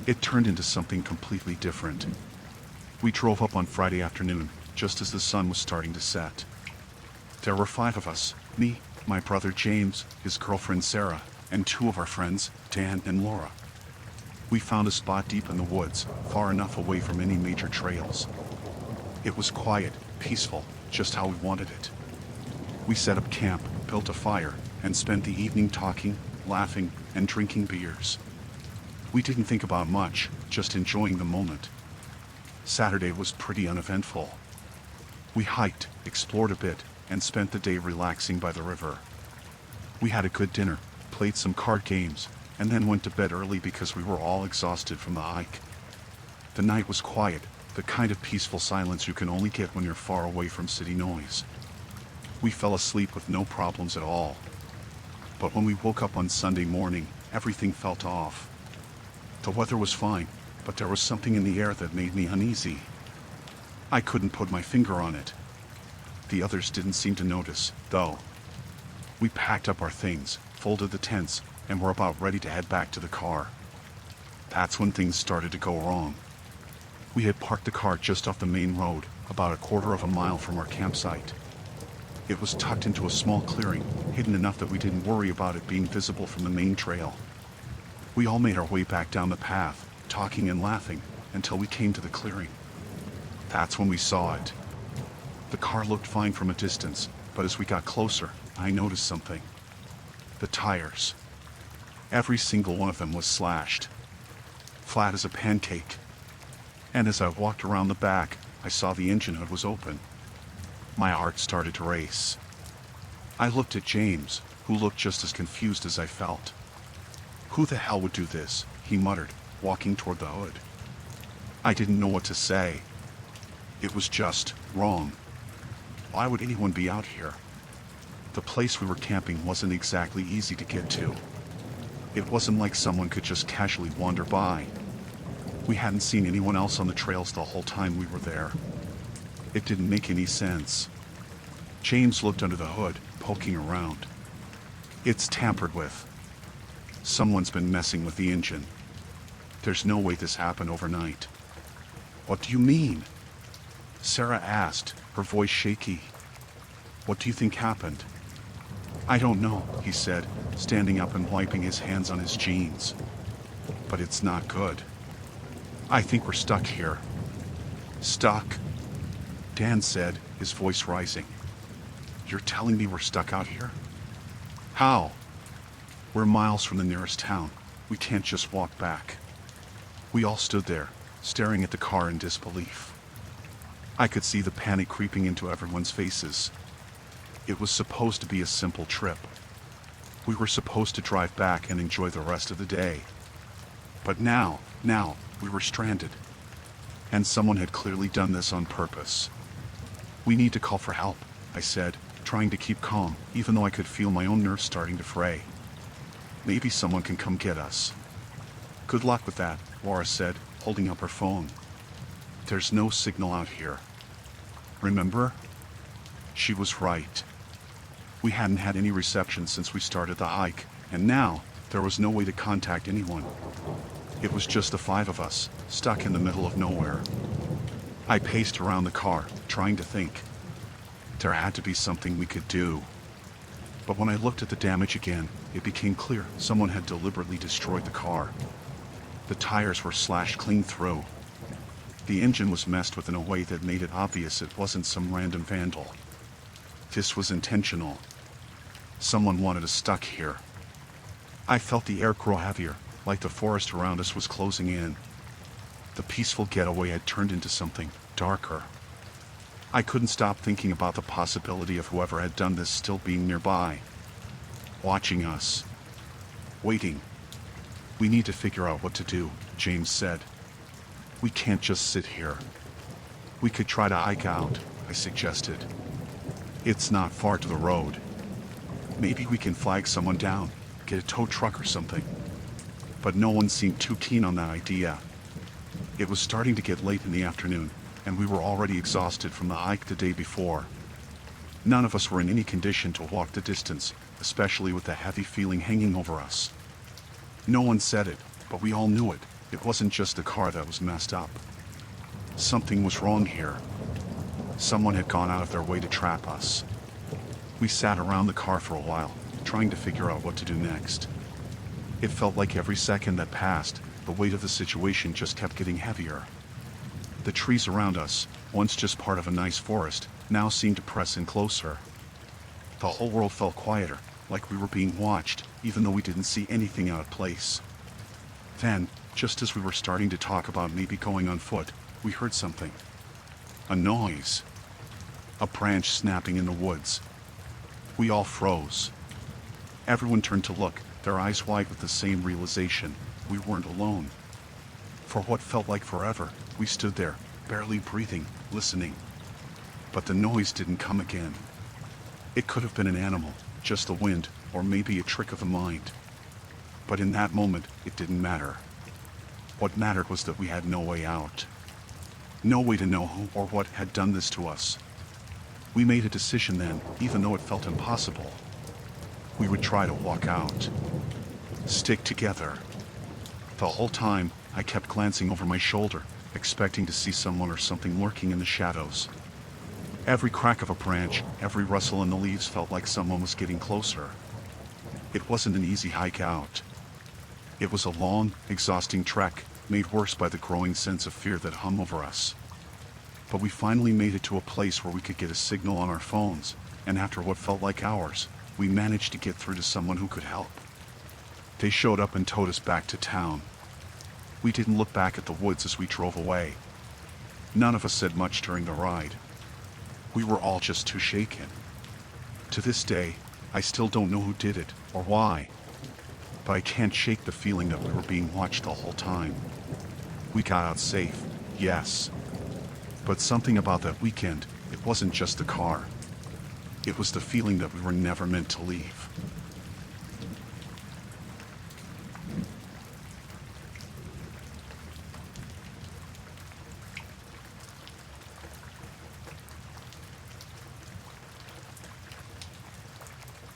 it turned into something completely different. We drove up on Friday afternoon, just as the sun was starting to set. There were 5 of us, me, my brother James, his girlfriend Sarah, and 2 of our friends, Dan and Laura. We found a spot deep in the woods, far enough away from any major trails. It was quiet, peaceful, just how we wanted it. We set up camp, built a fire, and spent the evening talking, laughing, and drinking beers. We didn't think about much, just enjoying the moment. Saturday was pretty uneventful. We hiked, explored a bit, and spent the day relaxing by the river. We had a good dinner, played some card games, and then went to bed early because we were all exhausted from the hike. The night was quiet, the kind of peaceful silence you can only get when you're far away from city noise. We fell asleep with no problems at all. But when we woke up on Sunday morning, everything felt off. The weather was fine, but there was something in the air that made me uneasy. I couldn't put my finger on it. The others didn't seem to notice, though. We packed up our things, folded the tents, and were about ready to head back to the car. That's when things started to go wrong. We had parked the car just off the main road, about a quarter of a mile from our campsite. It was tucked into a small clearing, hidden enough that we didn't worry about it being visible from the main trail. We all made our way back down the path, talking and laughing, until we came to the clearing. That's when we saw it. The car looked fine from a distance, but as we got closer, I noticed something. The tires. Every single one of them was slashed. Flat as a pancake. And as I walked around the back, I saw the engine hood was open. My heart started to race. I looked at James, who looked just as confused as I felt. "Who the hell would do this?" he muttered, walking toward the hood. I didn't know what to say. It was just wrong. Why would anyone be out here? The place we were camping wasn't exactly easy to get to. It wasn't like someone could just casually wander by. We hadn't seen anyone else on the trails the whole time we were there. It didn't make any sense. James looked under the hood, poking around. It's tampered with. Someone's been messing with the engine. There's no way this happened overnight. What do you mean? Sarah asked, her voice shaky. What do you think happened? I don't know, he said, standing up and wiping his hands on his jeans. But it's not good. I think we're stuck here. Stuck? Dan said, his voice rising. You're telling me we're stuck out here? How? We're miles from the nearest town. We can't just walk back. We all stood there, staring at the car in disbelief. I could see the panic creeping into everyone's faces. It was supposed to be a simple trip. We were supposed to drive back and enjoy the rest of the day. But now, we were stranded. And someone had clearly done this on purpose. We need to call for help, I said, trying to keep calm, even though I could feel my own nerves starting to fray. Maybe someone can come get us. Good luck with that, Laura said, holding up her phone. There's no signal out here. Remember? She was right. We hadn't had any reception since we started the hike, and now there was no way to contact anyone. It was just the 5 of us, stuck in the middle of nowhere. I paced around the car, trying to think. There had to be something we could do. But when I looked at the damage again, it became clear someone had deliberately destroyed the car. The tires were slashed clean through. The engine was messed with in a way that made it obvious it wasn't some random vandal. This was intentional. Someone wanted us stuck here. I felt the air grow heavier, like the forest around us was closing in. The peaceful getaway had turned into something darker. I couldn't stop thinking about the possibility of whoever had done this still being nearby. Watching us. Waiting. We need to figure out what to do, James said. We can't just sit here. We could try to hike out, I suggested. It's not far to the road. Maybe we can flag someone down, get a tow truck or something. But no one seemed too keen on that idea. It was starting to get late in the afternoon, and we were already exhausted from the hike the day before. None of us were in any condition to walk the distance, especially with the heavy feeling hanging over us. No one said it, but we all knew it. It wasn't just the car that was messed up. Something was wrong here. Someone had gone out of their way to trap us. We sat around the car for a while, trying to figure out what to do next. It felt like every second that passed, the weight of the situation just kept getting heavier. The trees around us, once just part of a nice forest, now seemed to press in closer. The whole world felt quieter, like we were being watched, even though we didn't see anything out of place. Then, just as we were starting to talk about maybe going on foot, we heard something. A noise. A branch snapping in the woods. We all froze. Everyone turned to look, their eyes wide with the same realization. We weren't alone. For what felt like forever, we stood there, barely breathing, listening. But the noise didn't come again. It could have been an animal, just the wind, or maybe a trick of the mind. But in that moment, it didn't matter. What mattered was that we had no way out. No way to know who or what had done this to us. We made a decision then, even though it felt impossible. We would try to walk out. Stick together. The whole time, I kept glancing over my shoulder, expecting to see someone or something lurking in the shadows. Every crack of a branch, every rustle in the leaves felt like someone was getting closer. It wasn't an easy hike out. It was a long, exhausting trek, made worse by the growing sense of fear that hung over us. But we finally made it to a place where we could get a signal on our phones, and after what felt like hours, we managed to get through to someone who could help. They showed up and towed us back to town. We didn't look back at the woods as we drove away. None of us said much during the ride. We were all just too shaken. To this day, I still don't know who did it, or why. But I can't shake the feeling that we were being watched the whole time. We got out safe, yes. But something about that weekend, it wasn't just the car. It was the feeling that we were never meant to leave.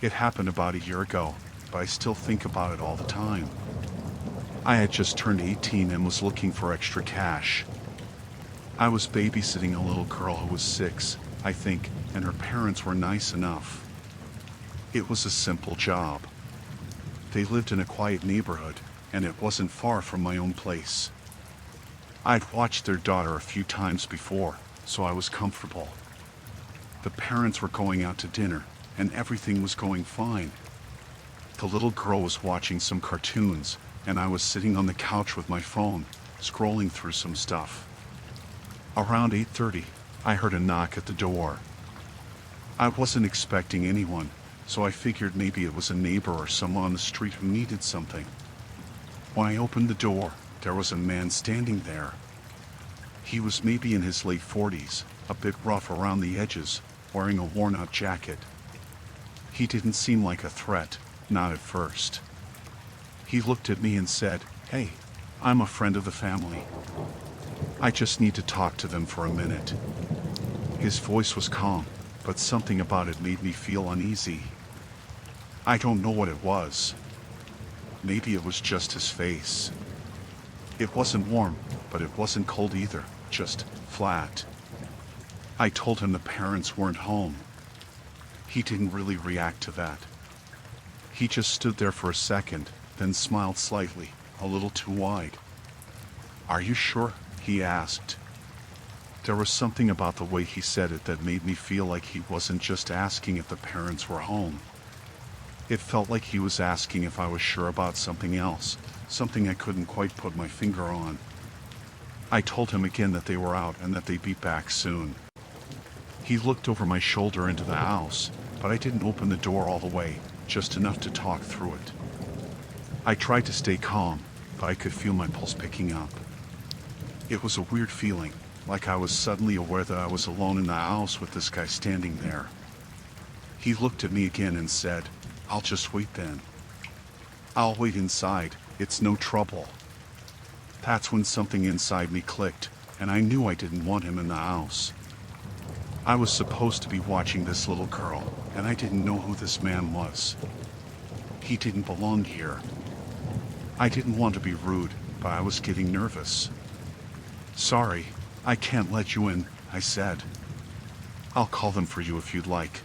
It happened about a year ago, but I still think about it all the time. I had just turned 18 and was looking for extra cash. I was babysitting a little girl who was 6, I think, and her parents were nice enough. It was a simple job. They lived in a quiet neighborhood, and it wasn't far from my own place. I'd watched their daughter a few times before, so I was comfortable. The parents were going out to dinner, and everything was going fine. The little girl was watching some cartoons, and I was sitting on the couch with my phone, scrolling through some stuff. Around 8:30, I heard a knock at the door. I wasn't expecting anyone, so I figured maybe it was a neighbor or someone on the street who needed something. When I opened the door, there was a man standing there. He was maybe in his late 40s, a bit rough around the edges, wearing a worn-out jacket. He didn't seem like a threat, not at first. He looked at me and said, "Hey, I'm a friend of the family. I just need to talk to them for a minute." His voice was calm, but something about it made me feel uneasy. I don't know what it was. Maybe it was just his face. It wasn't warm, but it wasn't cold either, just flat. I told him the parents weren't home. He didn't really react to that. He just stood there for a second, then smiled slightly, a little too wide. "Are you sure?" he asked. There was something about the way he said it that made me feel like he wasn't just asking if the parents were home. It felt like he was asking if I was sure about something else, something I couldn't quite put my finger on. I told him again that they were out and that they'd be back soon. He looked over my shoulder into the house, but I didn't open the door all the way, just enough to talk through it. I tried to stay calm, but I could feel my pulse picking up. It was a weird feeling, like I was suddenly aware that I was alone in the house with this guy standing there. He looked at me again and said, "I'll just wait then. I'll wait inside, it's no trouble." That's when something inside me clicked, and I knew I didn't want him in the house. I was supposed to be watching this little girl, and I didn't know who this man was. He didn't belong here. I didn't want to be rude, but I was getting nervous. "Sorry, I can't let you in," I said. "I'll call them for you if you'd like."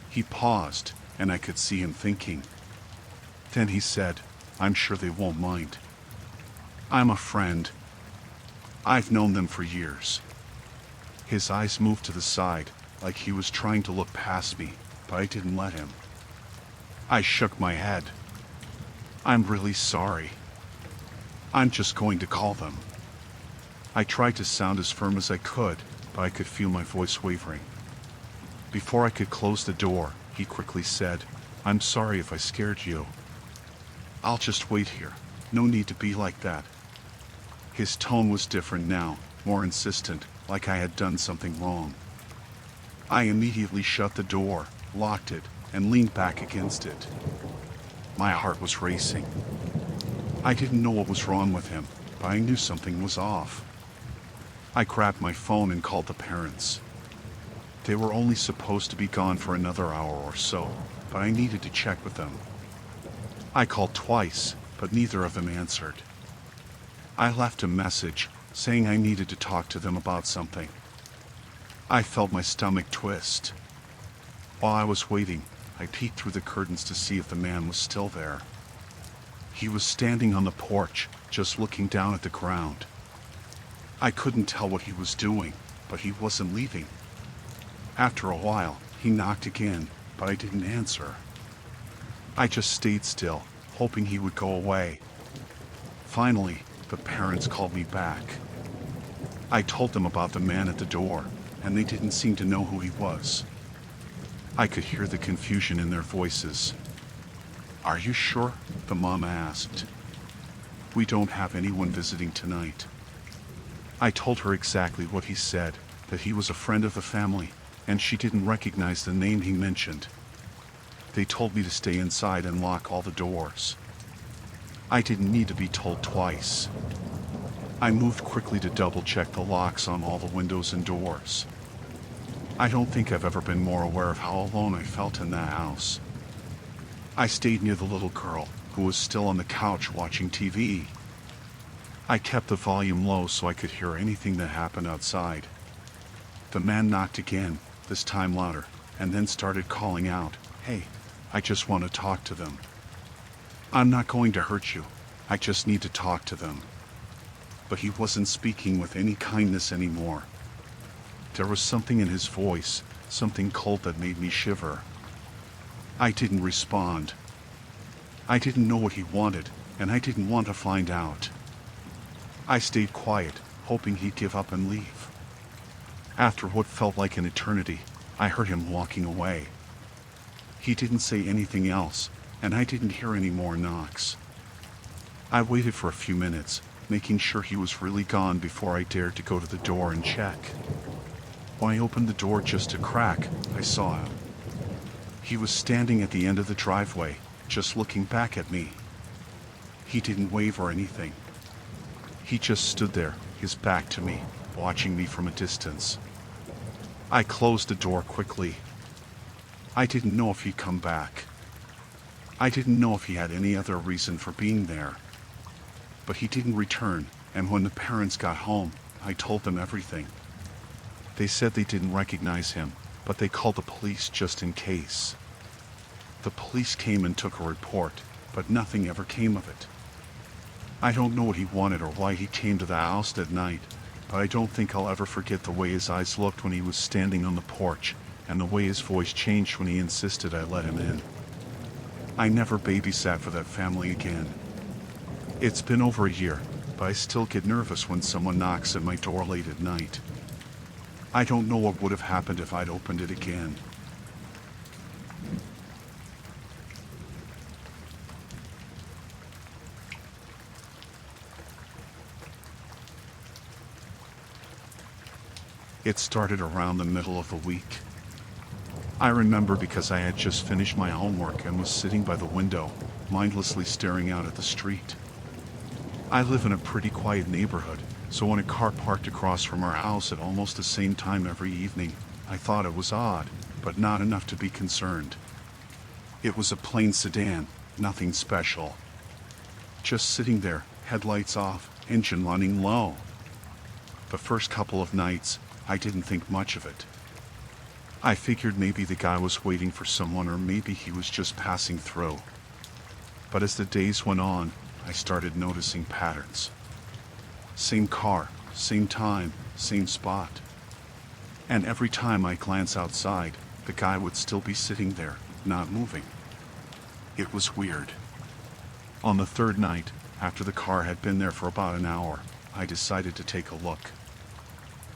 He paused, and I could see him thinking. Then he said, "I'm sure they won't mind. I'm a friend. I've known them for years." His eyes moved to the side, like he was trying to look past me, but I didn't let him. I shook my head. "I'm really sorry. I'm just going to call them." I tried to sound as firm as I could, but I could feel my voice wavering. Before I could close the door, he quickly said, "I'm sorry if I scared you. I'll just wait here. No need to be like that." His tone was different now, more insistent, like I had done something wrong. I immediately shut the door, locked it, and leaned back against it. My heart was racing. I didn't know what was wrong with him, but I knew something was off. I grabbed my phone and called the parents. They were only supposed to be gone for another hour or so, but I needed to check with them. I called twice, but neither of them answered. I left a message saying I needed to talk to them about something. I felt my stomach twist. While I was waiting, I peeked through the curtains to see if the man was still there. He was standing on the porch, just looking down at the ground. I couldn't tell what he was doing, but he wasn't leaving. After a while, he knocked again, but I didn't answer. I just stayed still, hoping he would go away. Finally, the parents called me back. I told them about the man at the door, and they didn't seem to know who he was. I could hear the confusion in their voices. "Are you sure?" the mom asked. "We don't have anyone visiting tonight." I told her exactly what he said, that he was a friend of the family, and she didn't recognize the name he mentioned. They told me to stay inside and lock all the doors. I didn't need to be told twice. I moved quickly to double-check the locks on all the windows and doors. I don't think I've ever been more aware of how alone I felt in that house. I stayed near the little girl, who was still on the couch watching TV. I kept the volume low so I could hear anything that happened outside. The man knocked again, this time louder, and then started calling out, "Hey, I just want to talk to them. I'm not going to hurt you. I just need to talk to them." But he wasn't speaking with any kindness anymore. There was something in his voice, something cold that made me shiver. I didn't respond. I didn't know what he wanted, and I didn't want to find out. I stayed quiet, hoping he'd give up and leave. After what felt like an eternity, I heard him walking away. He didn't say anything else, and I didn't hear any more knocks. I waited for a few minutes, making sure he was really gone before I dared to go to the door and check. When I opened the door just a crack, I saw him. He was standing at the end of the driveway, just looking back at me. He didn't wave or anything. He just stood there, his back to me, watching me from a distance. I closed the door quickly. I didn't know if he'd come back. I didn't know if he had any other reason for being there. But he didn't return, and when the parents got home, I told them everything. They said they didn't recognize him, but they called the police just in case. The police came and took a report, but nothing ever came of it. I don't know what he wanted or why he came to the house that night, but I don't think I'll ever forget the way his eyes looked when he was standing on the porch, and the way his voice changed when he insisted I let him in. I never babysat for that family again. It's been over a year, but I still get nervous when someone knocks at my door late at night. I don't know what would have happened if I'd opened it again. It started around the middle of the week. I remember because I had just finished my homework and was sitting by the window, mindlessly staring out at the street. I live in a pretty quiet neighborhood, so when a car parked across from our house at almost the same time every evening, I thought it was odd, but not enough to be concerned. It was a plain sedan, nothing special. just sitting there, headlights off, engine running low. The first couple of nights, I didn't think much of it. I figured maybe the guy was waiting for someone or maybe he was just passing through. But as the days went on, I started noticing patterns. Same car, same time, same spot. And every time I glance outside, the guy would still be sitting there, not moving. It was weird. On the third night, after the car had been there for about an hour, I decided to take a look.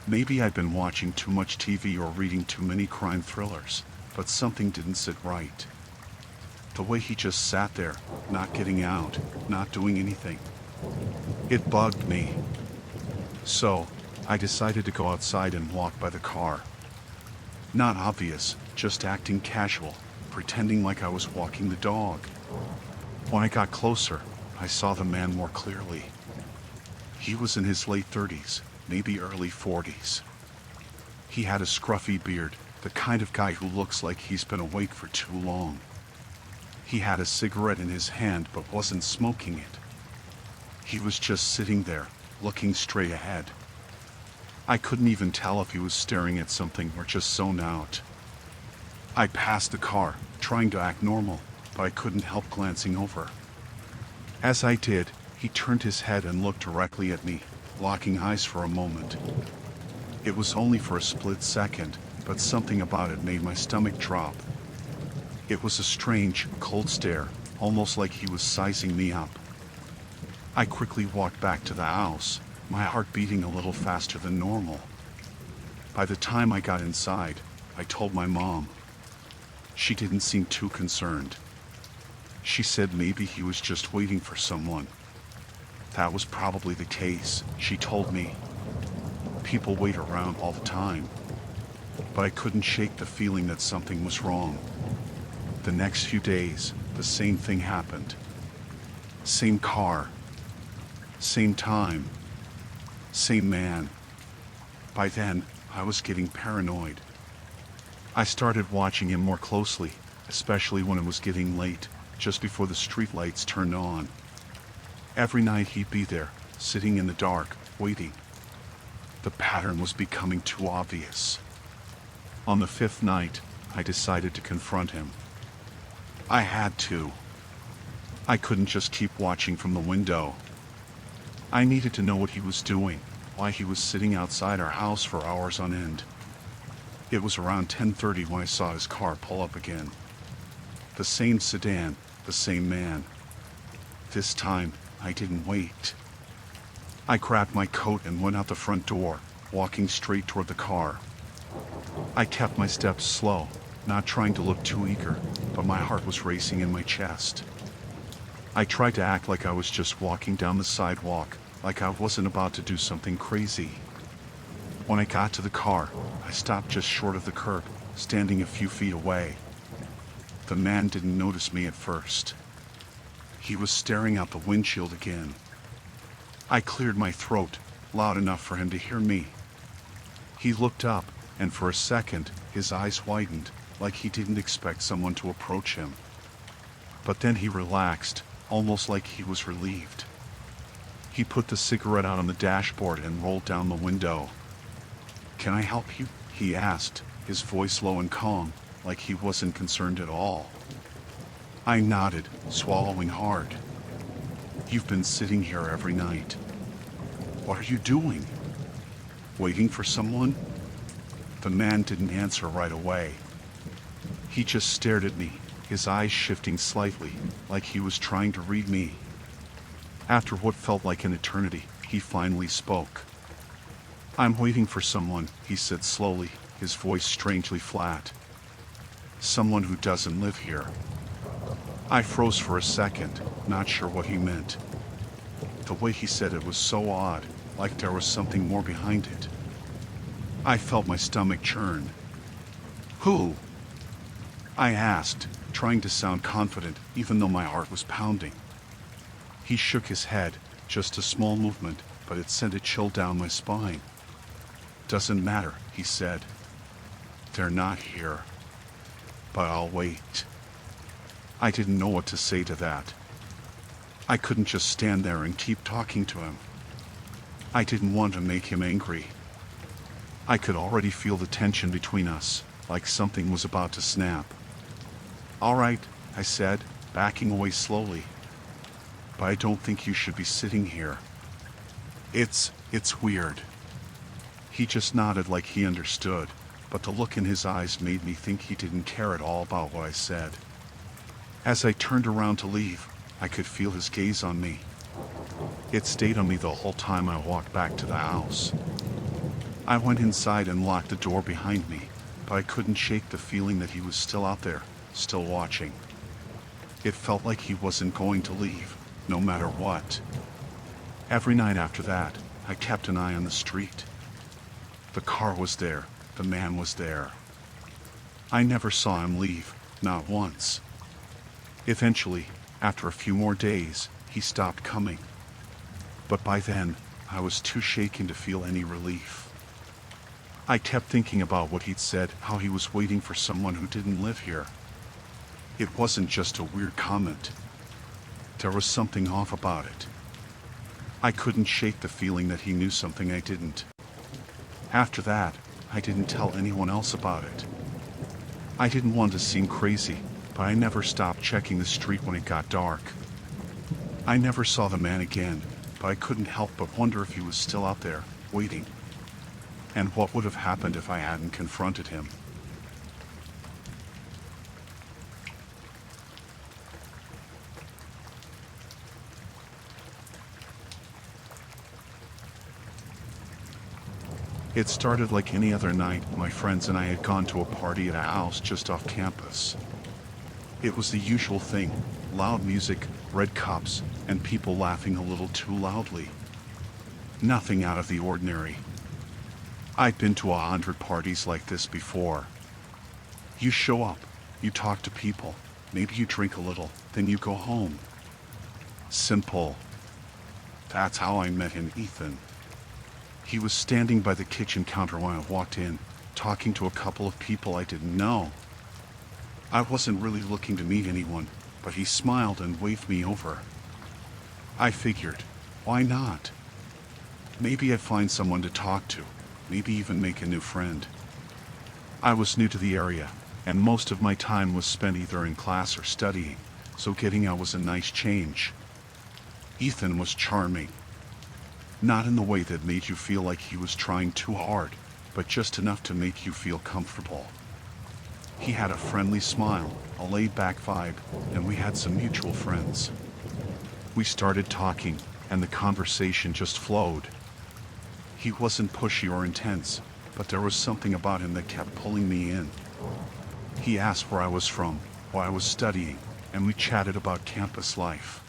Maybe I'd been watching too much TV or reading too many crime thrillers, but something didn't sit right. The way he just sat there, not getting out, not doing anything. It bugged me. So, I decided to go outside and walk by the car. Not obvious, just acting casual, pretending like I was walking the dog. When I got closer, I saw the man more clearly. He was in his late 30s, maybe early 40s. He had a scruffy beard, the kind of guy who looks like he's been awake for too long. He had a cigarette in his hand but wasn't smoking it. He was just sitting there, looking straight ahead. I couldn't even tell if he was staring at something or just zoned out. I passed the car, trying to act normal, but I couldn't help glancing over. As I did, he turned his head and looked directly at me, locking eyes for a moment. It was only for a split second, but something about it made my stomach drop. It was a strange, cold stare, almost like he was sizing me up. I quickly walked back to the house, my heart beating a little faster than normal. By the time I got inside, I told my mom. She didn't seem too concerned. She said maybe he was just waiting for someone. That was probably the case, she told me. People wait around all the time. But I couldn't shake the feeling that something was wrong. The next few days, the same thing happened. Same car. Same time. Same man. By then, I was getting paranoid. I started watching him more closely, especially when it was getting late, just before the streetlights turned on. Every night he'd be there, sitting in the dark, waiting. The pattern was becoming too obvious. On the fifth night, I decided to confront him. I had to. I couldn't just keep watching from the window. I needed to know what he was doing, why he was sitting outside our house for hours on end. It was around 10:30 when I saw his car pull up again. The same sedan, the same man. This time, I didn't wait. I grabbed my coat and went out the front door, walking straight toward the car. I kept my steps slow, not trying to look too eager, but my heart was racing in my chest. I tried to act like I was just walking down the sidewalk, like I wasn't about to do something crazy. When I got to the car, I stopped just short of the curb, standing a few feet away. The man didn't notice me at first. He was staring out the windshield again. I cleared my throat, loud enough for him to hear me. He looked up, and for a second, his eyes widened, like he didn't expect someone to approach him. But then he relaxed, almost like he was relieved. He put the cigarette out on the dashboard and rolled down the window. "Can I help you?" he asked, his voice low and calm, like he wasn't concerned at all. I nodded, swallowing hard. "You've been sitting here every night. What are you doing? Waiting for someone?" The man didn't answer right away. He just stared at me, his eyes shifting slightly, like he was trying to read me. After what felt like an eternity, he finally spoke. "I'm waiting for someone," he said slowly, his voice strangely flat. "Someone who doesn't live here." I froze for a second, not sure what he meant. The way he said it was so odd, like there was something more behind it. I felt my stomach churn. "Who?" I asked, trying to sound confident, even though my heart was pounding. He shook his head, just a small movement, but it sent a chill down my spine. "Doesn't matter," he said. "They're not here. But I'll wait." I didn't know what to say to that. I couldn't just stand there and keep talking to him. I didn't want to make him angry. I could already feel the tension between us, like something was about to snap. "All right," I said, backing away slowly. "But I don't think you should be sitting here. It's weird." He just nodded like he understood, but the look in his eyes made me think he didn't care at all about what I said. As I turned around to leave, I could feel his gaze on me. It stayed on me the whole time I walked back to the house. I went inside and locked the door behind me, but I couldn't shake the feeling that he was still out there, still watching. It felt like he wasn't going to leave, no matter what. Every night after that, I kept an eye on the street. The car was there, the man was there. I never saw him leave, not once. Eventually, after a few more days, he stopped coming. But by then, I was too shaken to feel any relief. I kept thinking about what he'd said, how he was waiting for someone who didn't live here. It wasn't just a weird comment. There was something off about it. I couldn't shake the feeling that he knew something I didn't. After that, I didn't tell anyone else about it. I didn't want to seem crazy, but I never stopped checking the street when it got dark. I never saw the man again, but I couldn't help but wonder if he was still out there, waiting. And what would have happened if I hadn't confronted him? It started like any other night. My friends and I had gone to a party at a house just off campus. It was the usual thing: loud music, red cups, and people laughing a little too loudly. Nothing out of the ordinary. I'd been to 100 parties like this before. You show up, you talk to people, maybe you drink a little, then you go home. Simple. That's how I met him, Ethan. He was standing by the kitchen counter when I walked in, talking to a couple of people I didn't know. I wasn't really looking to meet anyone, but he smiled and waved me over. I figured, why not? Maybe I'd find someone to talk to, maybe even make a new friend. I was new to the area, and most of my time was spent either in class or studying, so getting out was a nice change. Ethan was charming. Not in the way that made you feel like he was trying too hard, but just enough to make you feel comfortable. He had a friendly smile, a laid-back vibe, and we had some mutual friends. We started talking, and the conversation just flowed. He wasn't pushy or intense, but there was something about him that kept pulling me in. He asked where I was from, what I was studying, and we chatted about campus life.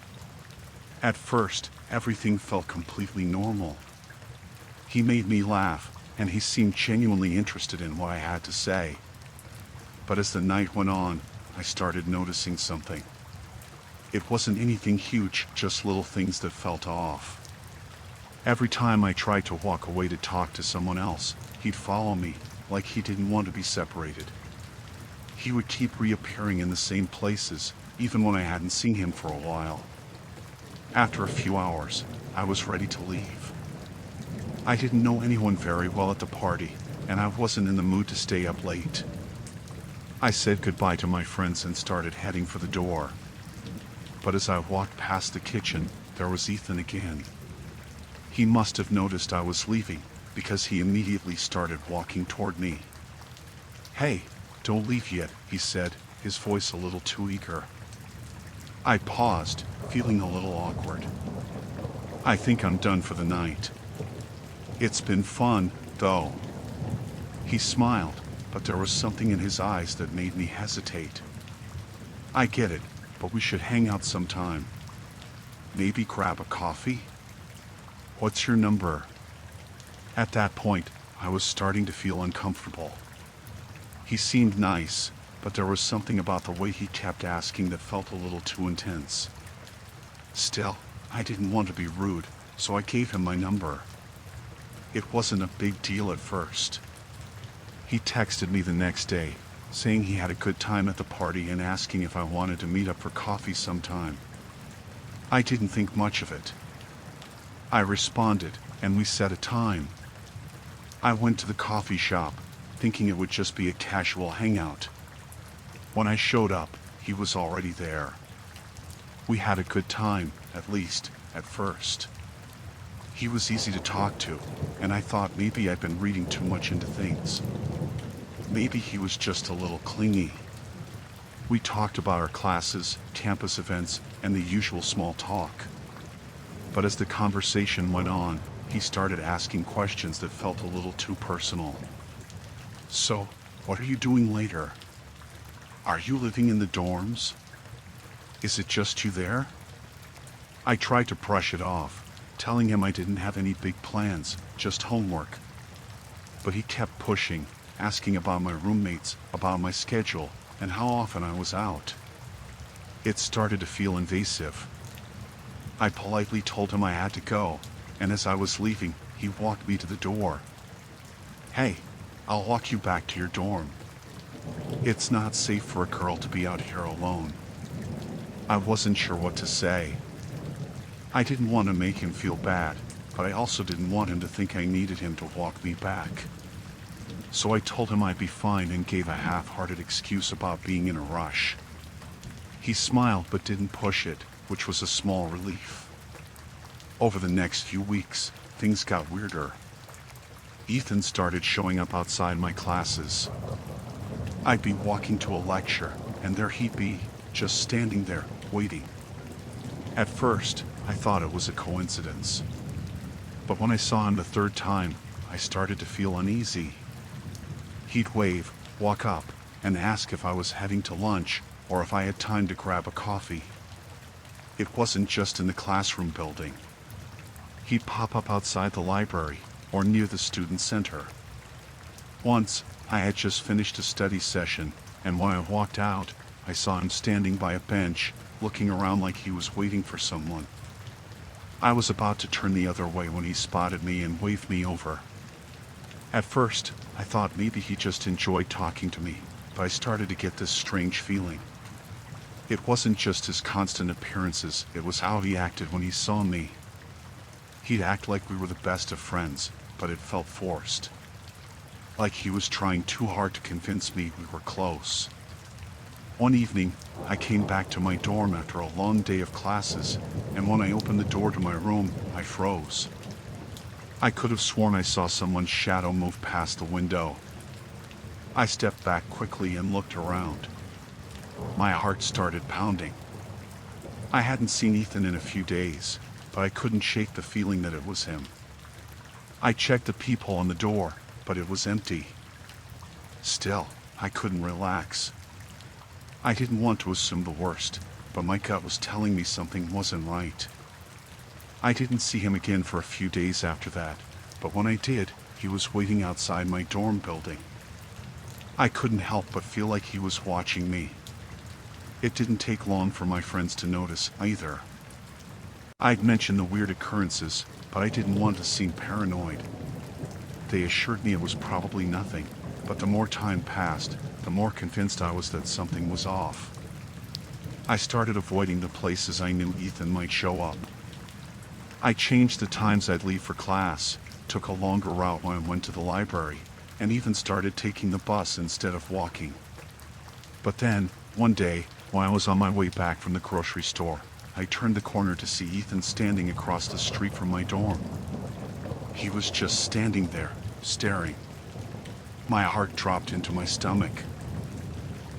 At first, everything felt completely normal. He made me laugh, and he seemed genuinely interested in what I had to say. But as the night went on, I started noticing something. It wasn't anything huge, just little things that felt off. Every time I tried to walk away to talk to someone else, he'd follow me, like he didn't want to be separated. He would keep reappearing in the same places, even when I hadn't seen him for a while. After a few hours, I was ready to leave. I didn't know anyone very well at the party, and I wasn't in the mood to stay up late. I said goodbye to my friends and started heading for the door. But as I walked past the kitchen, there was Ethan again. He must have noticed I was leaving, because he immediately started walking toward me. "Hey, don't leave yet," he said, his voice a little too eager. I paused, feeling a little awkward. "I think I'm done for the night." "It's been fun, though." He smiled, but there was something in his eyes that made me hesitate. "I get it, but we should hang out sometime. Maybe grab a coffee? What's your number?" At that point, I was starting to feel uncomfortable. He seemed nice, but there was something about the way he kept asking that felt a little too intense. Still, I didn't want to be rude, so I gave him my number. It wasn't a big deal at first. He texted me the next day, saying he had a good time at the party and asking if I wanted to meet up for coffee sometime. I didn't think much of it. I responded, and we set a time. I went to the coffee shop, thinking it would just be a casual hangout. When I showed up, he was already there. We had a good time, at least, at first. He was easy to talk to, and I thought maybe I'd been reading too much into things. Maybe he was just a little clingy. We talked about our classes, campus events, and the usual small talk. But as the conversation went on, he started asking questions that felt a little too personal. So, what are you doing later? Are you living in the dorms? Is it just you there? I tried to brush it off, telling him I didn't have any big plans, just homework. But he kept pushing, asking about my roommates, about my schedule, and how often I was out. It started to feel invasive. I politely told him I had to go, and as I was leaving, he walked me to the door. Hey, I'll walk you back to your dorm. It's not safe for a girl to be out here alone. I wasn't sure what to say. I didn't want to make him feel bad, but I also didn't want him to think I needed him to walk me back. So I told him I'd be fine and gave a half-hearted excuse about being in a rush. He smiled but didn't push it, which was a small relief. Over the next few weeks, things got weirder. Ethan started showing up outside my classes. I'd be walking to a lecture, and there he'd be, just standing there, waiting. At first, I thought it was a coincidence. But when I saw him the third time, I started to feel uneasy. He'd wave, walk up, and ask if I was heading to lunch or if I had time to grab a coffee. It wasn't just in the classroom building. He'd pop up outside the library or near the student center. Once, I had just finished a study session, and when I walked out, I saw him standing by a bench, looking around like he was waiting for someone. I was about to turn the other way when he spotted me and waved me over. At first, I thought maybe he just enjoyed talking to me, but I started to get this strange feeling. It wasn't just his constant appearances, it was how he acted when he saw me. He'd act like we were the best of friends, but it felt forced. Like he was trying too hard to convince me we were close. One evening, I came back to my dorm after a long day of classes, and when I opened the door to my room, I froze. I could have sworn I saw someone's shadow move past the window. I stepped back quickly and looked around. My heart started pounding. I hadn't seen Ethan in a few days, but I couldn't shake the feeling that it was him. I checked the peephole on the door, but it was empty. Still, I couldn't relax. I didn't want to assume the worst, but my gut was telling me something wasn't right. I didn't see him again for a few days after that, but when I did, he was waiting outside my dorm building. I couldn't help but feel like he was watching me. It didn't take long for my friends to notice either. I'd mentioned the weird occurrences, but I didn't want to seem paranoid. They assured me it was probably nothing, but the more time passed, the more convinced I was that something was off. I started avoiding the places I knew Ethan might show up. I changed the times I'd leave for class, took a longer route when I went to the library, and even started taking the bus instead of walking. But then, one day, when I was on my way back from the grocery store, I turned the corner to see Ethan standing across the street from my dorm. He was just standing there, staring. My heart dropped into my stomach.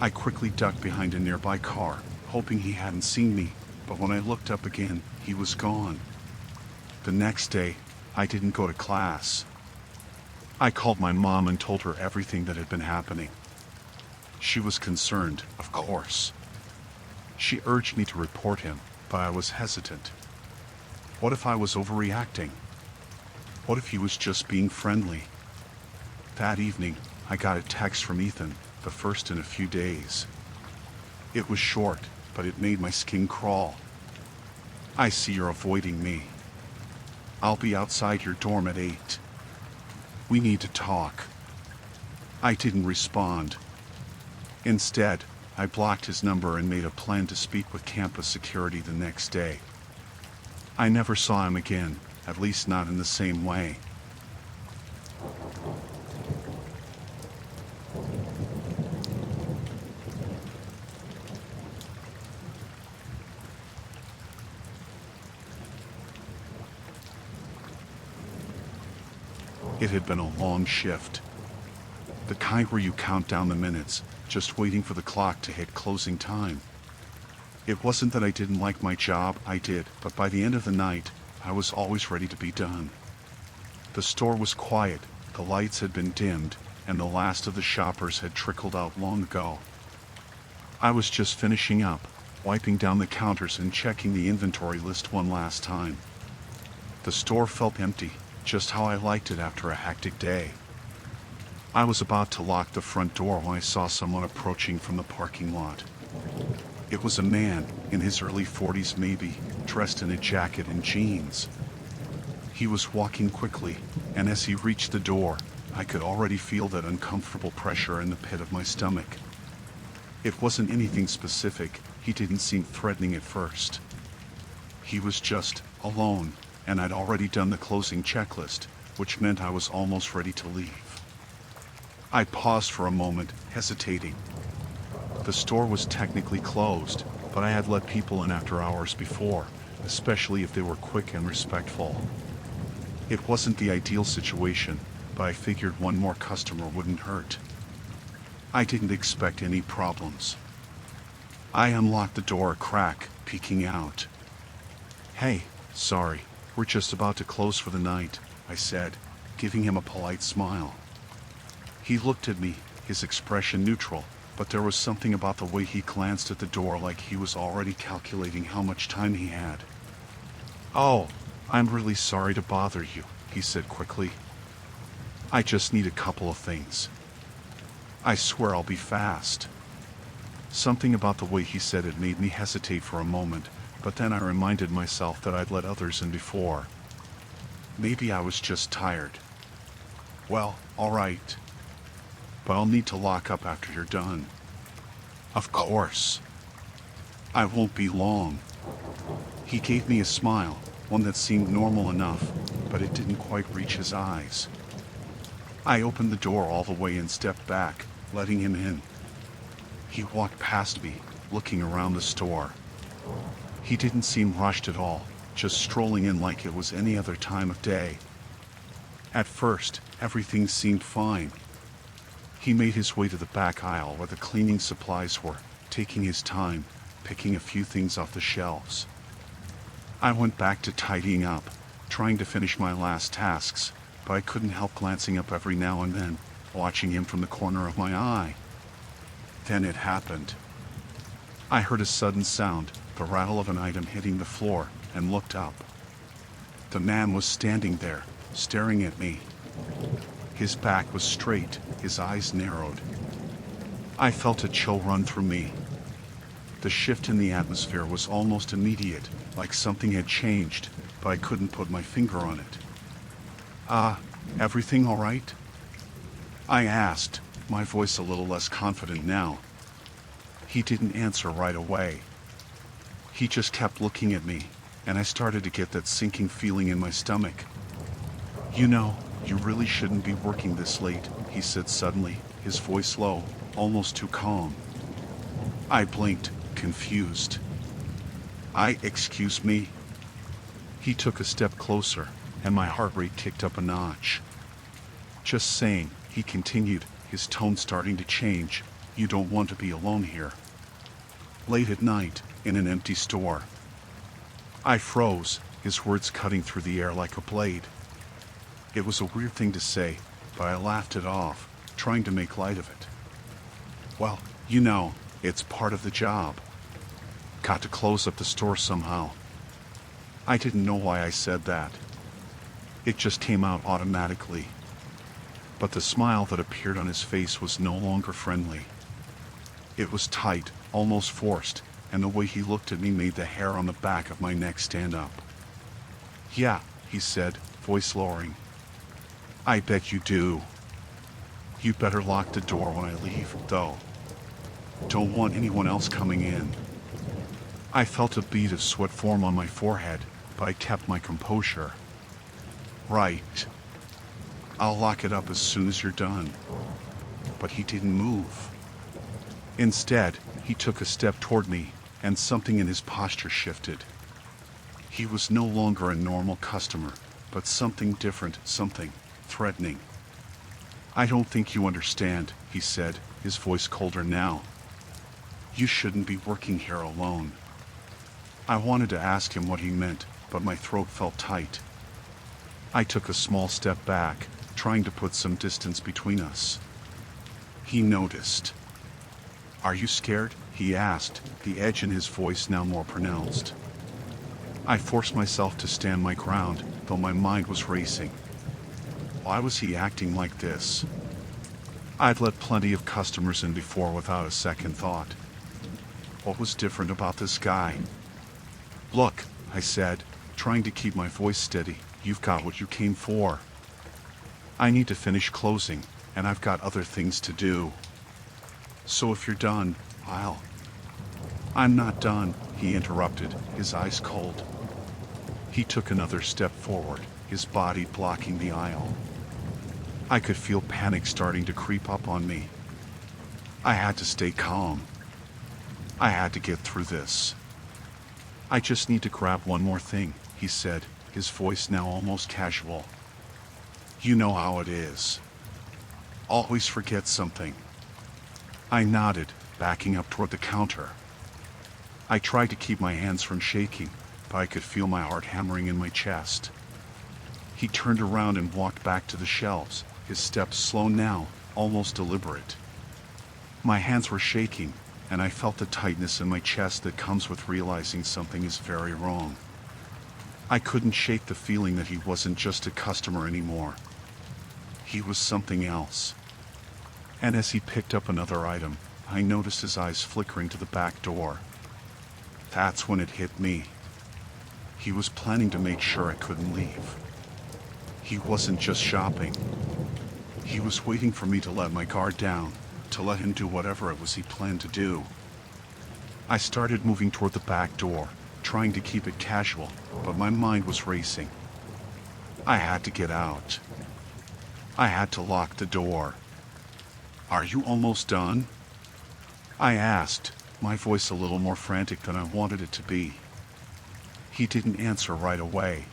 I quickly ducked behind a nearby car, hoping he hadn't seen me, but when I looked up again, he was gone. The next day, I didn't go to class. I called my mom and told her everything that had been happening. She was concerned, of course. She urged me to report him, but I was hesitant. What if I was overreacting? What if he was just being friendly? That evening, I got a text from Ethan, the first in a few days. It was short, but it made my skin crawl. I see you're avoiding me. I'll be outside your dorm at 8. We need to talk. I didn't respond. Instead, I blocked his number and made a plan to speak with campus security the next day. I never saw him again, at least not in the same way. It had been a long shift. The kind where you count down the minutes, just waiting for the clock to hit closing time. It wasn't that I didn't like my job, I did, but by the end of the night, I was always ready to be done. The store was quiet, the lights had been dimmed, and the last of the shoppers had trickled out long ago. I was just finishing up, wiping down the counters and checking the inventory list one last time. The store felt empty, just how I liked it after a hectic day. I was about to lock the front door when I saw someone approaching from the parking lot. It was a man, in his early 40s maybe, dressed in a jacket and jeans. He was walking quickly, and as he reached the door, I could already feel that uncomfortable pressure in the pit of my stomach. It wasn't anything specific, he didn't seem threatening at first. He was just alone, and I'd already done the closing checklist, which meant I was almost ready to leave. I paused for a moment, hesitating. The store was technically closed, but I had let people in after hours before, especially if they were quick and respectful. It wasn't the ideal situation, but I figured one more customer wouldn't hurt. I didn't expect any problems. I unlocked the door a crack, peeking out. "Hey, sorry, we're just about to close for the night," I said, giving him a polite smile. He looked at me, his expression neutral, but there was something about the way he glanced at the door like he was already calculating how much time he had. "Oh, I'm really sorry to bother you," he said quickly. "I just need a couple of things. I swear I'll be fast." Something about the way he said it made me hesitate for a moment, but then I reminded myself that I'd let others in before. Maybe I was just tired. "Well, all right. But I'll need to lock up after you're done." "Of course. I won't be long." He gave me a smile, one that seemed normal enough, but it didn't quite reach his eyes. I opened the door all the way and stepped back, letting him in. He walked past me, looking around the store. He didn't seem rushed at all, just strolling in like it was any other time of day. At first, everything seemed fine. He made his way to the back aisle where the cleaning supplies were, taking his time, picking a few things off the shelves. I went back to tidying up, trying to finish my last tasks, but I couldn't help glancing up every now and then, watching him from the corner of my eye. Then it happened. I heard a sudden sound, the rattle of an item hitting the floor, and looked up. The man was standing there, staring at me. His back was straight, his eyes narrowed. I felt a chill run through me. The shift in the atmosphere was almost immediate, like something had changed, but I couldn't put my finger on it. Everything all right?" I asked, my voice a little less confident now. He didn't answer right away. He just kept looking at me, and I started to get that sinking feeling in my stomach. "You know, you really shouldn't be working this late," he said suddenly, his voice low, almost too calm. I blinked, confused. Excuse me?" He took a step closer, and my heart rate kicked up a notch. "Just saying," he continued, his tone starting to change, "you don't want to be alone here. Late at night, in an empty store." I froze, his words cutting through the air like a blade. It was a weird thing to say, but I laughed it off, trying to make light of it. "Well, you know, it's part of the job. Got to close up the store somehow." I didn't know why I said that. It just came out automatically. But the smile that appeared on his face was no longer friendly. It was tight, almost forced, and the way he looked at me made the hair on the back of my neck stand up. "Yeah," he said, voice lowering. "I bet you do. You better lock the door when I leave, though. Don't want anyone else coming in." I felt a bead of sweat form on my forehead, but I kept my composure. Right. I'll lock it up as soon as you're done. But he didn't move. Instead, he took a step toward me, and something in his posture shifted. He was no longer a normal customer, but something different, something threatening. I don't think you understand, he said, his voice colder now. You shouldn't be working here alone. I wanted to ask him what he meant, but my throat felt tight. I took a small step back, trying to put some distance between us. He noticed. Are you scared? He asked, the edge in his voice now more pronounced. I forced myself to stand my ground, though my mind was racing. Why was he acting like this? I'd let plenty of customers in before without a second thought. What was different about this guy? Look, I said, trying to keep my voice steady, you've got what you came for. I need to finish closing, and I've got other things to do. So if you're done, I'm not done, he interrupted, his eyes cold. He took another step forward, his body blocking the aisle. I could feel panic starting to creep up on me. I had to stay calm. I had to get through this. I just need to grab one more thing, he said, his voice now almost casual. You know how it is. Always forget something. I nodded, backing up toward the counter. I tried to keep my hands from shaking, but I could feel my heart hammering in my chest. He turned around and walked back to the shelves, his steps slow now, almost deliberate. My hands were shaking, and I felt the tightness in my chest that comes with realizing something is very wrong. I couldn't shake the feeling that he wasn't just a customer anymore. He was something else. And as he picked up another item, I noticed his eyes flickering to the back door. That's when it hit me. He was planning to make sure I couldn't leave. He wasn't just shopping. He was waiting for me to let my guard down, to let him do whatever it was he planned to do. I started moving toward the back door, trying to keep it casual, but my mind was racing. I had to get out. I had to lock the door. Are you almost done? I asked, my voice a little more frantic than I wanted it to be. He didn't answer right away.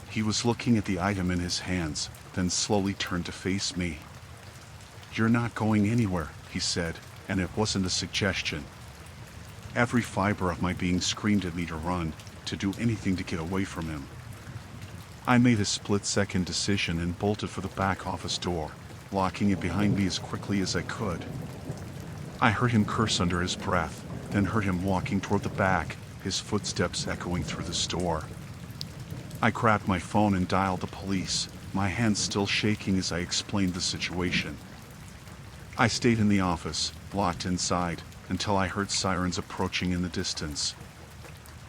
He was looking at the item in his hands, then slowly turned to face me. You're not going anywhere, he said, and it wasn't a suggestion. Every fiber of my being screamed at me to run, to do anything to get away from him. I made a split-second decision and bolted for the back office door, locking it behind me as quickly as I could. I heard him curse under his breath, then heard him walking toward the back, his footsteps echoing through the store. I grabbed my phone and dialed the police, my hands still shaking as I explained the situation. I stayed in the office, locked inside, until I heard sirens approaching in the distance.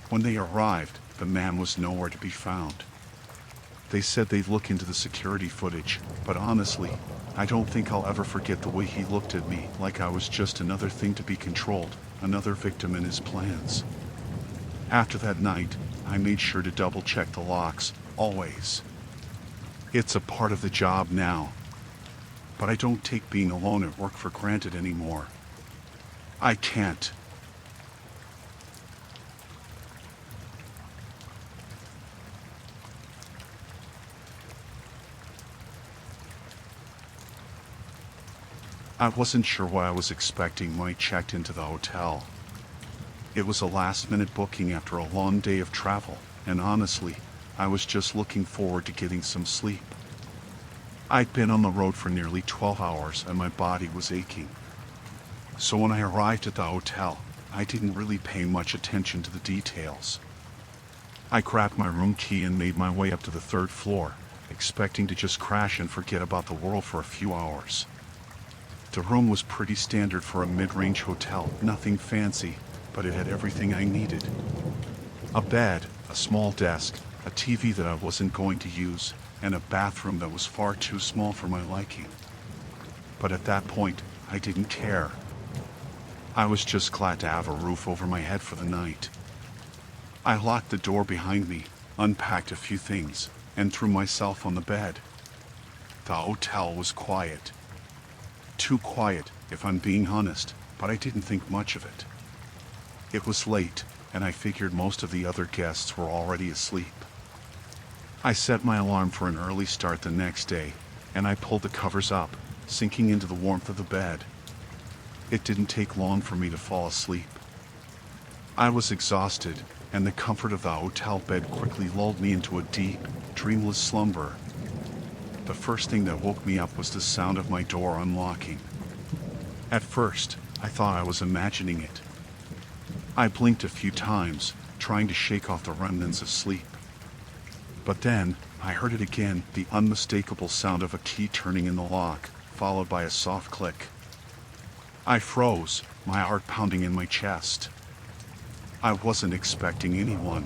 When they arrived, the man was nowhere to be found. They said they'd look into the security footage, but honestly, I don't think I'll ever forget the way he looked at me, like I was just another thing to be controlled, another victim in his plans. After that night, I made sure to double-check the locks, always. It's a part of the job now. But I don't take being alone at work for granted anymore. I can't. I wasn't sure what I was expecting when I checked into the hotel. It was a last-minute booking after a long day of travel, and honestly, I was just looking forward to getting some sleep. I'd been on the road for nearly 12 hours and my body was aching. So when I arrived at the hotel, I didn't really pay much attention to the details. I grabbed my room key and made my way up to the third floor, expecting to just crash and forget about the world for a few hours. The room was pretty standard for a mid-range hotel, nothing fancy, but it had everything I needed. A bed, a small desk, a TV that I wasn't going to use, and a bathroom that was far too small for my liking. But at that point, I didn't care. I was just glad to have a roof over my head for the night. I locked the door behind me, unpacked a few things, and threw myself on the bed. The hotel was quiet. Too quiet, if I'm being honest, but I didn't think much of it. It was late, and I figured most of the other guests were already asleep. I set my alarm for an early start the next day, and I pulled the covers up, sinking into the warmth of the bed. It didn't take long for me to fall asleep. I was exhausted, and the comfort of the hotel bed quickly lulled me into a deep, dreamless slumber. The first thing that woke me up was the sound of my door unlocking. At first, I thought I was imagining it. I blinked a few times, trying to shake off the remnants of sleep. But then, I heard it again, the unmistakable sound of a key turning in the lock, followed by a soft click. I froze, my heart pounding in my chest. I wasn't expecting anyone.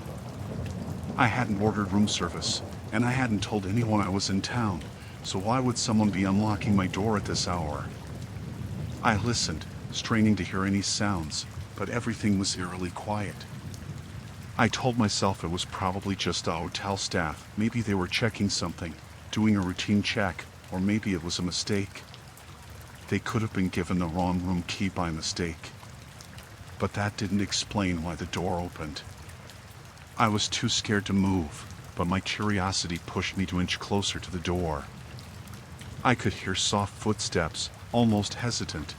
I hadn't ordered room service, and I hadn't told anyone I was in town, so why would someone be unlocking my door at this hour? I listened, straining to hear any sounds, but everything was eerily quiet. I told myself it was probably just the hotel staff. Maybe they were checking something, doing a routine check, or maybe it was a mistake. They could have been given the wrong room key by mistake. But that didn't explain why the door opened. I was too scared to move, but my curiosity pushed me to inch closer to the door. I could hear soft footsteps, almost hesitant.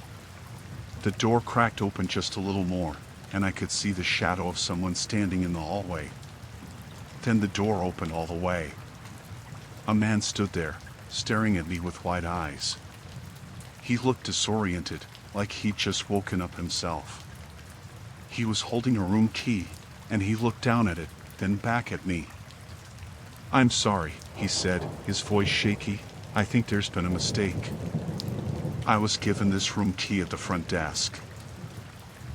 The door cracked open just a little more, and I could see the shadow of someone standing in the hallway. Then the door opened all the way. A man stood there, staring at me with wide eyes. He looked disoriented, like he'd just woken up himself. He was holding a room key, and he looked down at it, then back at me. "I'm sorry," he said, his voice shaky. "I think there's been a mistake. I was given this room key at the front desk.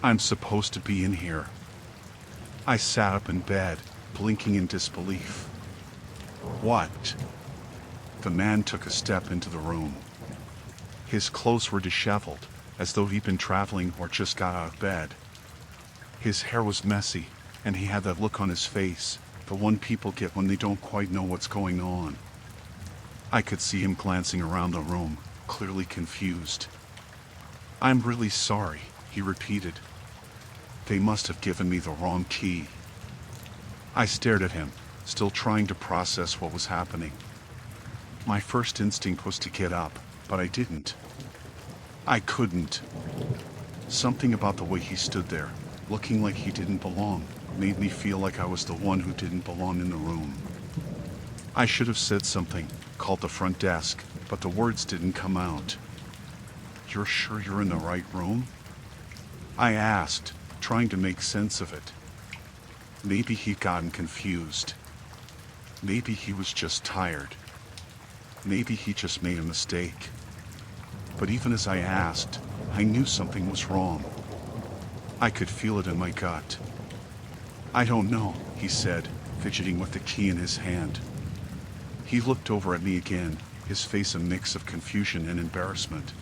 I'm supposed to be in here." I sat up in bed, blinking in disbelief. "What?" The man took a step into the room. His clothes were disheveled, as though he'd been traveling or just got out of bed. His hair was messy, and he had that look on his face, the one people get when they don't quite know what's going on. I could see him glancing around the room, clearly confused. "I'm really sorry," he repeated. "They must have given me the wrong key." I stared at him, still trying to process what was happening. My first instinct was to get up, but I didn't. I couldn't. Something about the way he stood there, looking like he didn't belong, made me feel like I was the one who didn't belong in the room. I should have said something, called the front desk, but the words didn't come out. "You're sure you're in the right room?" I asked, trying to make sense of it. Maybe he'd gotten confused. Maybe he was just tired. Maybe he just made a mistake. But even as I asked, I knew something was wrong. I could feel it in my gut. "I don't know," he said, fidgeting with the key in his hand. He looked over at me again, his face a mix of confusion and embarrassment.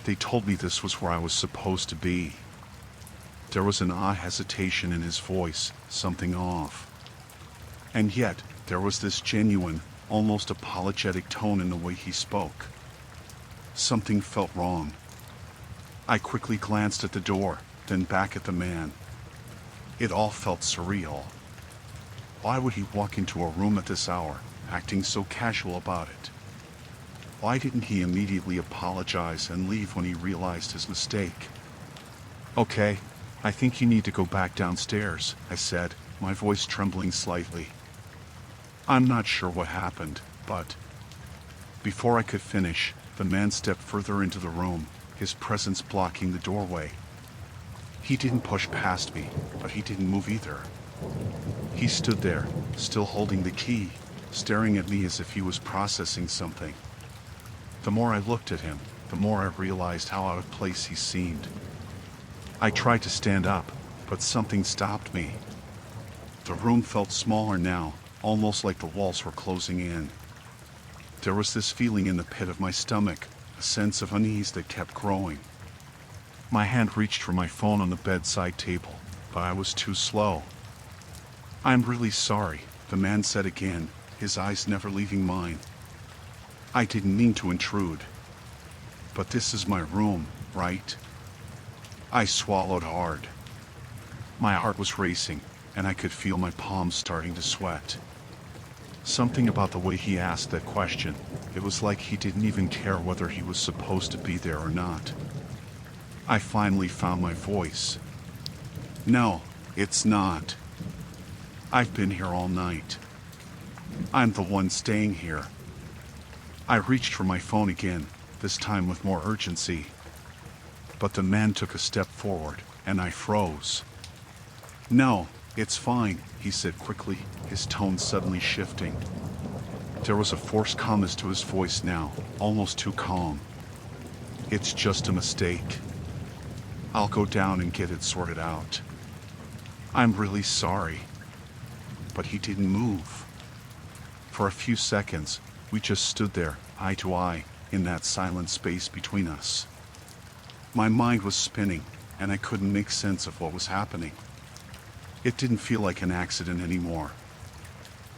"They told me this was where I was supposed to be." There was an odd hesitation in his voice, something off. And yet, there was this genuine, almost apologetic tone in the way he spoke. Something felt wrong. I quickly glanced at the door, then back at the man. It all felt surreal. Why would he walk into a room at this hour, acting so casual about it? Why didn't he immediately apologize and leave when he realized his mistake? "Okay, I think you need to go back downstairs," I said, my voice trembling slightly. I'm not sure what happened, but... Before I could finish, the man stepped further into the room, his presence blocking the doorway. He didn't push past me, but he didn't move either. He stood there, still holding the key, staring at me as if he was processing something. The more I looked at him, the more I realized how out of place he seemed. I tried to stand up, but something stopped me. The room felt smaller now, almost like the walls were closing in. There was this feeling in the pit of my stomach, a sense of unease that kept growing. My hand reached for my phone on the bedside table, but I was too slow. "I'm really sorry," the man said again, his eyes never leaving mine. I didn't mean to intrude. But this is my room, right? I swallowed hard. My heart was racing, and I could feel my palms starting to sweat. Something about the way he asked that question, it was like he didn't even care whether he was supposed to be there or not. I finally found my voice. No, it's not. I've been here all night. I'm the one staying here. I reached for my phone again, this time with more urgency. But the man took a step forward, and I froze. No, it's fine, he said quickly, his tone suddenly shifting. There was a forced calmness to his voice now, almost too calm. It's just a mistake. I'll go down and get it sorted out. I'm really sorry. But he didn't move. For a few seconds, we just stood there, eye to eye, in that silent space between us. My mind was spinning, and I couldn't make sense of what was happening. It didn't feel like an accident anymore.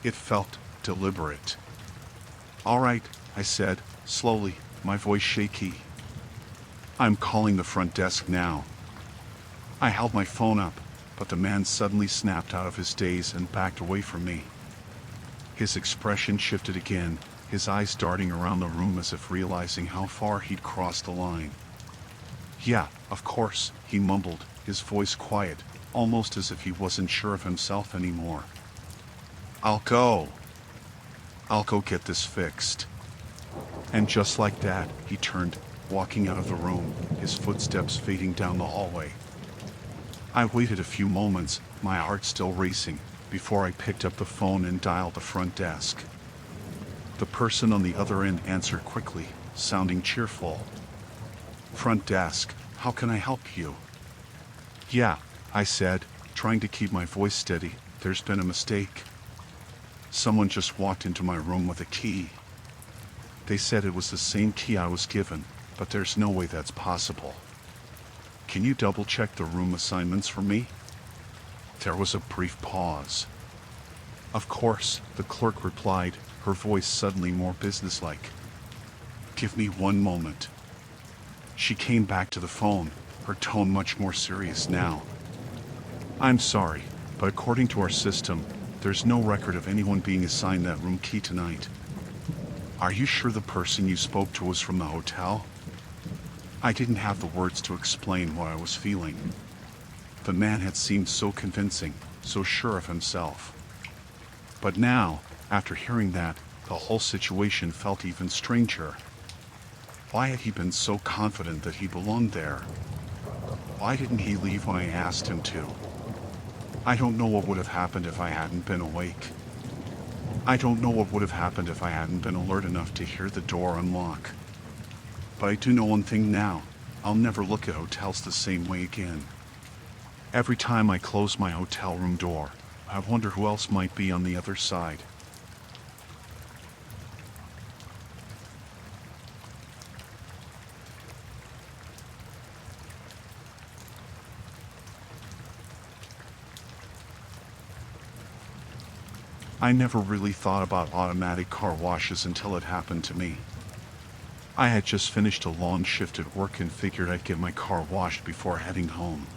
It felt deliberate. All right, I said, slowly, my voice shaky. I'm calling the front desk now. I held my phone up, but the man suddenly snapped out of his daze and backed away from me. His expression shifted again, his eyes darting around the room as if realizing how far he'd crossed the line. Yeah, of course, he mumbled, his voice quiet, almost as if he wasn't sure of himself anymore. I'll go get this fixed. And just like that, he turned, walking out of the room, his footsteps fading down the hallway. I waited a few moments, my heart still racing, before I picked up the phone and dialed the front desk. The person on the other end answered quickly, sounding cheerful. Front desk, how can I help you? Yeah, I said, trying to keep my voice steady, there's been a mistake. Someone just walked into my room with a key. They said it was the same key I was given, but there's no way that's possible. Can you double-check the room assignments for me? There was a brief pause. Of course, the clerk replied, her voice suddenly more businesslike. Give me one moment. She came back to the phone, her tone much more serious now. I'm sorry, but according to our system, there's no record of anyone being assigned that room key tonight. Are you sure the person you spoke to was from the hotel? I didn't have the words to explain what I was feeling. The man had seemed so convincing, so sure of himself. But now, after hearing that, the whole situation felt even stranger. Why had he been so confident that he belonged there? Why didn't he leave when I asked him to? I don't know what would have happened if I hadn't been awake. I don't know what would have happened if I hadn't been alert enough to hear the door unlock. But I do know one thing now, I'll never look at hotels the same way again. Every time I close my hotel room door, I wonder who else might be on the other side. I never really thought about automatic car washes until it happened to me. I had just finished a long shift at work and figured I'd get my car washed before heading home.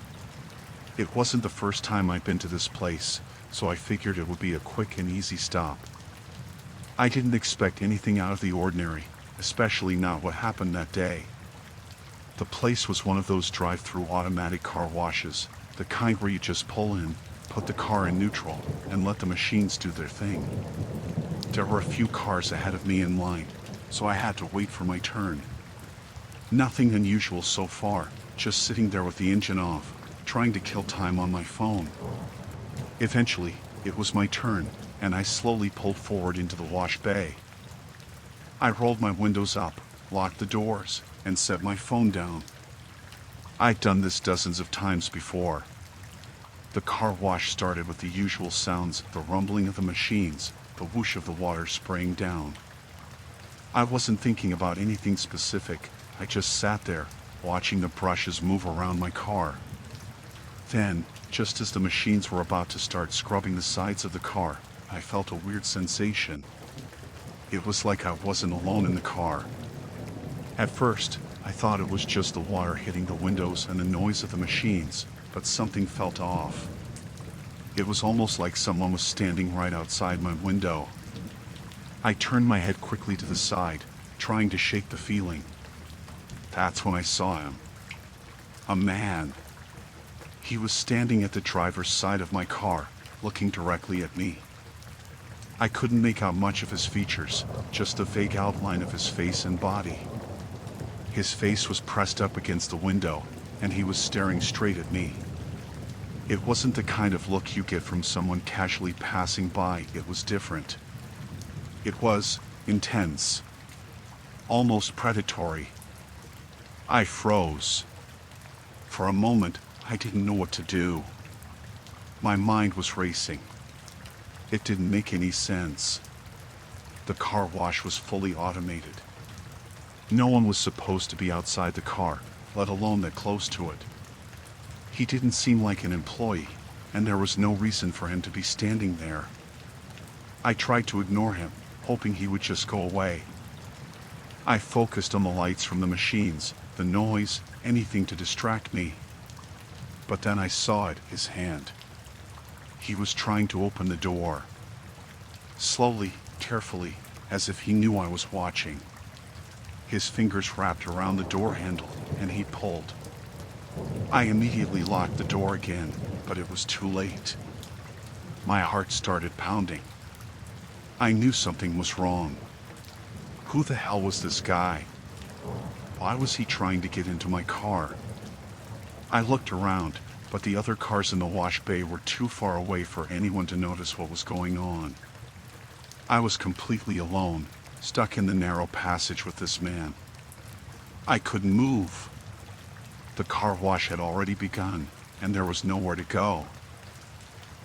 It wasn't the first time I'd been to this place, so I figured it would be a quick and easy stop. I didn't expect anything out of the ordinary, especially not what happened that day. The place was one of those drive-through automatic car washes, the kind where you just pull in, put the car in neutral, and let the machines do their thing. There were a few cars ahead of me in line, so I had to wait for my turn. Nothing unusual so far, just sitting there with the engine off, trying to kill time on my phone. Eventually, it was my turn, and I slowly pulled forward into the wash bay. I rolled my windows up, locked the doors, and set my phone down. I'd done this dozens of times before. The car wash started with the usual sounds, the rumbling of the machines, the whoosh of the water spraying down. I wasn't thinking about anything specific, I just sat there, watching the brushes move around my car. Then, just as the machines were about to start scrubbing the sides of the car, I felt a weird sensation. It was like I wasn't alone in the car. At first, I thought it was just the water hitting the windows and the noise of the machines, but something felt off. It was almost like someone was standing right outside my window. I turned my head quickly to the side, trying to shake the feeling. That's when I saw him. A man. He was standing at the driver's side of my car, looking directly at me. I couldn't make out much of his features, just a vague outline of his face and body. His face was pressed up against the window, and he was staring straight at me. It wasn't the kind of look you get from someone casually passing by. It was different. It was intense, almost predatory. I froze. For a moment, I didn't know what to do. My mind was racing. It didn't make any sense. The car wash was fully automated. No one was supposed to be outside the car, let alone that close to it. He didn't seem like an employee, and there was no reason for him to be standing there. I tried to ignore him, hoping he would just go away. I focused on the lights from the machines, the noise, anything to distract me. But then I saw it, his hand. He was trying to open the door. Slowly, carefully, as if he knew I was watching. His fingers wrapped around the door handle, and he pulled. I immediately locked the door again, but it was too late. My heart started pounding. I knew something was wrong. Who the hell was this guy? Why was he trying to get into my car? I looked around, but the other cars in the wash bay were too far away for anyone to notice what was going on. I was completely alone, stuck in the narrow passage with this man. I couldn't move. The car wash had already begun, and there was nowhere to go.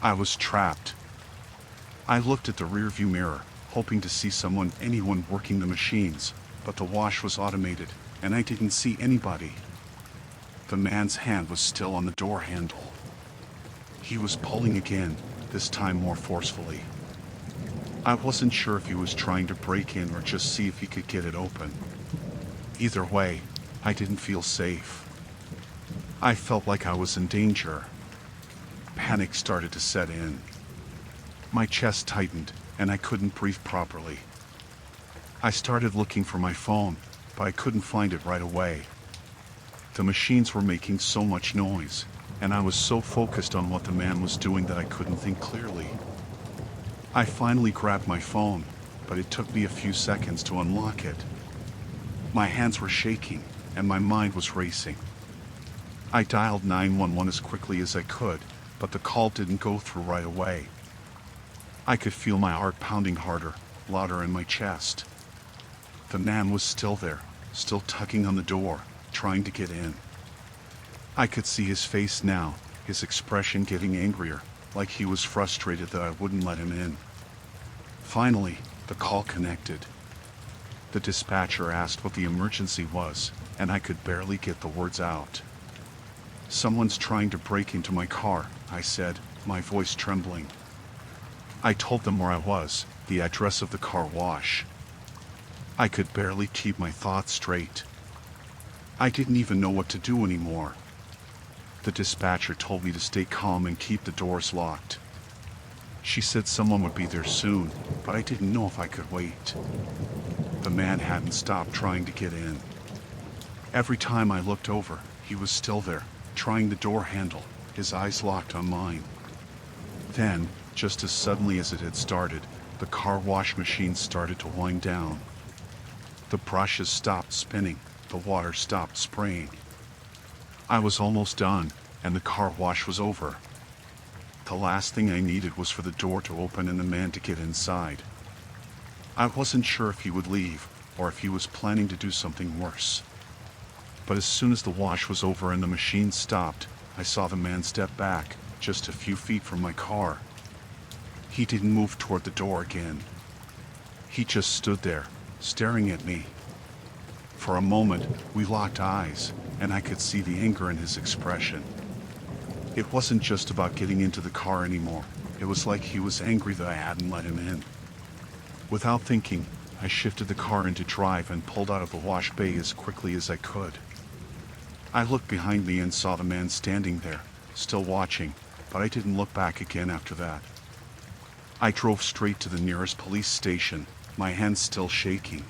I was trapped. I looked at the rearview mirror, hoping to see anyone working the machines, but the wash was automated, and I didn't see anybody. The man's hand was still on the door handle. He was pulling again, this time more forcefully. I wasn't sure if he was trying to break in or just see if he could get it open. Either way, I didn't feel safe. I felt like I was in danger. Panic started to set in. My chest tightened, and I couldn't breathe properly. I started looking for my phone, but I couldn't find it right away. The machines were making so much noise, and I was so focused on what the man was doing that I couldn't think clearly. I finally grabbed my phone, but it took me a few seconds to unlock it. My hands were shaking, and my mind was racing. I dialed 911 as quickly as I could, but the call didn't go through right away. I could feel my heart pounding harder, louder in my chest. The man was still there, still tugging on the door, trying to get in. I could see his face now, his expression getting angrier, like he was frustrated that I wouldn't let him in. Finally, the call connected. The dispatcher asked what the emergency was, and I could barely get the words out. "Someone's trying to break into my car," I said, my voice trembling. I told them where I was, the address of the car wash. I could barely keep my thoughts straight. I didn't even know what to do anymore. The dispatcher told me to stay calm and keep the doors locked. She said someone would be there soon, but I didn't know if I could wait. The man hadn't stopped trying to get in. Every time I looked over, he was still there, trying the door handle, his eyes locked on mine. Then, just as suddenly as it had started, the car wash machine started to wind down. The brushes stopped spinning, the water stopped spraying. I was almost done, and the car wash was over. The last thing I needed was for the door to open and the man to get inside. I wasn't sure if he would leave, or if he was planning to do something worse. But as soon as the wash was over and the machine stopped, I saw the man step back, just a few feet from my car. He didn't move toward the door again. He just stood there, staring at me. For a moment, we locked eyes, and I could see the anger in his expression. It wasn't just about getting into the car anymore. It was like he was angry that I hadn't let him in. Without thinking, I shifted the car into drive and pulled out of the wash bay as quickly as I could. I looked behind me and saw the man standing there, still watching, but I didn't look back again after that. I drove straight to the nearest police station, my hands still shaking.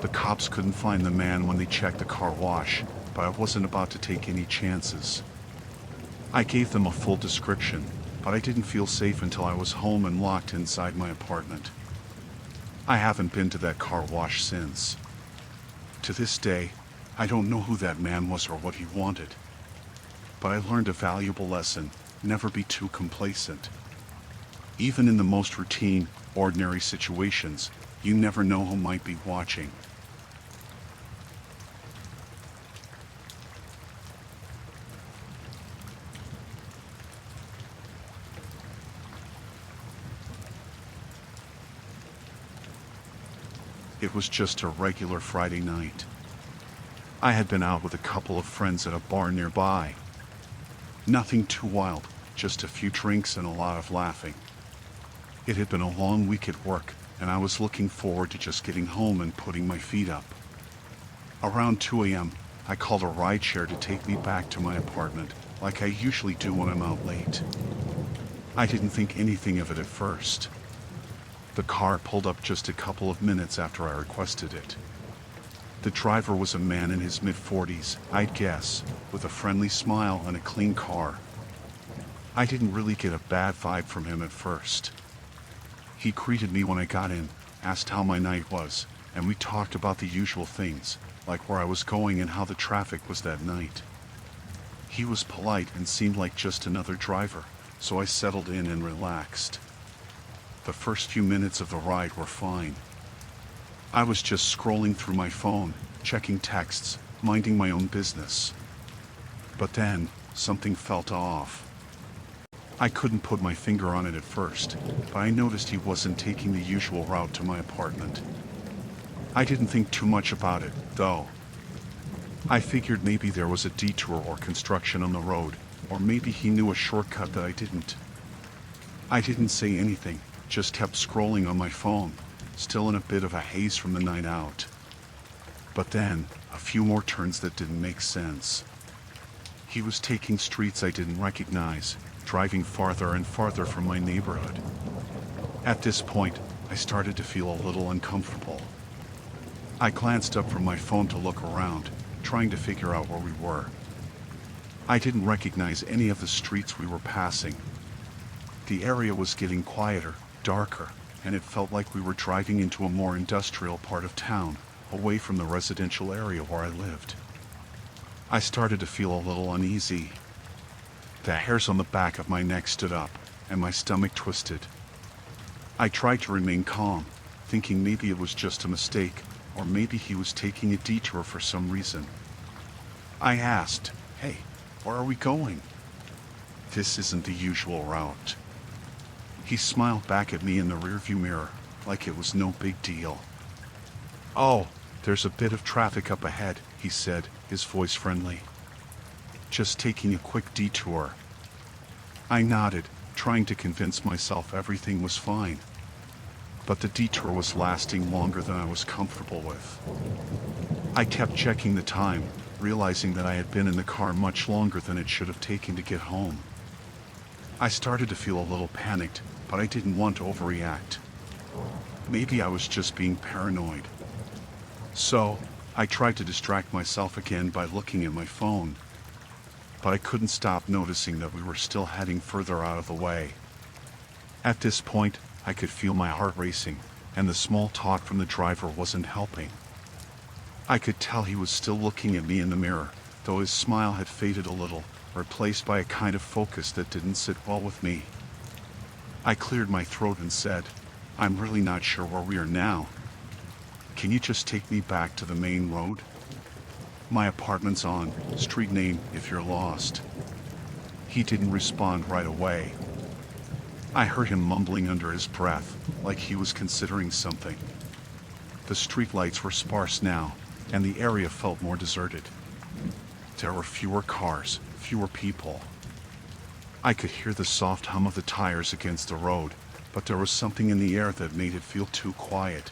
The cops couldn't find the man when they checked the car wash, but I wasn't about to take any chances. I gave them a full description, but I didn't feel safe until I was home and locked inside my apartment. I haven't been to that car wash since. To this day, I don't know who that man was or what he wanted. But I learned a valuable lesson: never be too complacent. Even in the most routine, ordinary situations, you never know who might be watching. It was just a regular Friday night. I had been out with a couple of friends at a bar nearby. Nothing too wild, just a few drinks and a lot of laughing. It had been a long week at work, and I was looking forward to just getting home and putting my feet up. Around 2 a.m., I called a rideshare to take me back to my apartment, like I usually do when I'm out late. I didn't think anything of it at first. The car pulled up just a couple of minutes after I requested it. The driver was a man in his mid-40s, I'd guess, with a friendly smile and a clean car. I didn't really get a bad vibe from him at first. He greeted me when I got in, asked how my night was, and we talked about the usual things, like where I was going and how the traffic was that night. He was polite and seemed like just another driver, so I settled in and relaxed. The first few minutes of the ride were fine. I was just scrolling through my phone, checking texts, minding my own business. But then, something felt off. I couldn't put my finger on it at first, but I noticed he wasn't taking the usual route to my apartment. I didn't think too much about it, though. I figured maybe there was a detour or construction on the road, or maybe he knew a shortcut that I didn't. I didn't say anything, just kept scrolling on my phone, still in a bit of a haze from the night out. But then, a few more turns that didn't make sense. He was taking streets I didn't recognize, driving farther and farther from my neighborhood. At this point, I started to feel a little uncomfortable. I glanced up from my phone to look around, trying to figure out where we were. I didn't recognize any of the streets we were passing. The area was getting quieter, darker, and it felt like we were driving into a more industrial part of town, away from the residential area where I lived. I started to feel a little uneasy. The hairs on the back of my neck stood up, and my stomach twisted. I tried to remain calm, thinking maybe it was just a mistake, or maybe he was taking a detour for some reason. I asked, "Hey, where are we going?" "This isn't the usual route." He smiled back at me in the rearview mirror, like it was no big deal. "Oh, there's a bit of traffic up ahead," he said, his voice friendly. "Just taking a quick detour." I nodded, trying to convince myself everything was fine. But the detour was lasting longer than I was comfortable with. I kept checking the time, realizing that I had been in the car much longer than it should have taken to get home. I started to feel a little panicked, but I didn't want to overreact. Maybe I was just being paranoid. So, I tried to distract myself again by looking at my phone. But I couldn't stop noticing that we were still heading further out of the way. At this point, I could feel my heart racing, and the small talk from the driver wasn't helping. I could tell he was still looking at me in the mirror, though his smile had faded a little, replaced by a kind of focus that didn't sit well with me. I cleared my throat and said, "I'm really not sure where we are now. Can you just take me back to the main road? My apartment's on, street name if you're lost." He didn't respond right away. I heard him mumbling under his breath, like he was considering something. The streetlights were sparse now, and the area felt more deserted. There were fewer cars, fewer people. I could hear the soft hum of the tires against the road, but there was something in the air that made it feel too quiet.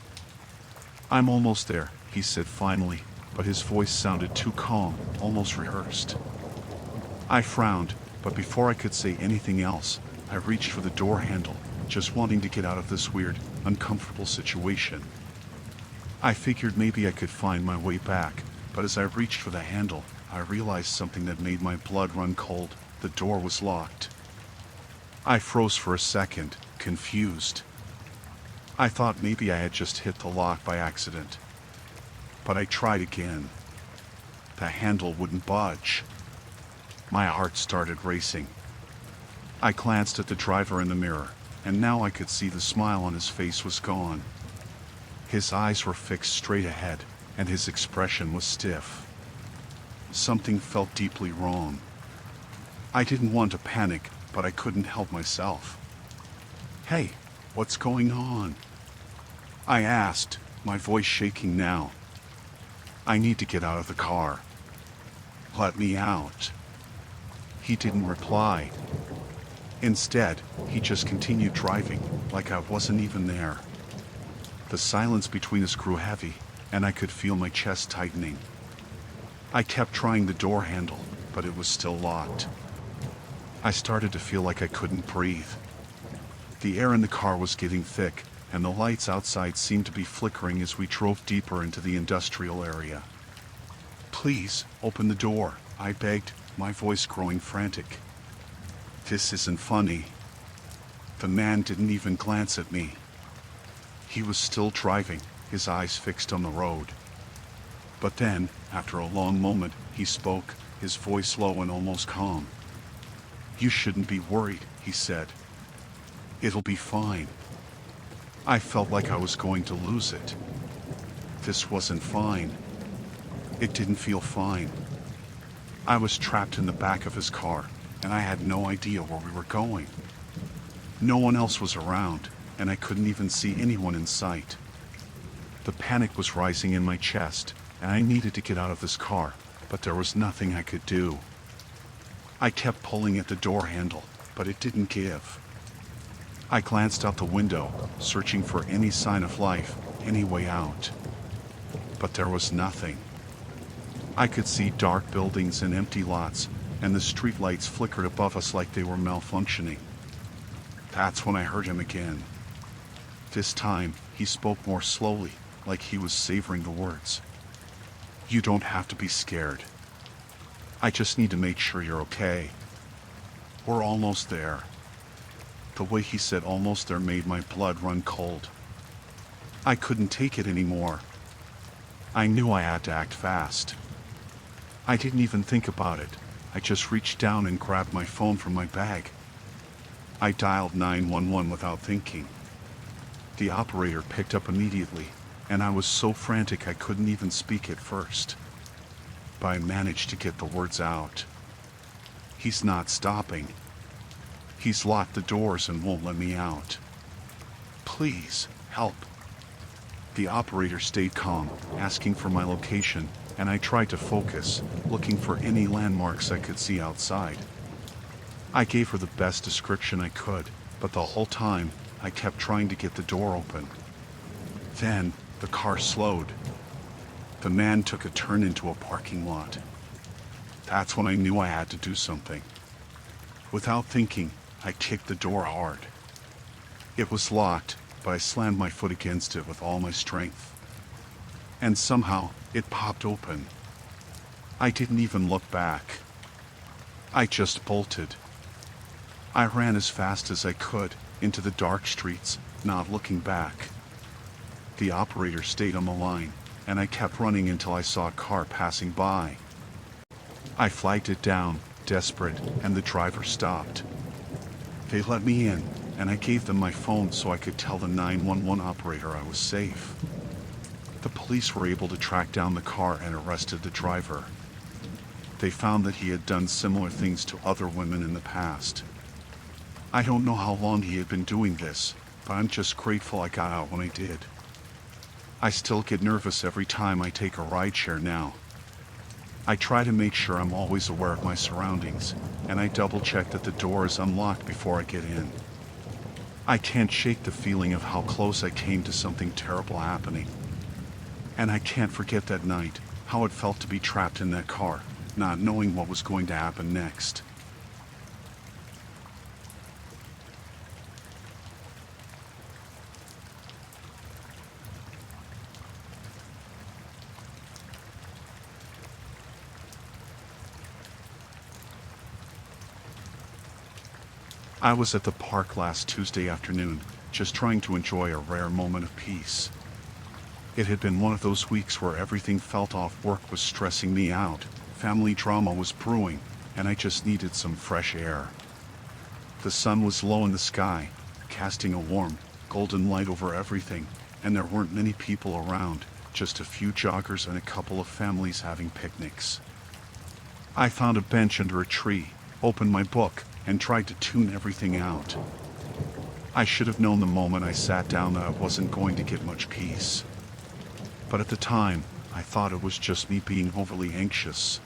"I'm almost there," he said finally, but his voice sounded too calm, almost rehearsed. I frowned, but before I could say anything else, I reached for the door handle, just wanting to get out of this weird, uncomfortable situation. I figured maybe I could find my way back, but as I reached for the handle, I realized something that made my blood run cold. The door was locked. I froze for a second, confused. I thought maybe I had just hit the lock by accident. But I tried again. The handle wouldn't budge. My heart started racing. I glanced at the driver in the mirror, and now I could see the smile on his face was gone. His eyes were fixed straight ahead, and his expression was stiff. Something felt deeply wrong. I didn't want to panic, but I couldn't help myself. "Hey, what's going on?" I asked, my voice shaking now. "I need to get out of the car. Let me out." He didn't reply. Instead, he just continued driving, like I wasn't even there. The silence between us grew heavy, and I could feel my chest tightening. I kept trying the door handle, but it was still locked. I started to feel like I couldn't breathe. The air in the car was getting thick, and the lights outside seemed to be flickering as we drove deeper into the industrial area. "Please, open the door," I begged, my voice growing frantic. "This isn't funny." The man didn't even glance at me. He was still driving, his eyes fixed on the road. But then, after a long moment, he spoke, his voice low and almost calm. "You shouldn't be worried," he said. "It'll be fine." I felt like I was going to lose it. This wasn't fine. It didn't feel fine. I was trapped in the back of his car, and I had no idea where we were going. No one else was around, and I couldn't even see anyone in sight. The panic was rising in my chest, and I needed to get out of this car, but there was nothing I could do. I kept pulling at the door handle, but it didn't give. I glanced out the window, searching for any sign of life, any way out. But there was nothing. I could see dark buildings and empty lots, and the streetlights flickered above us like they were malfunctioning. That's when I heard him again. This time, he spoke more slowly, like he was savoring the words. "You don't have to be scared. I just need to make sure you're okay. We're almost there." The way he said "almost there" made my blood run cold. I couldn't take it anymore. I knew I had to act fast. I didn't even think about it. I just reached down and grabbed my phone from my bag. I dialed 911 without thinking. The operator picked up immediately, and I was so frantic I couldn't even speak at first. But I managed to get the words out. "He's not stopping. He's locked the doors and won't let me out. Please, help." The operator stayed calm, asking for my location, and I tried to focus, looking for any landmarks I could see outside. I gave her the best description I could, but the whole time, I kept trying to get the door open. Then, the car slowed. The man took a turn into a parking lot. That's when I knew I had to do something. Without thinking, I kicked the door hard. It was locked, but I slammed my foot against it with all my strength. And somehow, it popped open. I didn't even look back. I just bolted. I ran as fast as I could, into the dark streets, not looking back. The operator stayed on the line, and I kept running until I saw a car passing by. I flagged it down, desperate, and the driver stopped. They let me in, and I gave them my phone so I could tell the 911 operator I was safe. The police were able to track down the car and arrested the driver. They found that he had done similar things to other women in the past. I don't know how long he had been doing this, but I'm just grateful I got out when I did. I still get nervous every time I take a rideshare now. I try to make sure I'm always aware of my surroundings, and I double-check that the door is unlocked before I get in. I can't shake the feeling of how close I came to something terrible happening. And I can't forget that night, how it felt to be trapped in that car, not knowing what was going to happen next. I was at the park last Tuesday afternoon, just trying to enjoy a rare moment of peace. It had been one of those weeks where everything felt off. Work was stressing me out, family drama was brewing, and I just needed some fresh air. The sun was low in the sky, casting a warm, golden light over everything, and there weren't many people around, just a few joggers and a couple of families having picnics. I found a bench under a tree, opened my book, and tried to tune everything out. I should have known the moment I sat down that I wasn't going to get much peace. But at the time, I thought it was just me being overly anxious.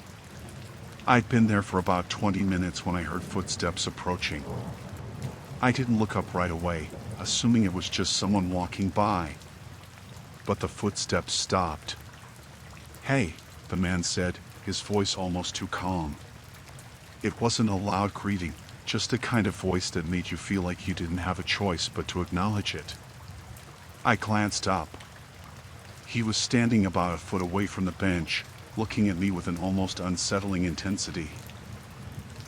I'd been there for about 20 minutes when I heard footsteps approaching. I didn't look up right away, assuming it was just someone walking by. But the footsteps stopped. "Hey," the man said, his voice almost too calm. It wasn't a loud greeting, just the kind of voice that made you feel like you didn't have a choice but to acknowledge it. I glanced up. He was standing about a foot away from the bench, looking at me with an almost unsettling intensity.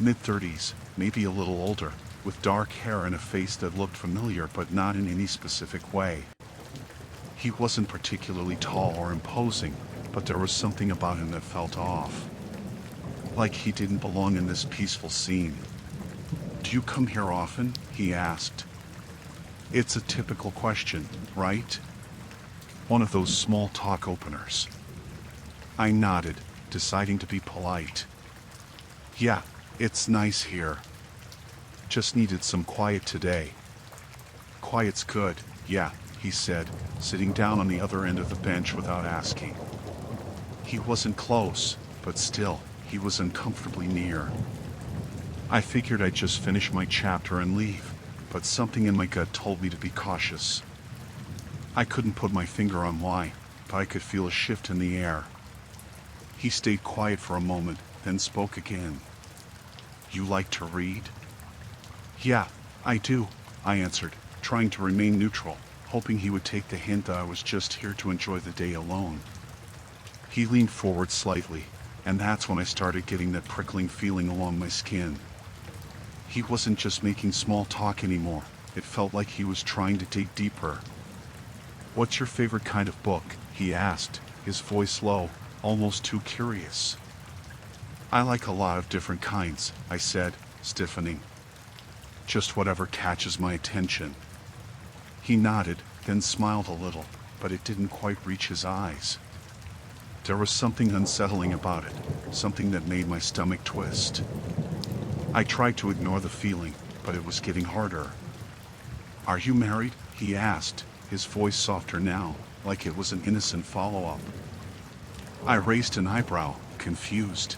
Mid-30s, maybe a little older, with dark hair and a face that looked familiar but not in any specific way. He wasn't particularly tall or imposing, but there was something about him that felt off. Like he didn't belong in this peaceful scene. "Do you come here often?" he asked. It's a typical question, right? One of those small talk openers. I nodded, deciding to be polite. "Yeah, it's nice here. Just needed some quiet today." "Quiet's good, yeah," he said, sitting down on the other end of the bench without asking. He wasn't close, but still, he was uncomfortably near. I figured I'd just finish my chapter and leave, but something in my gut told me to be cautious. I couldn't put my finger on why, but I could feel a shift in the air. He stayed quiet for a moment, then spoke again. "You like to read?" "Yeah, I do," I answered, trying to remain neutral, hoping he would take the hint that I was just here to enjoy the day alone. He leaned forward slightly, and that's when I started getting that prickling feeling along my skin. He wasn't just making small talk anymore, it felt like he was trying to dig deeper. "What's your favorite kind of book?" he asked, his voice low, almost too curious. "I like a lot of different kinds," I said, stiffening. "Just whatever catches my attention." He nodded, then smiled a little, but it didn't quite reach his eyes. There was something unsettling about it, something that made my stomach twist. I tried to ignore the feeling, but it was getting harder. "Are you married?" he asked, his voice softer now, like it was an innocent follow-up. I raised an eyebrow, confused.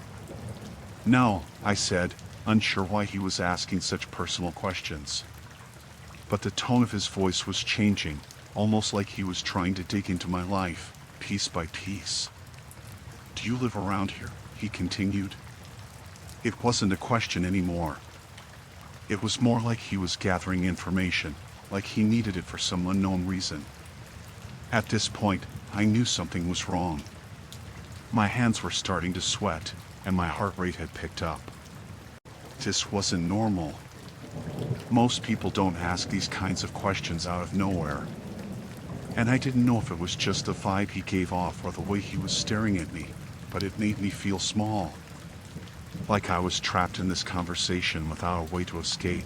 "No," I said, unsure why he was asking such personal questions. But the tone of his voice was changing, almost like he was trying to dig into my life, piece by piece. "Do you live around here?" he continued. It wasn't a question anymore. It was more like he was gathering information, like he needed it for some unknown reason. At this point, I knew something was wrong. My hands were starting to sweat, and my heart rate had picked up. This wasn't normal. Most people don't ask these kinds of questions out of nowhere. And I didn't know if it was just the vibe he gave off or the way he was staring at me, but it made me feel small. Like I was trapped in this conversation without a way to escape.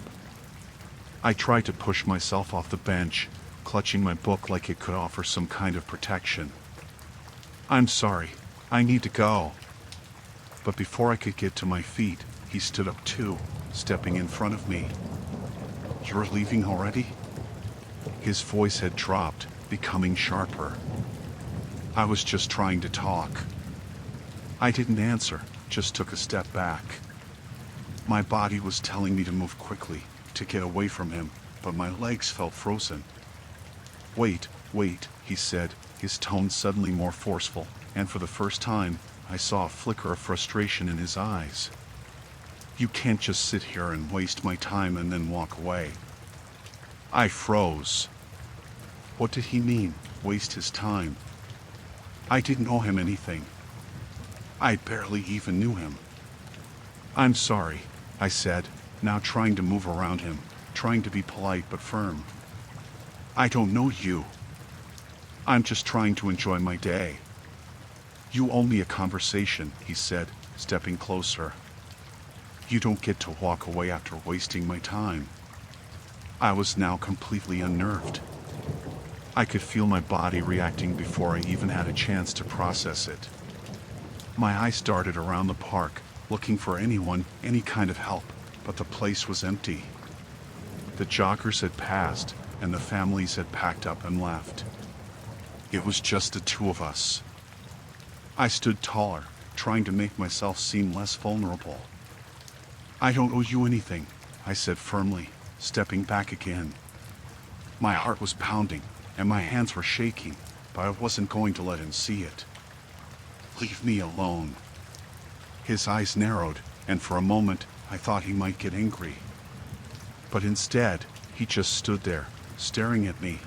I tried to push myself off the bench, clutching my book like it could offer some kind of protection. "I'm sorry, I need to go." But before I could get to my feet, he stood up too, stepping in front of me. "You're leaving already?" His voice had dropped, becoming sharper. "I was just trying to talk." I didn't answer, just took a step back. My body was telling me to move quickly, to get away from him, but my legs felt frozen. Wait, he said, his tone suddenly more forceful, and for the first time, I saw a flicker of frustration in his eyes. You can't just sit here and waste my time and then walk away. I froze. What did he mean, waste his time? I didn't owe him anything. I barely even knew him. I'm sorry, I said, now trying to move around him, trying to be polite but firm. I don't know you. I'm just trying to enjoy my day. You owe me a conversation, he said, stepping closer. You don't get to walk away after wasting my time. I was now completely unnerved. I could feel my body reacting before I even had a chance to process it. My eyes darted around the park, looking for anyone, any kind of help, but the place was empty. The joggers had passed, and the families had packed up and left. It was just the two of us. I stood taller, trying to make myself seem less vulnerable. I don't owe you anything, I said firmly, stepping back again. My heart was pounding, and my hands were shaking, but I wasn't going to let him see it. Leave me alone. His eyes narrowed, and for a moment, I thought he might get angry. But instead, he just stood there, staring at me.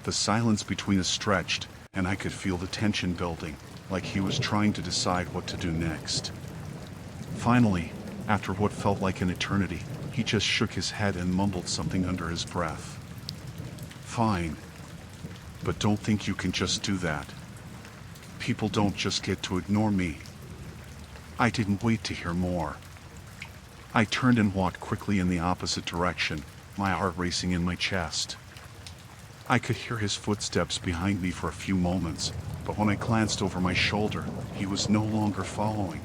The silence between us stretched, and I could feel the tension building, like he was trying to decide what to do next. Finally, after what felt like an eternity, he just shook his head and mumbled something under his breath. Fine. But don't think you can just do that. People don't just get to ignore me. I didn't wait to hear more. I turned and walked quickly in the opposite direction, my heart racing in my chest. I could hear his footsteps behind me for a few moments, but when I glanced over my shoulder, he was no longer following.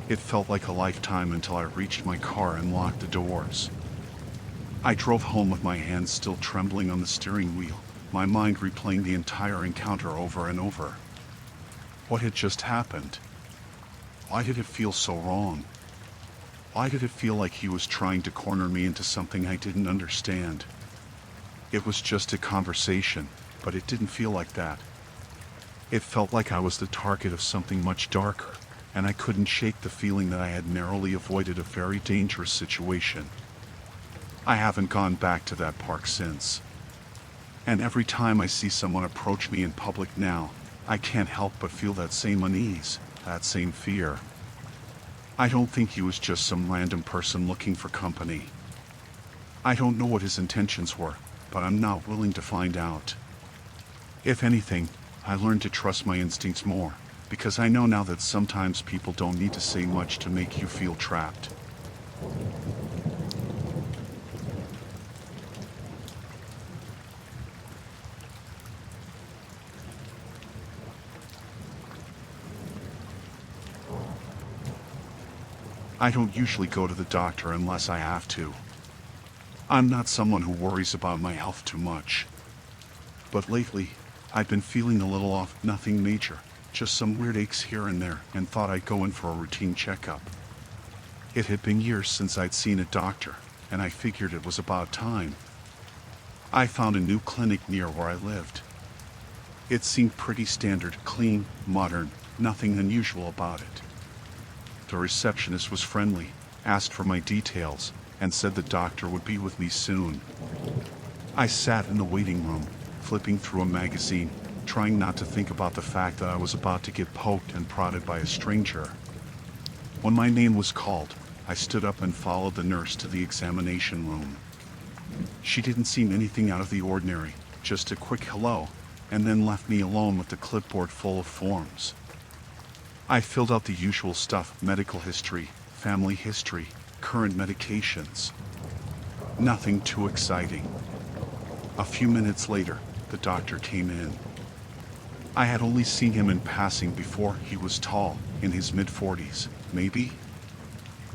It felt like a lifetime until I reached my car and locked the doors. I drove home with my hands still trembling on the steering wheel, my mind replaying the entire encounter over and over. What had just happened? Why did it feel so wrong? Why did it feel like he was trying to corner me into something I didn't understand? It was just a conversation, but it didn't feel like that. It felt like I was the target of something much darker, and I couldn't shake the feeling that I had narrowly avoided a very dangerous situation. I haven't gone back to that park since. And every time I see someone approach me in public now, I can't help but feel that same unease, that same fear. I don't think he was just some random person looking for company. I don't know what his intentions were, but I'm not willing to find out. If anything, I learned to trust my instincts more, because I know now that sometimes people don't need to say much to make you feel trapped. I don't usually go to the doctor unless I have to. I'm not someone who worries about my health too much. But lately, I've been feeling a little off, nothing major, just some weird aches here and there, and thought I'd go in for a routine checkup. It had been years since I'd seen a doctor, and I figured it was about time. I found a new clinic near where I lived. It seemed pretty standard, clean, modern, nothing unusual about it. The receptionist was friendly, asked for my details, and said the doctor would be with me soon. I sat in the waiting room, flipping through a magazine, trying not to think about the fact that I was about to get poked and prodded by a stranger. When my name was called, I stood up and followed the nurse to the examination room. She didn't seem anything out of the ordinary, just a quick hello, and then left me alone with the clipboard full of forms. I filled out the usual stuff: medical history, family history, current medications. Nothing too exciting. A few minutes later, the doctor came in. I had only seen him in passing before. He was tall, in his mid-40s, maybe?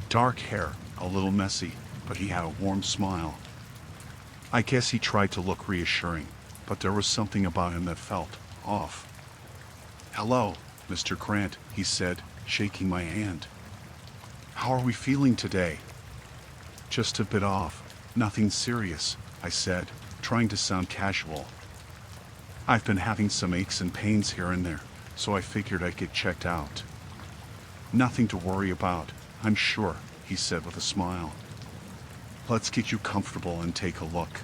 Dark hair, a little messy, but he had a warm smile. I guess he tried to look reassuring, but there was something about him that felt off. "Hello," Mr. Grant, he said, shaking my hand. How are we feeling today? Just a bit off. Nothing serious, I said, trying to sound casual. I've been having some aches and pains here and there, so I figured I'd get checked out. Nothing to worry about, I'm sure, he said with a smile. Let's get you comfortable and take a look.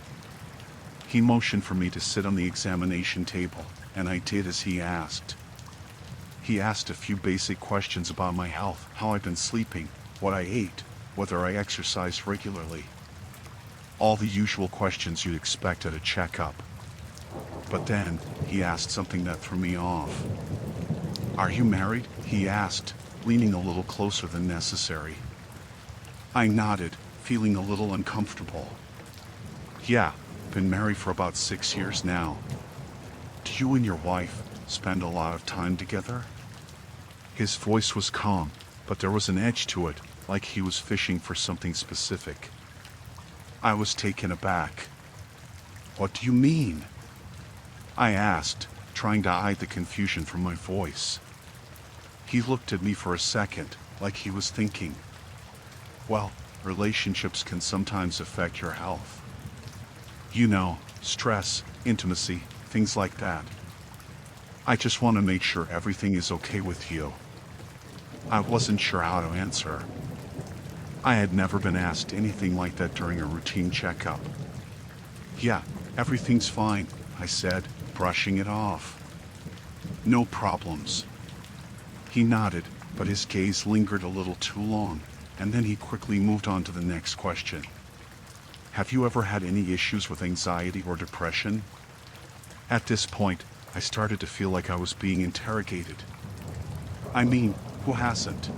He motioned for me to sit on the examination table, and I did as he asked. He asked a few basic questions about my health, how I've been sleeping, what I ate, whether I exercised regularly. All the usual questions you'd expect at a checkup. But then, he asked something that threw me off. Are you married? He asked, leaning a little closer than necessary. I nodded, feeling a little uncomfortable. Yeah, been married for about 6 years now. Do you and your wife spend a lot of time together? His voice was calm, but there was an edge to it, like he was fishing for something specific. I was taken aback. What do you mean? I asked, trying to hide the confusion from my voice. He looked at me for a second, like he was thinking. Well, relationships can sometimes affect your health. You know, stress, intimacy, things like that. I just want to make sure everything is okay with you. I wasn't sure how to answer. I had never been asked anything like that during a routine checkup. Yeah, everything's fine, I said, brushing it off. No problems. He nodded, but his gaze lingered a little too long, and then he quickly moved on to the next question. Have you ever had any issues with anxiety or depression? At this point, I started to feel like I was being interrogated. I mean, who hasn't?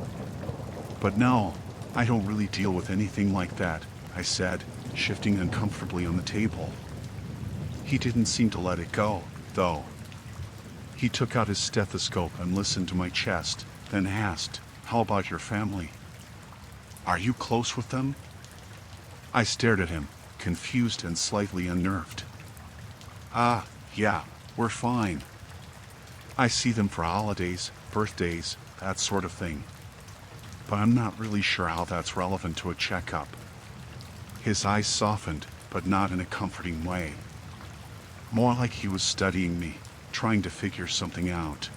But no, I don't really deal with anything like that, I said, shifting uncomfortably on the table. He didn't seem to let it go, though. He took out his stethoscope and listened to my chest, then asked, how about your family? Are you close with them? I stared at him, confused and slightly unnerved. Yeah, we're fine. I see them for holidays, birthdays, that sort of thing. But I'm not really sure how that's relevant to a checkup. His eyes softened, but not in a comforting way. More like he was studying me, trying to figure something out.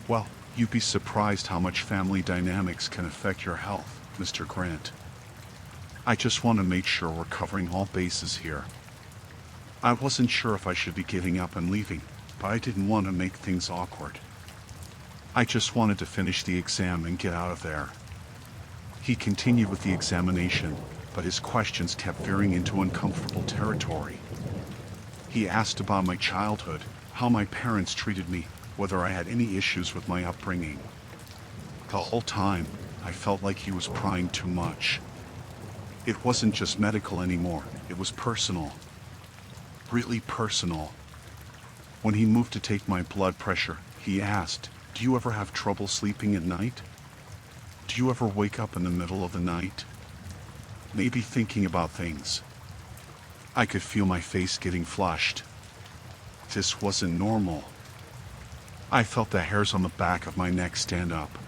Well, you'd be surprised how much family dynamics can affect your health, Mr. Grant. I just want to make sure we're covering all bases here. I wasn't sure if I should be giving up and leaving, but I didn't want to make things awkward. I just wanted to finish the exam and get out of there. He continued with the examination, but his questions kept veering into uncomfortable territory. He asked about my childhood, how my parents treated me, whether I had any issues with my upbringing. The whole time, I felt like he was prying too much. It wasn't just medical anymore, it was personal. Really personal. When he moved to take my blood pressure, he asked, do you ever have trouble sleeping at night? Do you ever wake up in the middle of the night? Maybe thinking about things. I could feel my face getting flushed. This wasn't normal. I felt the hairs on the back of my neck stand up.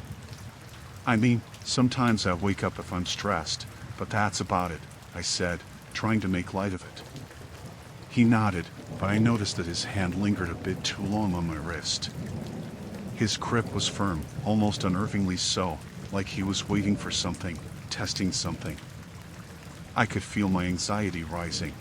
I mean, sometimes I wake up if I'm stressed, but that's about it, I said, trying to make light of it. He nodded, but I noticed that his hand lingered a bit too long on my wrist. His grip was firm, almost unnervingly so, like he was waiting for something, testing something. I could feel my anxiety rising.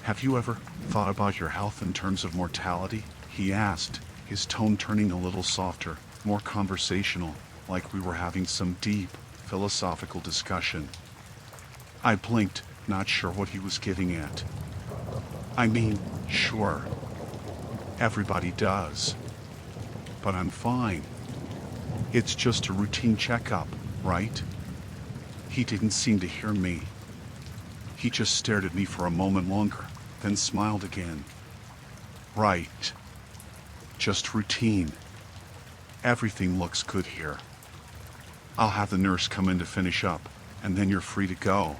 Have you ever thought about your health in terms of mortality? He asked, his tone turning a little softer, more conversational, like we were having some deep, philosophical discussion. I blinked, not sure what he was getting at. I mean, sure. Everybody does. But I'm fine. It's just a routine checkup, right? He didn't seem to hear me. He just stared at me for a moment longer, then smiled again. Right. Just routine. Everything looks good here. I'll have the nurse come in to finish up, and then you're free to go.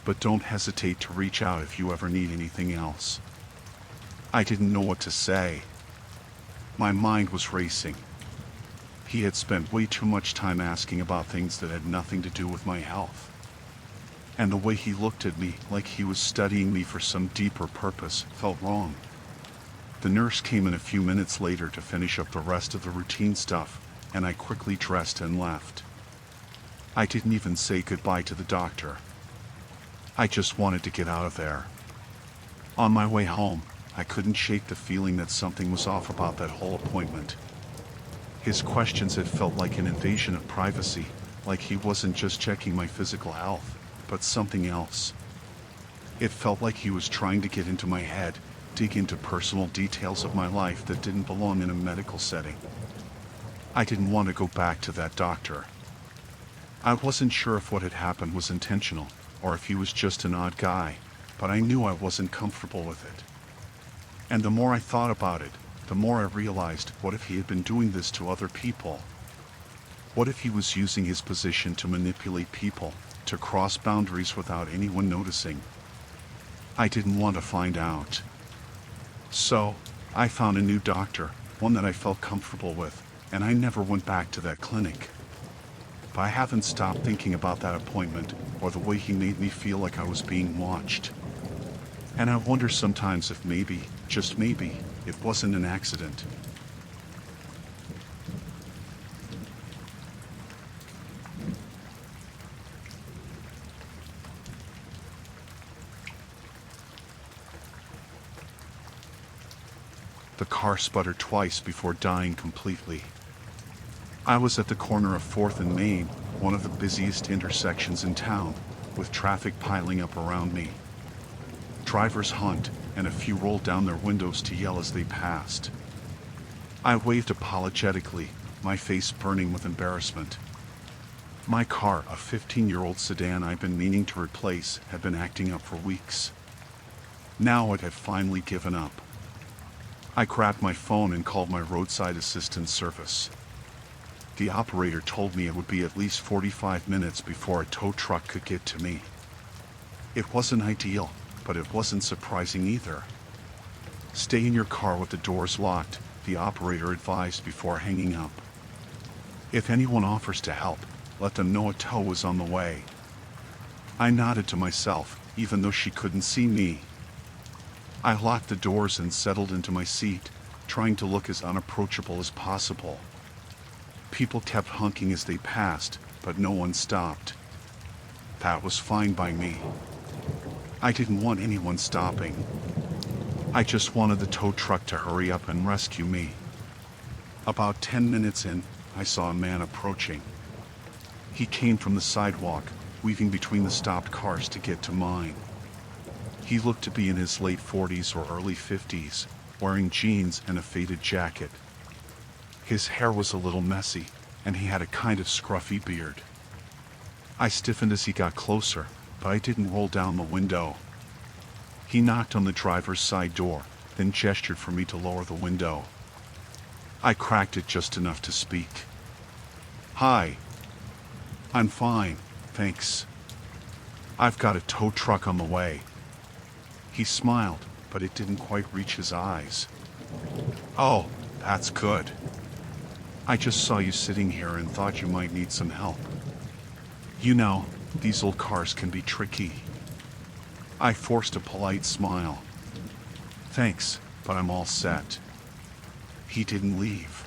But don't hesitate to reach out if you ever need anything else. I didn't know what to say. My mind was racing. He had spent way too much time asking about things that had nothing to do with my health. And the way he looked at me, like he was studying me for some deeper purpose, felt wrong. The nurse came in a few minutes later to finish up the rest of the routine stuff, and I quickly dressed and left. I didn't even say goodbye to the doctor. I just wanted to get out of there. On my way home, I couldn't shake the feeling that something was off about that whole appointment. His questions had felt like an invasion of privacy, like he wasn't just checking my physical health, but something else. It felt like he was trying to get into my head, dig into personal details of my life that didn't belong in a medical setting. I didn't want to go back to that doctor. I wasn't sure if what had happened was intentional, or if he was just an odd guy, but I knew I wasn't comfortable with it. And the more I thought about it, the more I realized, what if he had been doing this to other people? What if he was using his position to manipulate people, to cross boundaries without anyone noticing? I didn't want to find out. So, I found a new doctor, one that I felt comfortable with, and I never went back to that clinic. But I haven't stopped thinking about that appointment, or the way he made me feel like I was being watched. And I wonder sometimes if maybe, just maybe, it wasn't an accident. The car sputtered twice before dying completely. I was at the corner of 4th and Main, one of the busiest intersections in town, with traffic piling up around me. Drivers honked, and a few rolled down their windows to yell as they passed. I waved apologetically, my face burning with embarrassment. My car, a 15-year-old sedan I'd been meaning to replace, had been acting up for weeks. Now it had finally given up. I grabbed my phone and called my roadside assistance service. The operator told me it would be at least 45 minutes before a tow truck could get to me. It wasn't ideal, but it wasn't surprising either. Stay in your car with the doors locked, the operator advised before hanging up. If anyone offers to help, let them know a tow is on the way. I nodded to myself, even though she couldn't see me. I locked the doors and settled into my seat, trying to look as unapproachable as possible. People kept honking as they passed, but no one stopped. That was fine by me. I didn't want anyone stopping. I just wanted the tow truck to hurry up and rescue me. About 10 minutes in, I saw a man approaching. He came from the sidewalk, weaving between the stopped cars to get to mine. He looked to be in his late 40s or early 50s, wearing jeans and a faded jacket. His hair was a little messy, and he had a kind of scruffy beard. I stiffened as he got closer, but I didn't roll down the window. He knocked on the driver's side door, then gestured for me to lower the window. I cracked it just enough to speak. "Hi. I'm fine, thanks. I've got a tow truck on the way." He smiled, but it didn't quite reach his eyes. "Oh, that's good. I just saw you sitting here and thought you might need some help. You know, these old cars can be tricky." I forced a polite smile. "Thanks, but I'm all set." He didn't leave.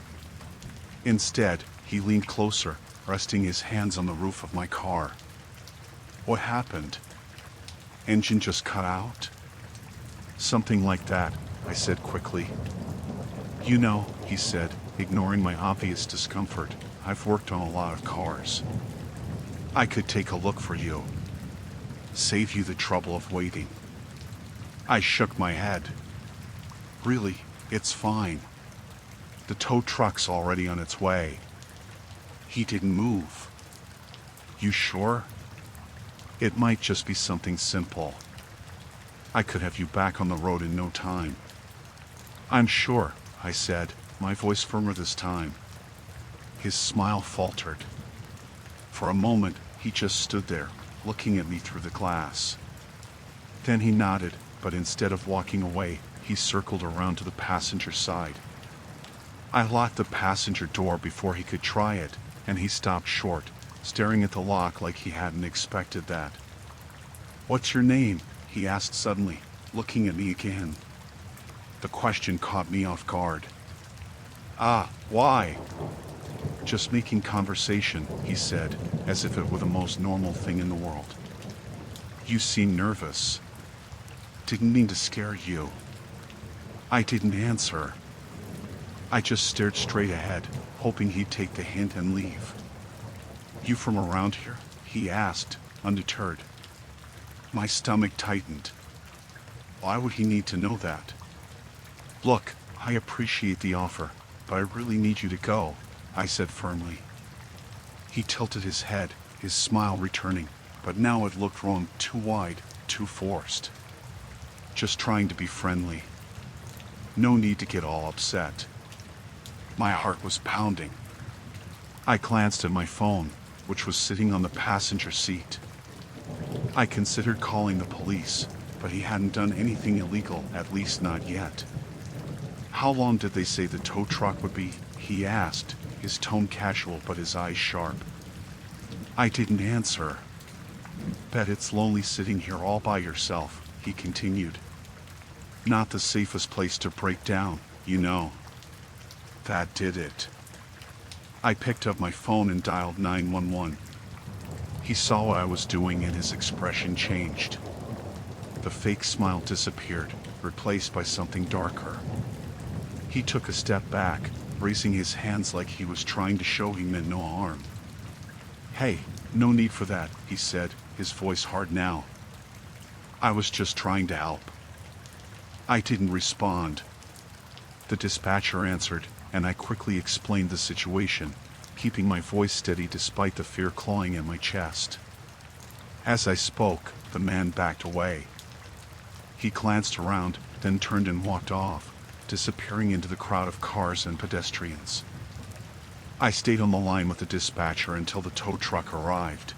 Instead, he leaned closer, resting his hands on the roof of my car. "What happened? Engine just cut out?" "Something like that," I said quickly. "You know," he said, ignoring my obvious discomfort, "I've worked on a lot of cars. I could take a look for you. Save you the trouble of waiting." I shook my head. "Really, it's fine. The tow truck's already on its way." He didn't move. "You sure? It might just be something simple. I could have you back on the road in no time." "I'm sure," I said, my voice firmer this time. His smile faltered. For a moment, he just stood there, looking at me through the glass. Then he nodded, but instead of walking away, he circled around to the passenger side. I locked the passenger door before he could try it, and he stopped short, staring at the lock like he hadn't expected that. "What's your name?" he asked suddenly, looking at me again. The question caught me off guard. "Ah, why?" "Just making conversation," he said, as if it were the most normal thing in the world. "You seem nervous." "Didn't mean to scare you." I didn't answer. I just stared straight ahead, hoping he'd take the hint and leave. "You from around here?" he asked, undeterred. My stomach tightened. Why would he need to know that? "Look, I appreciate the offer, but I really need you to go," I said firmly. He tilted his head, his smile returning, but now it looked wrong, too wide, too forced. "Just trying to be friendly. No need to get all upset." My heart was pounding. I glanced at my phone, which was sitting on the passenger seat. I considered calling the police, but he hadn't done anything illegal, at least not yet. "How long did they say the tow truck would be?" he asked, his tone casual but his eyes sharp. I didn't answer. "Bet it's lonely sitting here all by yourself," he continued. "Not the safest place to break down, you know." That did it. I picked up my phone and dialed 911. He saw what I was doing and his expression changed. The fake smile disappeared, replaced by something darker. He took a step back, raising his hands like he was trying to show he meant no harm. "Hey, no need for that," he said, his voice hard now. "I was just trying to help." I didn't respond. The dispatcher answered, and I quickly explained the situation, keeping my voice steady despite the fear clawing at my chest. As I spoke, the man backed away. He glanced around, then turned and walked off, disappearing into the crowd of cars and pedestrians. I stayed on the line with the dispatcher until the tow truck arrived.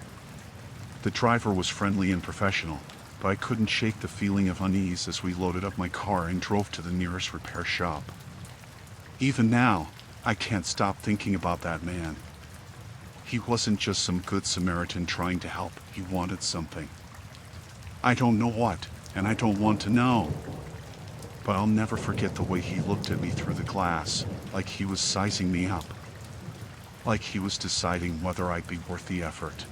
The driver was friendly and professional, but I couldn't shake the feeling of unease as we loaded up my car and drove to the nearest repair shop. Even now, I can't stop thinking about that man. He wasn't just some good Samaritan trying to help, he wanted something. I don't know what, and I don't want to know. But I'll never forget the way he looked at me through the glass, like he was sizing me up. Like he was deciding whether I'd be worth the effort.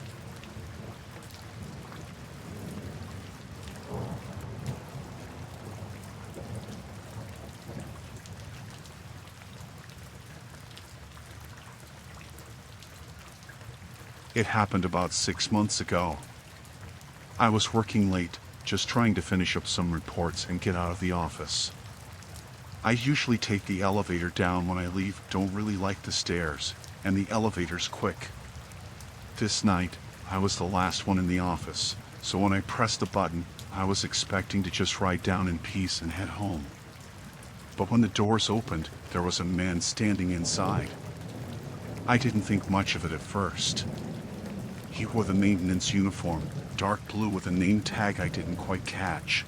It happened about 6 months ago. I was working late, just trying to finish up some reports and get out of the office. I usually take the elevator down when I leave, don't really like the stairs, and the elevator's quick. This night, I was the last one in the office, so when I pressed the button, I was expecting to just ride down in peace and head home. But when the doors opened, there was a man standing inside. I didn't think much of it at first. He wore the maintenance uniform, dark blue with a name tag I didn't quite catch.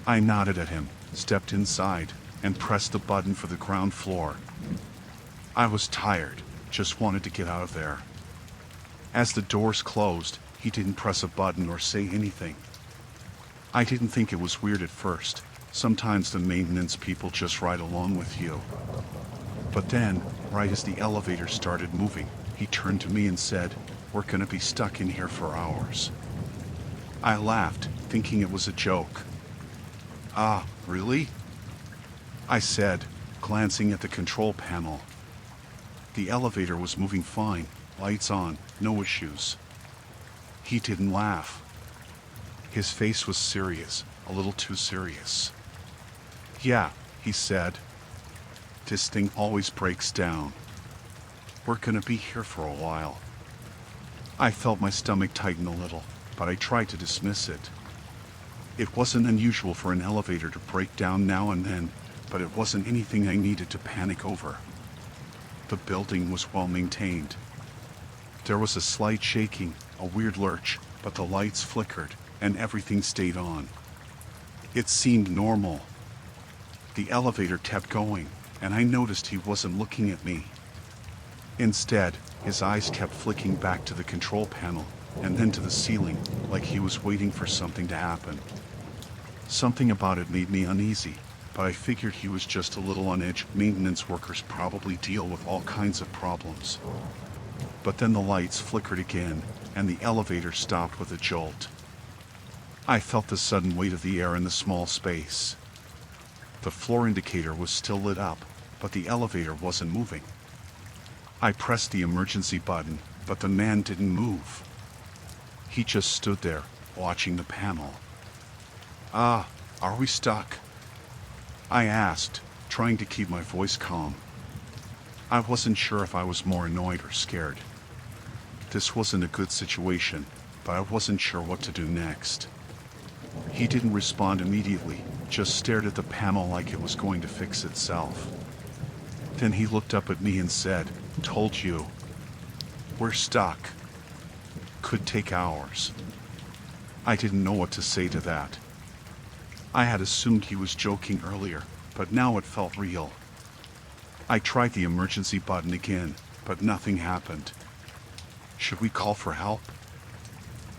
I nodded at him, stepped inside, and pressed the button for the ground floor. I was tired, just wanted to get out of there. As the doors closed, he didn't press a button or say anything. I didn't think it was weird at first. Sometimes the maintenance people just ride along with you. But then, right as the elevator started moving, he turned to me and said, "We're gonna be stuck in here for hours." I laughed, thinking it was a joke. "Ah, really?" I said, glancing at the control panel. The elevator was moving fine, lights on, no issues. He didn't laugh. His face was serious, a little too serious. "Yeah," he said. "This thing always breaks down. We're gonna be here for a while." I felt my stomach tighten a little, but I tried to dismiss it. It wasn't unusual for an elevator to break down now and then, but it wasn't anything I needed to panic over. The building was well maintained. There was a slight shaking, a weird lurch, but the lights flickered, and everything stayed on. It seemed normal. The elevator kept going, and I noticed he wasn't looking at me. Instead, his eyes kept flicking back to the control panel and then to the ceiling, like he was waiting for something to happen. Something about it made me uneasy, but I figured he was just a little on edge. Maintenance workers probably deal with all kinds of problems. But then the lights flickered again, and the elevator stopped with a jolt. I felt the sudden weight of the air in the small space. The floor indicator was still lit up, but the elevator wasn't moving. I pressed the emergency button, but the man didn't move. He just stood there, watching the panel. "Ah, are we stuck?" I asked, trying to keep my voice calm. I wasn't sure if I was more annoyed or scared. This wasn't a good situation, but I wasn't sure what to do next. He didn't respond immediately, just stared at the panel like it was going to fix itself. Then he looked up at me and said, "Told you. We're stuck. Could take hours." I didn't know what to say to that. I had assumed he was joking earlier, but now it felt real. I tried the emergency button again, but nothing happened. "Should we call for help?"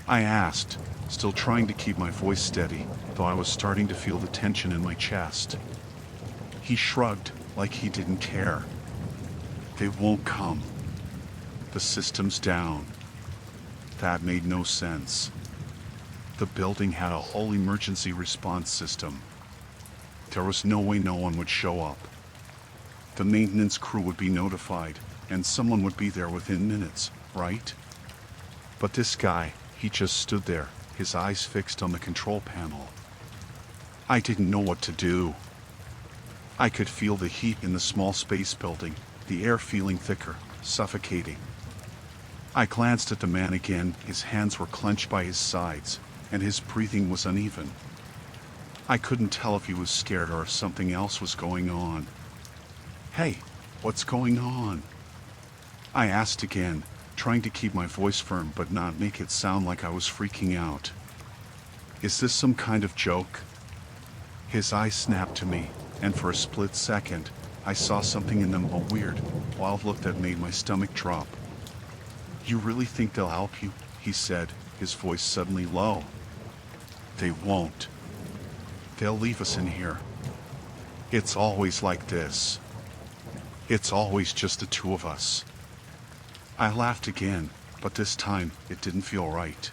I asked, still trying to keep my voice steady, though I was starting to feel the tension in my chest. He shrugged, like he didn't care. "They won't come. The system's down." That made no sense. The building had a whole emergency response system. There was no way no one would show up. The maintenance crew would be notified, and someone would be there within minutes, right? But this guy, he just stood there, his eyes fixed on the control panel. I didn't know what to do. I could feel the heat in the small space building, the air feeling thicker, suffocating. I glanced at the man again. His hands were clenched by his sides, and his breathing was uneven. I couldn't tell if he was scared or if something else was going on. "Hey, what's going on?" I asked again, trying to keep my voice firm but not make it sound like I was freaking out. "Is this some kind of joke?" His eyes snapped to me, and for a split second, I saw something in them, a weird, wild look that made my stomach drop. "You really think they'll help you?" he said, his voice suddenly low. "They won't. They'll leave us in here. It's always like this. It's always just the two of us." I laughed again, but this time it didn't feel right.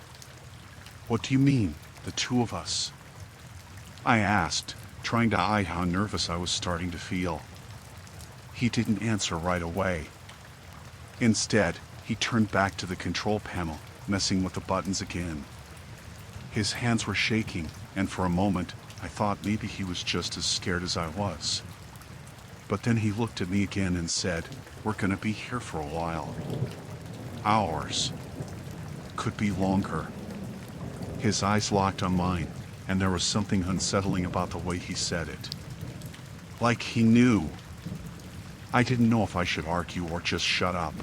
"What do you mean, the two of us?" I asked, trying to hide how nervous I was starting to feel. He didn't answer right away. Instead, he turned back to the control panel, messing with the buttons again. His hands were shaking, and for a moment, I thought maybe he was just as scared as I was. But then he looked at me again and said, "We're gonna be here for a while. Hours. Could be longer." His eyes locked on mine, and there was something unsettling about the way he said it. Like he knew. I didn't know if I should argue or just shut up.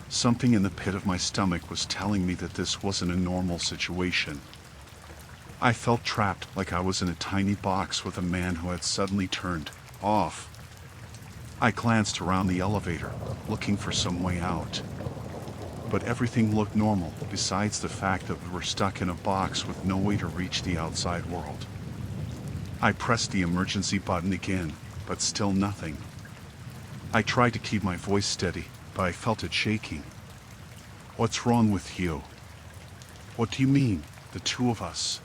Something in the pit of my stomach was telling me that this wasn't a normal situation. I felt trapped, like I was in a tiny box with a man who had suddenly turned off. I glanced around the elevator, looking for some way out. But everything looked normal, besides the fact that we were stuck in a box with no way to reach the outside world. I pressed the emergency button again, but still nothing. I tried to keep my voice steady, but I felt it shaking. "What's wrong with you? What do you mean, the two of us?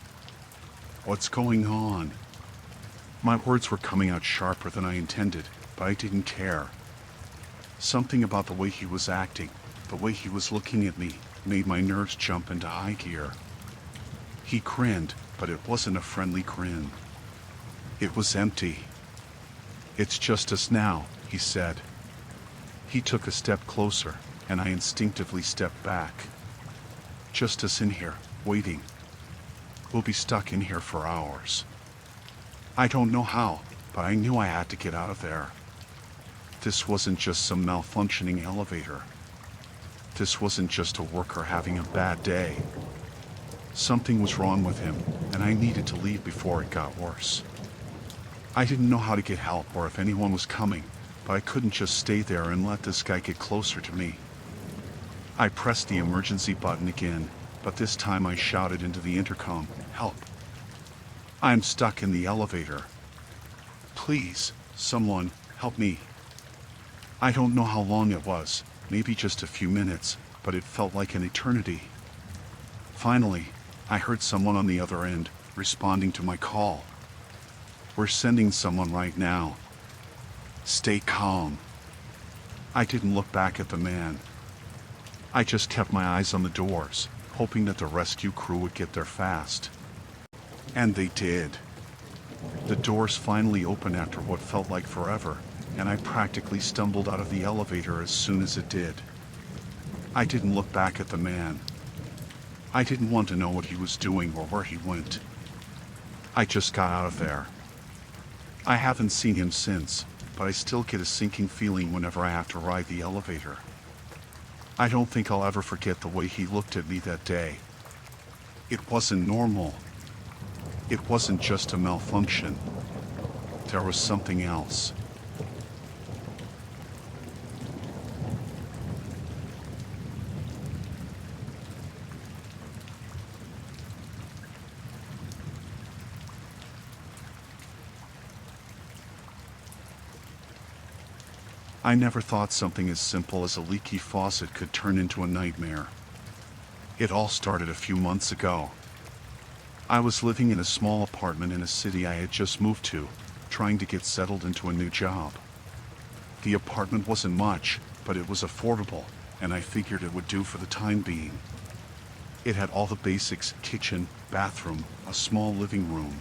What's going on?" My words were coming out sharper than I intended, but I didn't care. Something about the way he was acting, the way he was looking at me, made my nerves jump into high gear. He grinned, but it wasn't a friendly grin. It was empty. "It's just us now," he said. He took a step closer, and I instinctively stepped back. "Just us in here, waiting. We'll be stuck in here for hours." I don't know how, but I knew I had to get out of there. This wasn't just some malfunctioning elevator. This wasn't just a worker having a bad day. Something was wrong with him, and I needed to leave before it got worse. I didn't know how to get help or if anyone was coming, but I couldn't just stay there and let this guy get closer to me. I pressed the emergency button again, but this time I shouted into the intercom, "Help! I'm stuck in the elevator. Please, someone, help me." I don't know how long it was, maybe just a few minutes, but it felt like an eternity. Finally, I heard someone on the other end, responding to my call. "We're sending someone right now. Stay calm." I didn't look back at the man. I just kept my eyes on the doors, hoping that the rescue crew would get there fast. And they did. The doors finally opened after what felt like forever, and I practically stumbled out of the elevator as soon as it did. I didn't look back at the man. I didn't want to know what he was doing or where he went. I just got out of there. I haven't seen him since, but I still get a sinking feeling whenever I have to ride the elevator. I don't think I'll ever forget the way he looked at me that day. It wasn't normal. It wasn't just a malfunction. There was something else. I never thought something as simple as a leaky faucet could turn into a nightmare. It all started a few months ago. I was living in a small apartment in a city I had just moved to, trying to get settled into a new job. The apartment wasn't much, but it was affordable, and I figured it would do for the time being. It had all the basics: kitchen, bathroom, a small living room.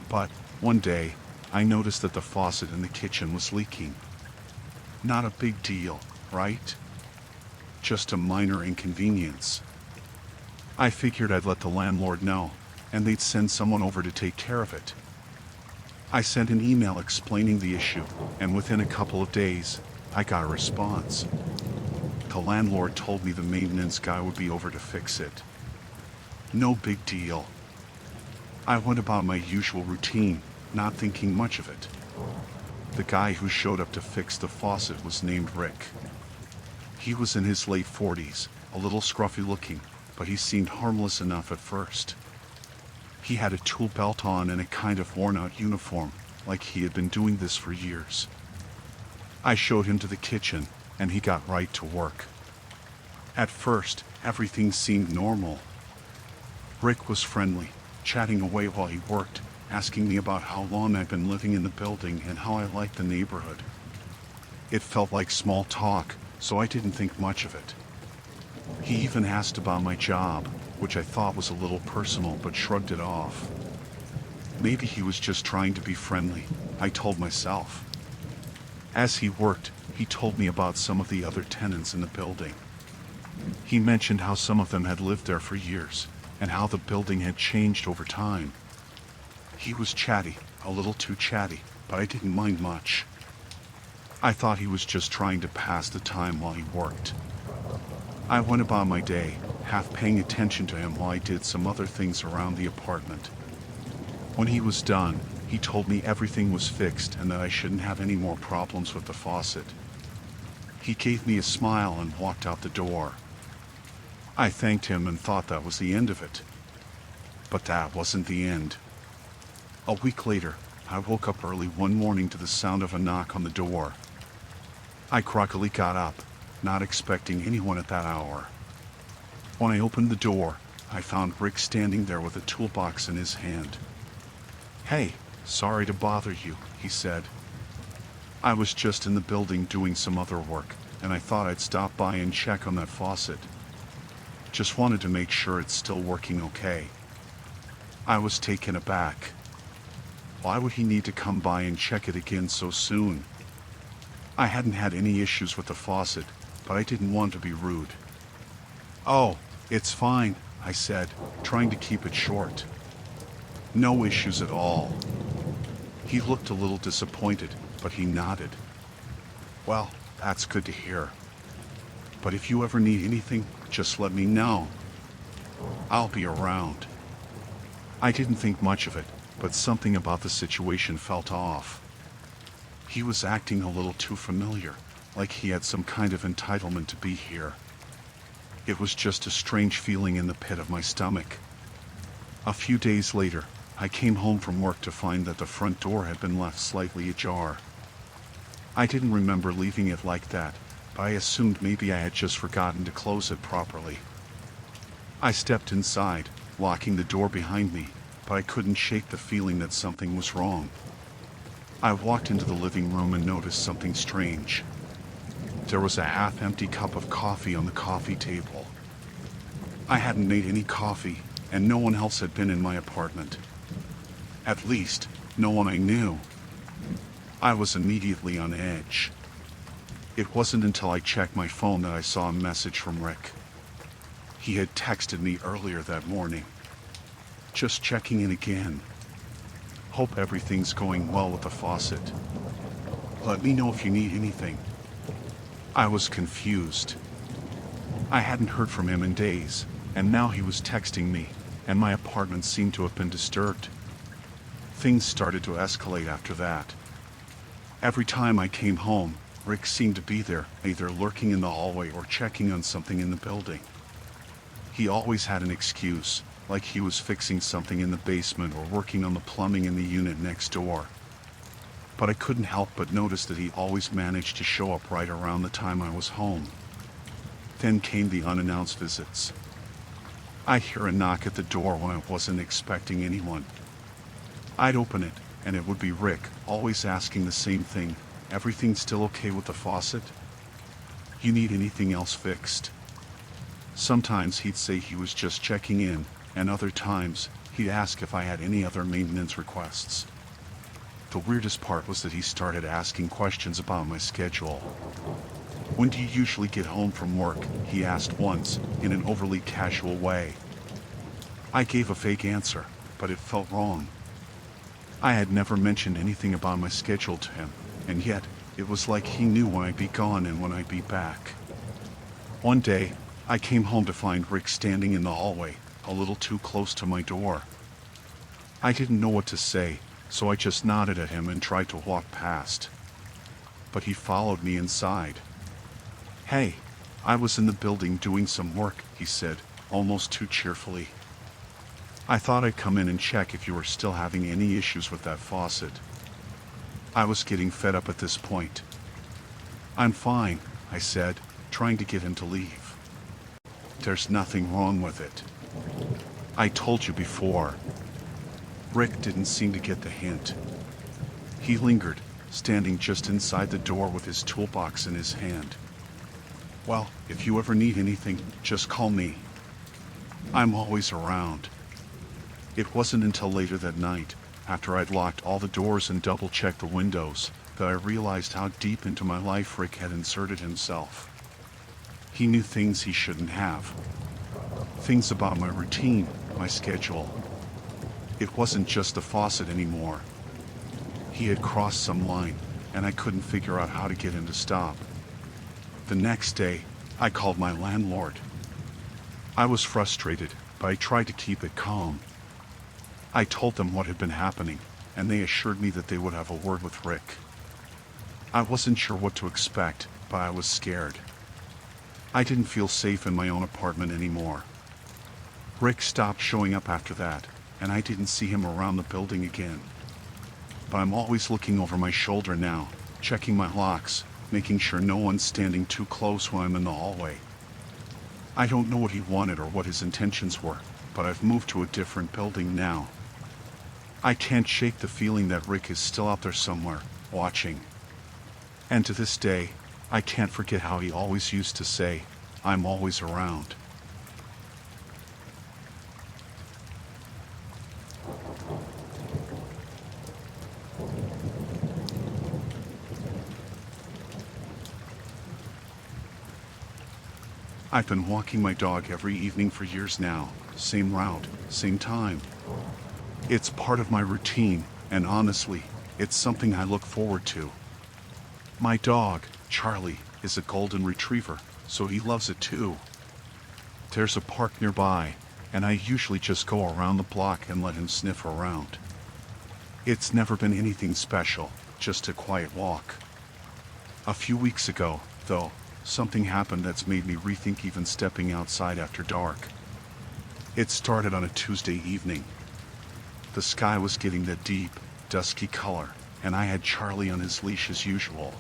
But one day, I noticed that the faucet in the kitchen was leaking. Not a big deal, right? Just a minor inconvenience. I figured I'd let the landlord know, and they'd send someone over to take care of it. I sent an email explaining the issue, and within a couple of days, I got a response. The landlord told me the maintenance guy would be over to fix it. No big deal. I went about my usual routine, not thinking much of it. The guy who showed up to fix the faucet was named Rick. He was in his late 40s, a little scruffy looking, but he seemed harmless enough at first. He had a tool belt on and a kind of worn-out uniform, like he had been doing this for years. I showed him to the kitchen, and he got right to work. At first, everything seemed normal. Rick was friendly, chatting away while he worked, asking me about how long I'd been living in the building and how I liked the neighborhood. It felt like small talk, so I didn't think much of it. He even asked about my job, which I thought was a little personal, but shrugged it off. Maybe he was just trying to be friendly, I told myself. As he worked, he told me about some of the other tenants in the building. He mentioned how some of them had lived there for years, and how the building had changed over time. He was chatty, a little too chatty, but I didn't mind much. I thought he was just trying to pass the time while he worked. I went about my day, half paying attention to him while I did some other things around the apartment. When he was done, he told me everything was fixed and that I shouldn't have any more problems with the faucet. He gave me a smile and walked out the door. I thanked him and thought that was the end of it. But that wasn't the end. A week later, I woke up early one morning to the sound of a knock on the door. I groggily got up, not expecting anyone at that hour. When I opened the door, I found Rick standing there with a toolbox in his hand. "Hey, sorry to bother you," he said. "I was just in the building doing some other work, and I thought I'd stop by and check on that faucet. Just wanted to make sure it's still working okay." I was taken aback. Why would he need to come by and check it again so soon? I hadn't had any issues with the faucet, but I didn't want to be rude. "Oh, it's fine," I said, trying to keep it short. "No issues at all." He looked a little disappointed, but he nodded. "Well, that's good to hear. But if you ever need anything, just let me know. I'll be around." I didn't think much of it, but something about the situation felt off. He was acting a little too familiar, like he had some kind of entitlement to be here. It was just a strange feeling in the pit of my stomach. A few days later, I came home from work to find that the front door had been left slightly ajar. I didn't remember leaving it like that, but I assumed maybe I had just forgotten to close it properly. I stepped inside, locking the door behind me, but I couldn't shake the feeling that something was wrong. I walked into the living room and noticed something strange. There was a half-empty cup of coffee on the coffee table. I hadn't made any coffee, and no one else had been in my apartment. At least, no one I knew. I was immediately on edge. It wasn't until I checked my phone that I saw a message from Rick. He had texted me earlier that morning. Just checking in again. Hope everything's going well with the faucet. Let me know if you need anything. I was confused. I hadn't heard from him in days, and now he was texting me, and my apartment seemed to have been disturbed. Things started to escalate after that. Every time I came home, Rick seemed to be there, either lurking in the hallway or checking on something in the building. He always had an excuse, like he was fixing something in the basement or working on the plumbing in the unit next door. But I couldn't help but notice that he always managed to show up right around the time I was home. Then came the unannounced visits. I'd hear a knock at the door when I wasn't expecting anyone. I'd open it, and it would be Rick, always asking the same thing. Everything still okay with the faucet? You need anything else fixed? Sometimes he'd say he was just checking in, and other times, he'd ask if I had any other maintenance requests. The weirdest part was that he started asking questions about my schedule. When do you usually get home from work? He asked once, in an overly casual way. I gave a fake answer, but it felt wrong. I had never mentioned anything about my schedule to him, and yet, it was like he knew when I'd be gone and when I'd be back. One day, I came home to find Rick standing in the hallway, a little too close to my door. I didn't know what to say, so I just nodded at him and tried to walk past. But he followed me inside. Hey, I was in the building doing some work, he said, almost too cheerfully. I thought I'd come in and check if you were still having any issues with that faucet. I was getting fed up at this point. I'm fine, I said, trying to get him to leave. There's nothing wrong with it. I told you before. Rick didn't seem to get the hint. He lingered, standing just inside the door with his toolbox in his hand. Well, if you ever need anything, just call me. I'm always around. It wasn't until later that night, after I'd locked all the doors and double-checked the windows, that I realized how deep into my life Rick had inserted himself. He knew things he shouldn't have. Things about my routine, my schedule. It wasn't just the faucet anymore. He had crossed some line, and I couldn't figure out how to get him to stop. The next day, I called my landlord. I was frustrated, but I tried to keep it calm. I told them what had been happening, and they assured me that they would have a word with Rick. I wasn't sure what to expect, but I was scared. I didn't feel safe in my own apartment anymore. Rick stopped showing up after that, and I didn't see him around the building again. But I'm always looking over my shoulder now, checking my locks, making sure no one's standing too close when I'm in the hallway. I don't know what he wanted or what his intentions were, but I've moved to a different building now. I can't shake the feeling that Rick is still out there somewhere, watching. And to this day, I can't forget how he always used to say, "I'm always around." I've been walking my dog every evening for years now, same route, same time. It's part of my routine, and honestly, it's something I look forward to. My dog, Charlie, is a golden retriever, so he loves it too. There's a park nearby, and I usually just go around the block and let him sniff around. It's never been anything special, just a quiet walk. A few weeks ago, though, something happened that's made me rethink even stepping outside after dark. It started on a Tuesday evening. The sky was getting that deep, dusky color, and I had Charlie on his leash as usual.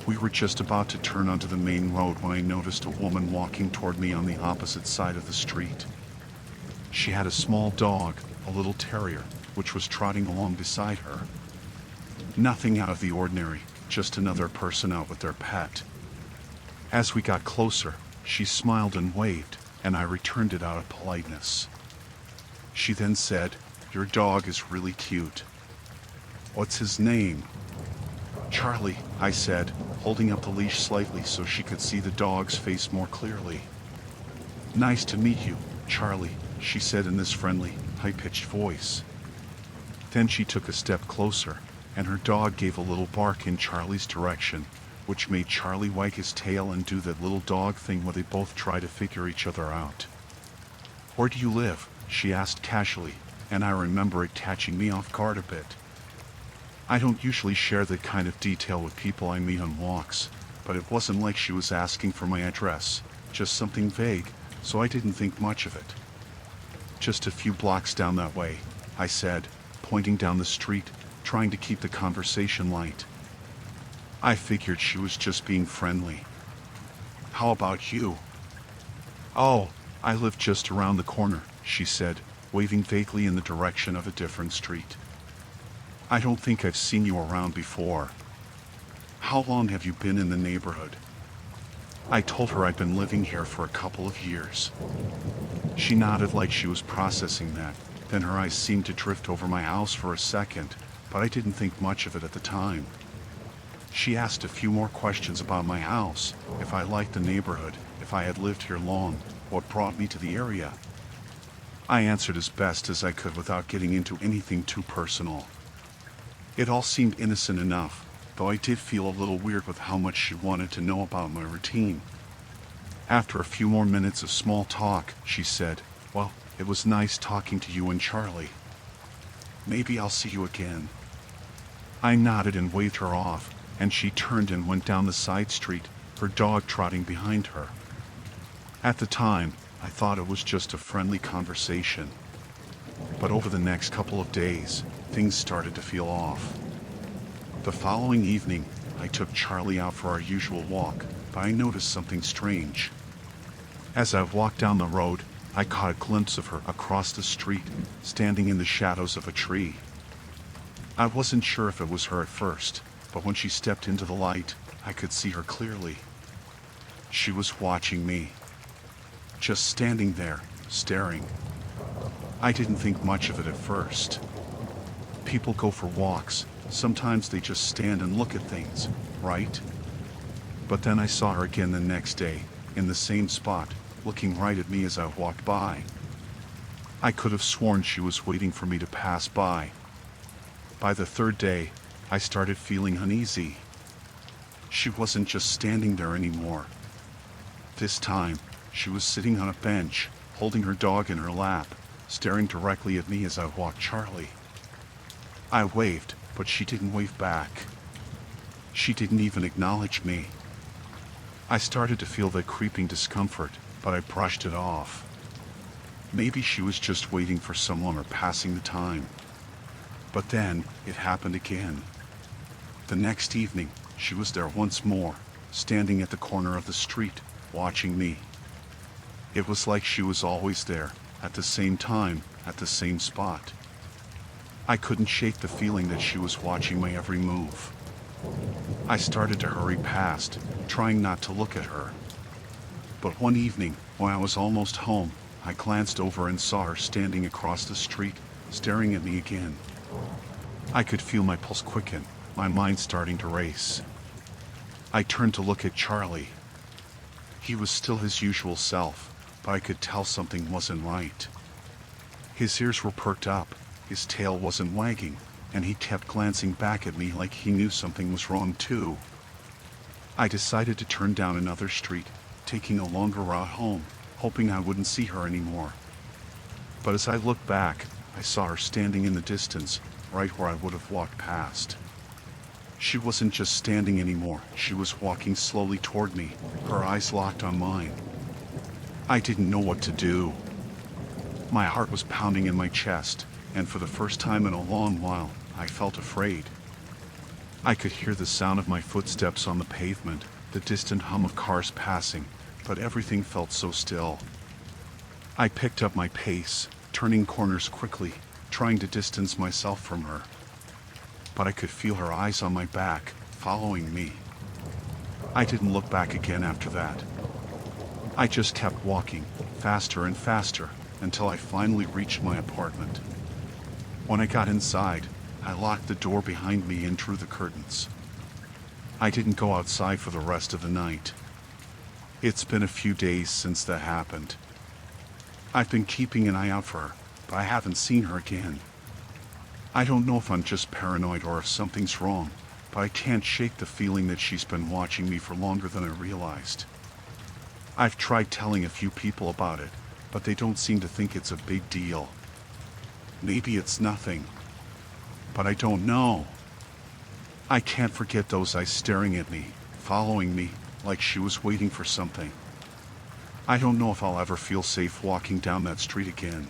We were just about to turn onto the main road when I noticed a woman walking toward me on the opposite side of the street. She had a small dog, a little terrier, which was trotting along beside her. Nothing out of the ordinary, just another person out with their pet. As we got closer, she smiled and waved, and I returned it out of politeness. She then said, "Your dog is really cute." "What's his name?" "Charlie," I said, holding up the leash slightly so she could see the dog's face more clearly. "Nice to meet you, Charlie," she said in this friendly, high-pitched voice. Then she took a step closer, and her dog gave a little bark in Charlie's direction, which made Charlie wag his tail and do that little dog thing where they both try to figure each other out. "Where do you live?" she asked casually, and I remember it catching me off guard a bit. I don't usually share that kind of detail with people I meet on walks, but it wasn't like she was asking for my address, just something vague, so I didn't think much of it. "Just a few blocks down that way," I said, pointing down the street, trying to keep the conversation light. I figured she was just being friendly. "How about you?" "Oh, I live just around the corner," she said, waving vaguely in the direction of a different street. "I don't think I've seen you around before. How long have you been in the neighborhood?" I told her I'd been living here for a couple of years. She nodded like she was processing that, then her eyes seemed to drift over my house for a second, but I didn't think much of it at the time. She asked a few more questions about my house, if I liked the neighborhood, if I had lived here long, what brought me to the area. I answered as best as I could without getting into anything too personal. It all seemed innocent enough, though I did feel a little weird with how much she wanted to know about my routine. After a few more minutes of small talk, she said, "Well, it was nice talking to you and Charlie. Maybe I'll see you again." I nodded and waved her off, and she turned and went down the side street, her dog trotting behind her. At the time, I thought it was just a friendly conversation. But over the next couple of days, things started to feel off. The following evening, I took Charlie out for our usual walk, but I noticed something strange. As I walked down the road, I caught a glimpse of her across the street, standing in the shadows of a tree. I wasn't sure if it was her at first, but when she stepped into the light, I could see her clearly. She was watching me. Just standing there, staring. I didn't think much of it at first. People go for walks, sometimes they just stand and look at things, right? But then I saw her again the next day, in the same spot, looking right at me as I walked by. I could have sworn she was waiting for me to pass by. By the third day, I started feeling uneasy. She wasn't just standing there anymore. This time, she was sitting on a bench, holding her dog in her lap, staring directly at me as I walked Charlie. I waved, but she didn't wave back. She didn't even acknowledge me. I started to feel that creeping discomfort, but I brushed it off. Maybe she was just waiting for someone or passing the time. But then, it happened again. The next evening, she was there once more, standing at the corner of the street, watching me. It was like she was always there, at the same time, at the same spot. I couldn't shake the feeling that she was watching my every move. I started to hurry past, trying not to look at her. But one evening, when I was almost home, I glanced over and saw her standing across the street, staring at me again. I could feel my pulse quicken, my mind starting to race. I turned to look at Charlie. He was still his usual self, but I could tell something wasn't right. His ears were perked up, his tail wasn't wagging, and he kept glancing back at me like he knew something was wrong too. I decided to turn down another street, taking a longer route home, hoping I wouldn't see her anymore. But as I looked back, I saw her standing in the distance, right where I would have walked past. She wasn't just standing anymore, she was walking slowly toward me, her eyes locked on mine. I didn't know what to do. My heart was pounding in my chest, and for the first time in a long while, I felt afraid. I could hear the sound of my footsteps on the pavement, the distant hum of cars passing, but everything felt so still. I picked up my pace, turning corners quickly, trying to distance myself from her. But I could feel her eyes on my back, following me. I didn't look back again after that. I just kept walking, faster and faster, until I finally reached my apartment. When I got inside, I locked the door behind me and drew the curtains. I didn't go outside for the rest of the night. It's been a few days since that happened. I've been keeping an eye out for her, but I haven't seen her again. I don't know if I'm just paranoid or if something's wrong, but I can't shake the feeling that she's been watching me for longer than I realized. I've tried telling a few people about it, but they don't seem to think it's a big deal. Maybe it's nothing, but I don't know. I can't forget those eyes staring at me, following me, like she was waiting for something. I don't know if I'll ever feel safe walking down that street again.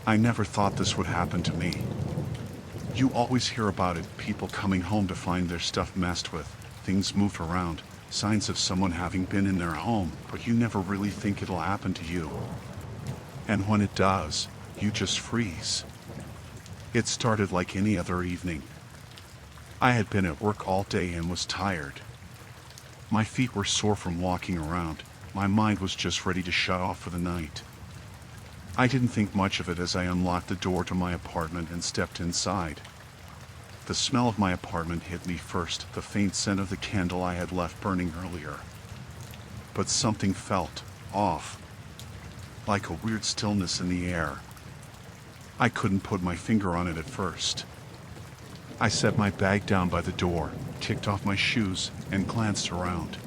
I never thought this would happen to me. You always hear about it, people coming home to find their stuff messed with, things moved around, signs of someone having been in their home, but you never really think it'll happen to you. And when it does, you just freeze. It started like any other evening. I had been at work all day and was tired. My feet were sore from walking around, my mind was just ready to shut off for the night. I didn't think much of it as I unlocked the door to my apartment and stepped inside. The smell of my apartment hit me first, the faint scent of the candle I had left burning earlier. But something felt off, like a weird stillness in the air. I couldn't put my finger on it at first. I set my bag down by the door, kicked off my shoes, and glanced around.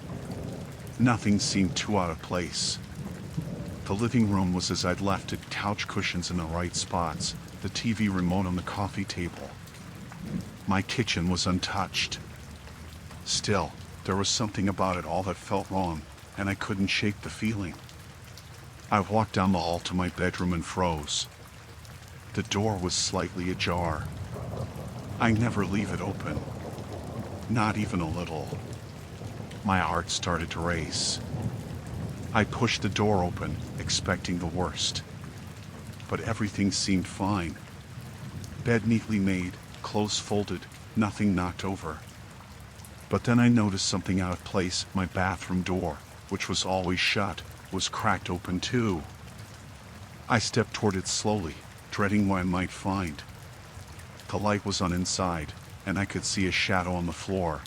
Nothing seemed too out of place. The living room was as I'd left it, couch cushions in the right spots, the TV remote on the coffee table. My kitchen was untouched. Still, there was something about it all that felt wrong, and I couldn't shake the feeling. I walked down the hall to my bedroom and froze. The door was slightly ajar. I never leave it open. Not even a little. My heart started to race. I pushed the door open, expecting the worst. But everything seemed fine. Bed neatly made, clothes folded, nothing knocked over. But then I noticed something out of place. My bathroom door, which was always shut, was cracked open too. I stepped toward it slowly, dreading what I might find. The light was on inside, and I could see a shadow on the floor.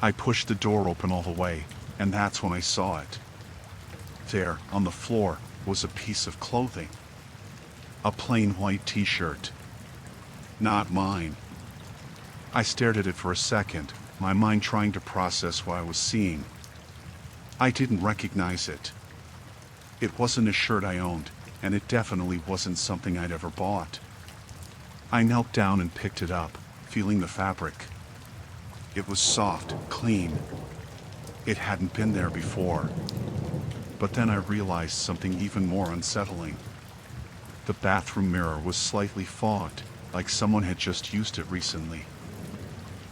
I pushed the door open all the way, and that's when I saw it. There, on the floor, was a piece of clothing. A plain white t-shirt. Not mine. I stared at it for a second, my mind trying to process what I was seeing. I didn't recognize it. It wasn't a shirt I owned, and it definitely wasn't something I'd ever bought. I knelt down and picked it up, feeling the fabric. It was soft, clean. It hadn't been there before. But then I realized something even more unsettling. The bathroom mirror was slightly fogged, like someone had just used it recently.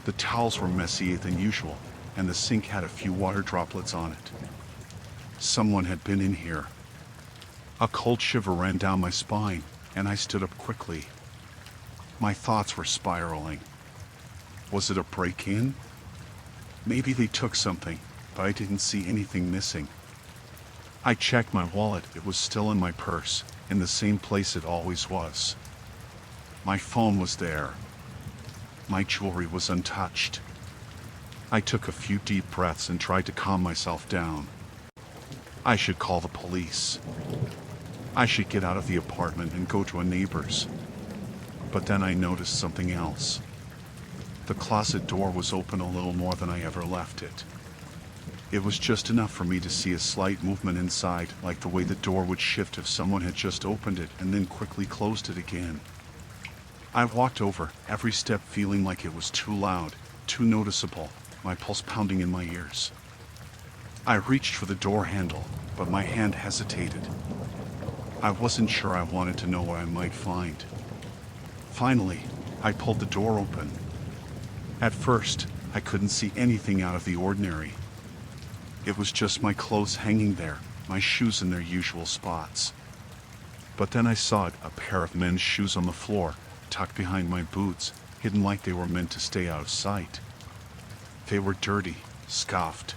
The towels were messier than usual, and the sink had a few water droplets on it. Someone had been in here. A cold shiver ran down my spine, and I stood up quickly. My thoughts were spiraling. Was it a break-in? Maybe they took something, but I didn't see anything missing. I checked my wallet. It was still in my purse, in the same place it always was. My phone was there. My jewelry was untouched. I took a few deep breaths and tried to calm myself down. I should call the police. I should get out of the apartment and go to a neighbor's. But then I noticed something else. The closet door was open a little more than I ever left it. It was just enough for me to see a slight movement inside, like the way the door would shift if someone had just opened it and then quickly closed it again. I walked over, every step feeling like it was too loud, too noticeable, my pulse pounding in my ears. I reached for the door handle, but my hand hesitated. I wasn't sure I wanted to know what I might find. Finally, I pulled the door open. At first, I couldn't see anything out of the ordinary. It was just my clothes hanging there, my shoes in their usual spots. But then I saw it, a pair of men's shoes on the floor, tucked behind my boots, hidden like they were meant to stay out of sight. They were dirty, scuffed.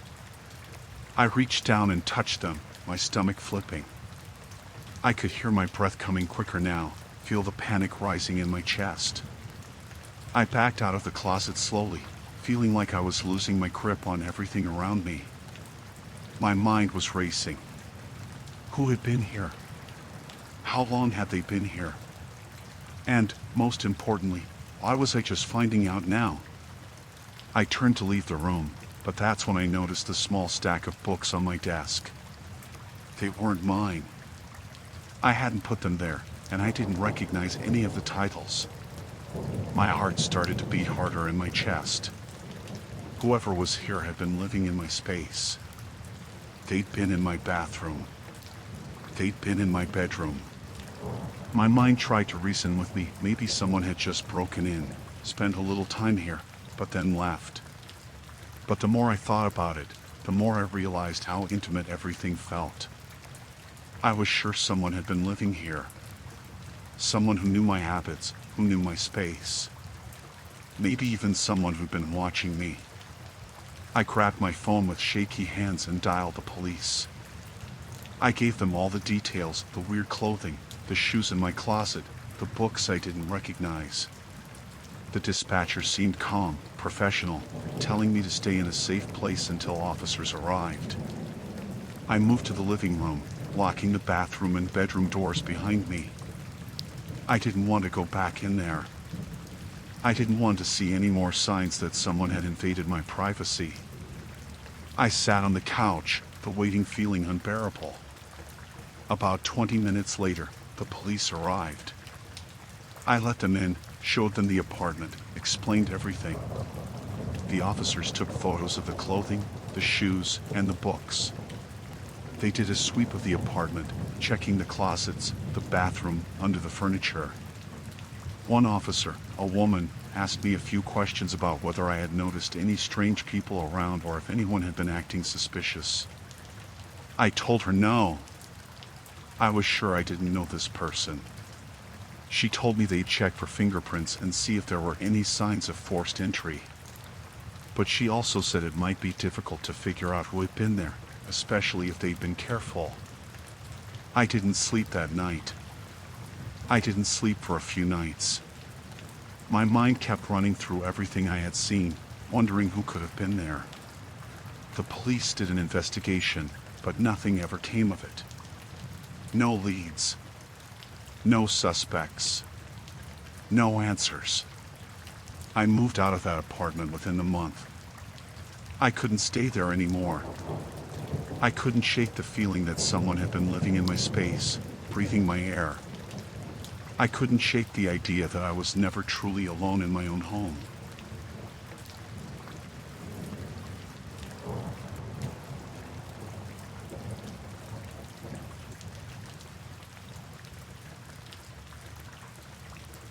I reached down and touched them, my stomach flipping. I could hear my breath coming quicker now, feel the panic rising in my chest. I backed out of the closet slowly, feeling like I was losing my grip on everything around me. My mind was racing. Who had been here? How long had they been here? And, most importantly, why was I just finding out now? I turned to leave the room, but that's when I noticed the small stack of books on my desk. They weren't mine. I hadn't put them there, and I didn't recognize any of the titles. My heart started to beat harder in my chest. Whoever was here had been living in my space. They'd been in my bathroom. They'd been in my bedroom. My mind tried to reason with me. Maybe someone had just broken in, spent a little time here, but then left. But the more I thought about it, the more I realized how intimate everything felt. I was sure someone had been living here. Someone who knew my habits, who knew my space. Maybe even someone who'd been watching me. I grabbed my phone with shaky hands and dialed the police. I gave them all the details, the weird clothing, the shoes in my closet, the books I didn't recognize. The dispatcher seemed calm, professional, telling me to stay in a safe place until officers arrived. I moved to the living room, locking the bathroom and bedroom doors behind me. I didn't want to go back in there. I didn't want to see any more signs that someone had invaded my privacy. I sat on the couch, the waiting feeling unbearable. About 20 minutes later, the police arrived. I let them in, showed them the apartment, explained everything. The officers took photos of the clothing, the shoes, and the books. They did a sweep of the apartment, checking the closets, the bathroom, under the furniture. One officer, a woman, asked me a few questions about whether I had noticed any strange people around or if anyone had been acting suspicious. I told her no. I was sure I didn't know this person. She told me they'd check for fingerprints and see if there were any signs of forced entry. But she also said it might be difficult to figure out who had been there, especially if they'd been careful. I didn't sleep that night. I didn't sleep for a few nights. My mind kept running through everything I had seen, wondering who could have been there. The police did an investigation, but nothing ever came of it. No leads. No suspects. No answers. I moved out of that apartment within a month. I couldn't stay there anymore. I couldn't shake the feeling that someone had been living in my space, breathing my air. I couldn't shake the idea that I was never truly alone in my own home.